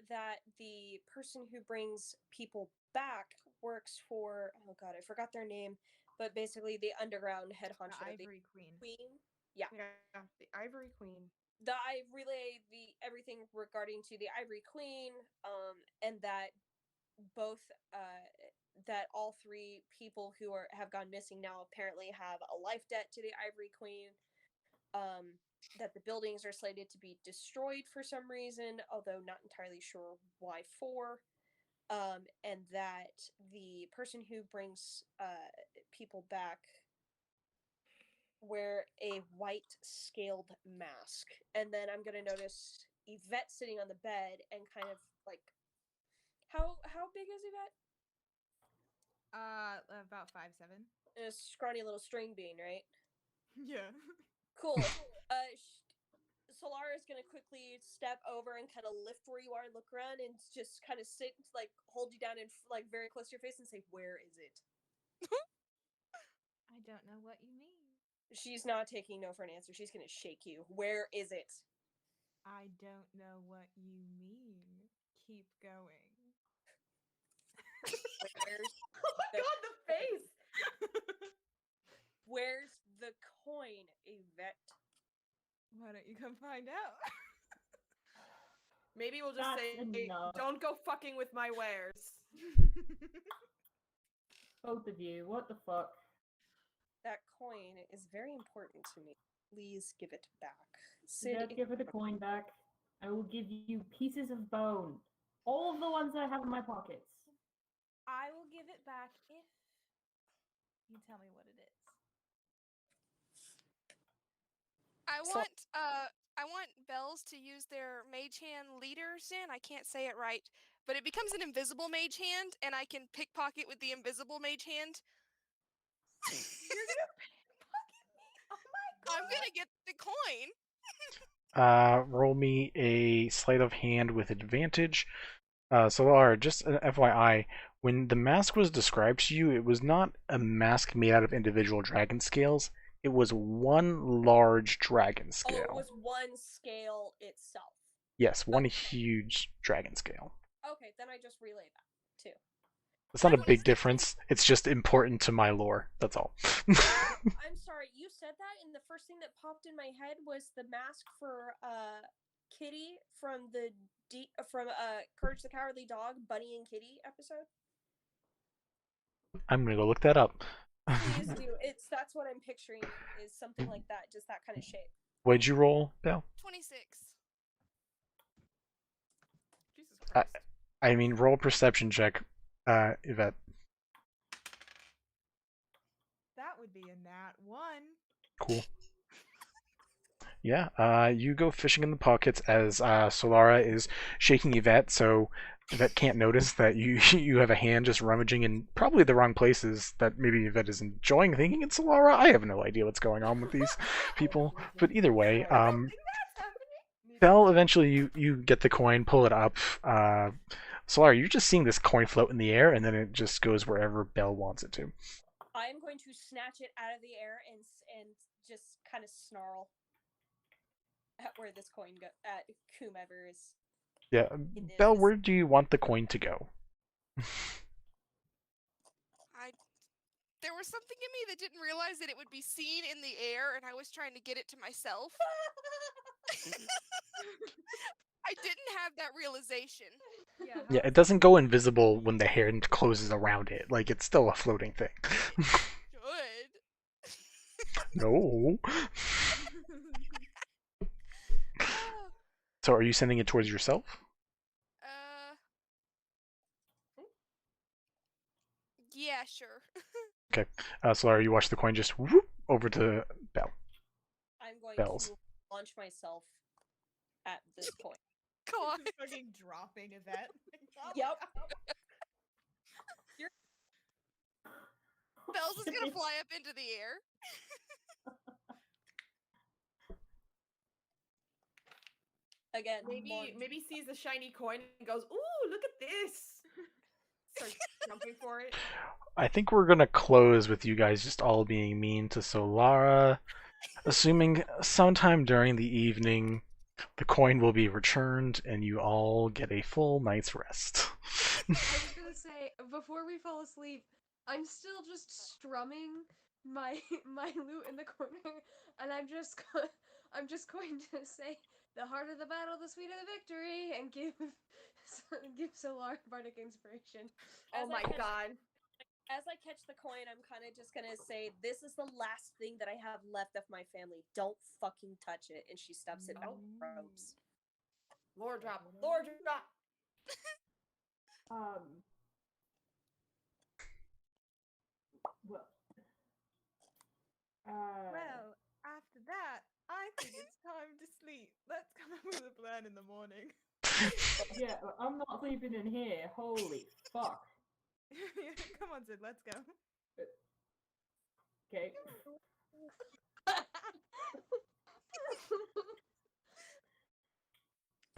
that the person who brings people back works for, oh god, I forgot their name, but basically the underground head honcho. The Ivory Queen. Yeah, the Ivory Queen. I relay everything regarding to the Ivory Queen, and that both that all three people who have gone missing now apparently have a life debt to the Ivory Queen. That the buildings are slated to be destroyed for some reason, although not entirely sure why for. And that the person who brings people back wear a white scaled mask. And then I'm gonna notice Yvette sitting on the bed and kind of like, how big is Yvette? About 5'7". A scrawny little string bean, right? Yeah. Cool. Solara is gonna quickly step over and kind of lift where you are and look around and just kind of sit, like, hold you down and like very close to your face and say, "Where is it?" I don't know what you mean. She's not taking no for an answer. She's gonna shake you. Where is it? I don't know what you mean. Keep going. Where's Oh my god, the face! Where's the coin, Yvette? Why don't you come find out? Maybe we'll just That's say, enough. don't go fucking with my wares. Both of you, what the fuck? That coin is very important to me. Please give it back. Sid, Sid, give her the coin back. I will give you pieces of bone. All of the ones that I have in my pockets. I will give it back if you tell me what it is. I want Bells to use their mage hand leader sin. I can't say it right, but it becomes an invisible mage hand, and I can pickpocket with the invisible mage hand. You're gonna pickpocket me? Oh my god! I'm gonna get the coin. Roll me a sleight of hand with advantage. Solara, just an FYI, when the mask was described to you, it was not a mask made out of individual dragon scales. It was one large dragon scale. Oh, it was one scale itself. Yes, one huge dragon scale. Okay, then I just relay that too. It's not a big difference. It's just important to my lore. That's all. I'm sorry, you said that, and the first thing that popped in my head was the mask for Kitty from the Courage the Cowardly Dog, Bunny and Kitty episode. I'm gonna go look that up. Please do. That's what I'm picturing, is something like that, just that kind of shape. What'd you roll, Belle? 26. Jesus Christ. I mean, roll a perception check, Yvette. That would be a nat 1. Cool. Yeah, you go fishing in the pockets as Solara is shaking Yvette, so Yvette can't notice that you have a hand just rummaging in probably the wrong places that maybe Yvette is enjoying thinking it's Solara. I have no idea what's going on with these people, but either way, Belle, eventually you get the coin, pull it up. Solara, you're just seeing this coin float in the air, and then it just goes wherever Belle wants it to. I am going to snatch it out of the air and just kind of snarl at where this coin go, at whomever is. Yeah, Belle, where do you want the coin to go? There was something in me that didn't realize that it would be seen in the air, and I was trying to get it to myself. I didn't have that realization. Yeah, Yeah, it doesn't go invisible when the hair closes around it. Like, it's still a floating thing. Good. No. Oh, So are you sending it towards yourself? yeah, sure. Okay. Solara, you watch the coin just whoop over to Bell. I'm going Bells. to launch myself at this point. God. Fucking dropping Yvette. Yep. Bells is gonna fly up into the air. Again, Maybe sees the shiny coin and goes, "Ooh, look at this!" Starts jumping for it. I think we're gonna close with you guys just all being mean to Solara, assuming sometime during the evening the coin will be returned and you all get a full night's rest. I was gonna say, before we fall asleep, I'm still just strumming my lute in the corner, and I'm just going to say, "The harder the battle, the sweeter the victory," and give Solar bardic inspiration. Oh my god. As I catch the coin, I'm kind of just gonna say, "This is the last thing that I have left of my family. Don't fucking touch it." And she stuffs it in robes. Lore drop. Lore drop. Well. Well, after that, I think it's time to sleep. Let's come up with a plan in the morning. Yeah, I'm not sleeping in here. Holy fuck. Come on, Sid, let's go. Okay.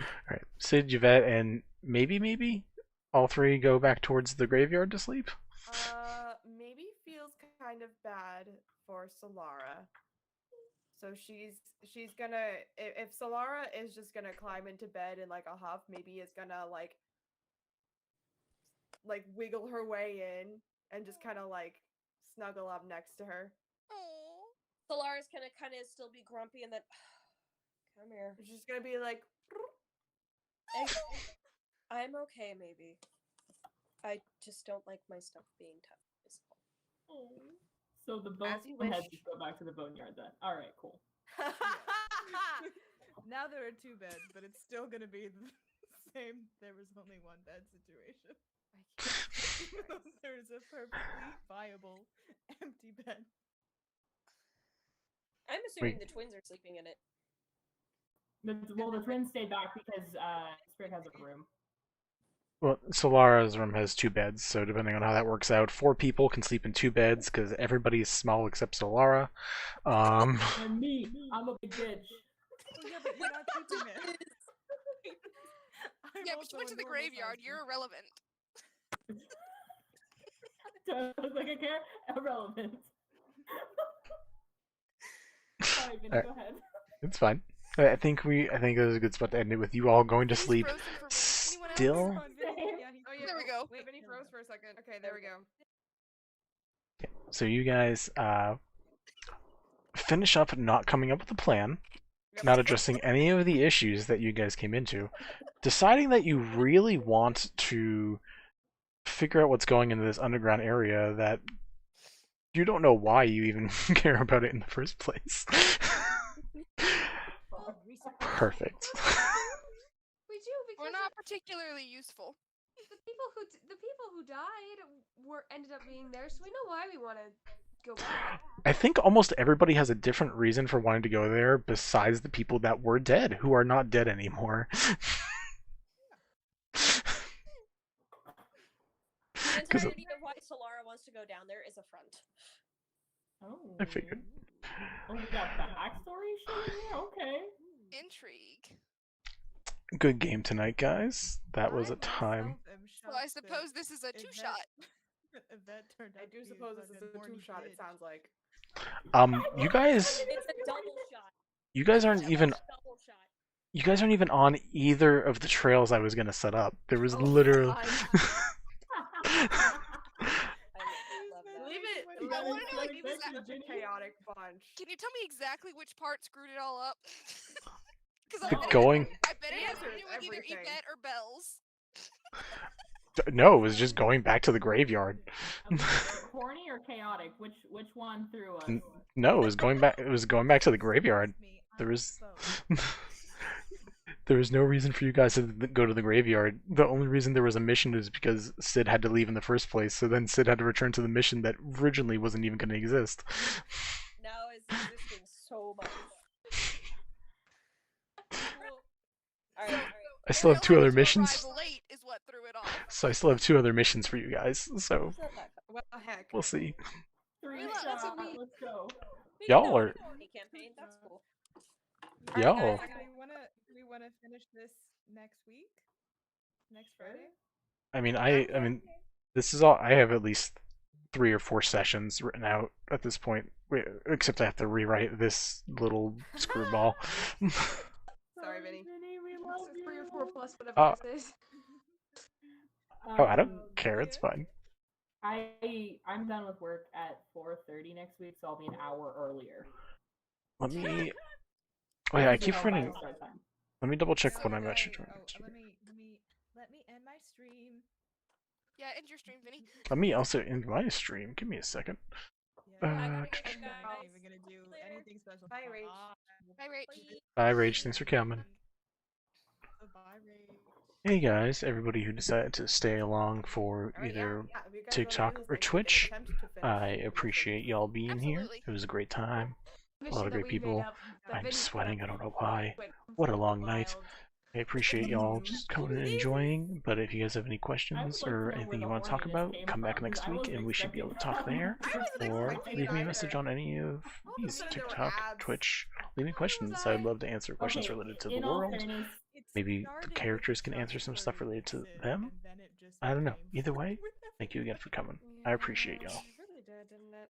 Alright, Sid, Yvette, and maybe all three go back towards the graveyard to sleep? Maybe feels kind of bad for Solara. So she's gonna, if Solara is just gonna climb into bed in like a huff, maybe is gonna like wiggle her way in and just kind of like snuggle up next to her. Oh. Solara's gonna kind of still be grumpy and then, come here. She's gonna be like, I'm okay, maybe. I just don't like my stuff being touched. So the As you boneheads wish. just go back to the boneyard then. Alright, cool. Now there are two beds, but it's still gonna be the same. There was only one bed situation. There's a perfectly viable empty bed. I'm assuming Wait. the twins are sleeping in it. Well, the twins stayed back because Sprig has a room. Well, Solara's room has 2 beds, so depending on how that works out, 4 people can sleep in 2 beds because everybody's small except Solara. And me, I'm a big bitch. Oh, yeah, but you're not sleeping there. I'm Yeah, but also you went a to the normal graveyard. size You're irrelevant. Do I look like I care? Irrelevant. Sorry, Vinny, Alright. go ahead. It's fine. I think this is a good spot to end it with you all going to He's sleep. frozen for me. Anyone else? Still? Come on, Vinny. Yeah, oh yeah, There we go. Wait, Vinny froze for a second. Okay, there we go. So you guys finish up not coming up with a plan, not addressing any of the issues that you guys came into, deciding that you really want to figure out what's going into this underground area that you don't know why you even care about it in the first place. Perfect. We do because We're not particularly useful. the people who died ended up being there, so we know why we want to go back. I think almost everybody has a different reason for wanting to go there besides the people that were dead, who are not dead anymore. The entirety of why Solara wants to go down there is a front. Oh. I figured. Oh, we got backstory shit in here? Okay. Intrigue. Good game tonight, guys. That was a time. Well, I suppose this is a 2-shot. I do suppose this is a 2-shot. It sounds like. You guys, It's a double shot. you guys aren't even, Double shot. you guys aren't even on either of the trails I was gonna set up. There was literally. Leave it. I wanna know, like, Leave it such a chaotic bunch. Can you tell me exactly which part screwed it all up? Because No. I bet Going- I bet it The has answer to is do with either everything. Yvette or Bells. No, it was just going back to the graveyard. Horny or chaotic? Which one threw us? No, it was going back. It was going back to the graveyard. Excuse me, There I'm was both. there was no reason for you guys to go to the graveyard. The only reason there was a mission is because Sid had to leave in the first place. So then Sid had to return to the mission that originally wasn't even going to exist. Now it's existing so much. Alright. I still have Ariel two other having to missions. arrive late is what threw it off. So I still have 2 other missions for you guys. So What the heck? we'll see. 3 Reload. shot. That's a Let's go. Y'all are campaign. That's cool. Alright, y'all. guys, We want to finish this next week, next Friday. I mean, this is all. I have at least 3 or 4 sessions written out at this point. Except I have to rewrite this little screwball. Sorry, Vinny. We love It's you. 3 or 4 plus Uh, whatever this is. Oh, I don't Um, care. It's fine. I'm done with work at 4:30 next week, so I'll be an hour earlier. Let me. Oh yeah, I keep Final forgetting. start time. Let me double check So when I'm then- actually trying. Let me end my stream. Yeah, end your stream, Vinny. Let me also end my stream. Give me a second. Yeah, Uh, I'm gotta not go, guys. even gonna do Later. anything special. Bye, Rach. Bye, Rach. Bye, Rage. Thanks for coming. Bye, Rach. Hey guys, everybody who decided to stay along for Alright, either yeah, if you guys TikTok wanna do or this, Twitch, attempt to finish I the appreciate mission. y'all being here. Absolutely. It was a great time. A Mission lot of that great we made people. up, that I'm Vinny sweating. I put don't know why. went What a completely long night. wild. I appreciate y'all just coming and enjoying. But if you guys have any questions like to or know where anything the you want to talk horniness about, came come back from, next 'cause I week wasn't and we should be able to talk expecting there. I wasn't Or expecting leave it me a either. message on any of All of a these sudden there were TikTok, ads. Twitch. Leave me Where questions. was I'd I? love to answer questions Okay, related to in the all world. fairness, Maybe the characters can answer some stuff related to them. I don't know. Either way, thank you again for coming. I appreciate y'all. It really did, didn't it?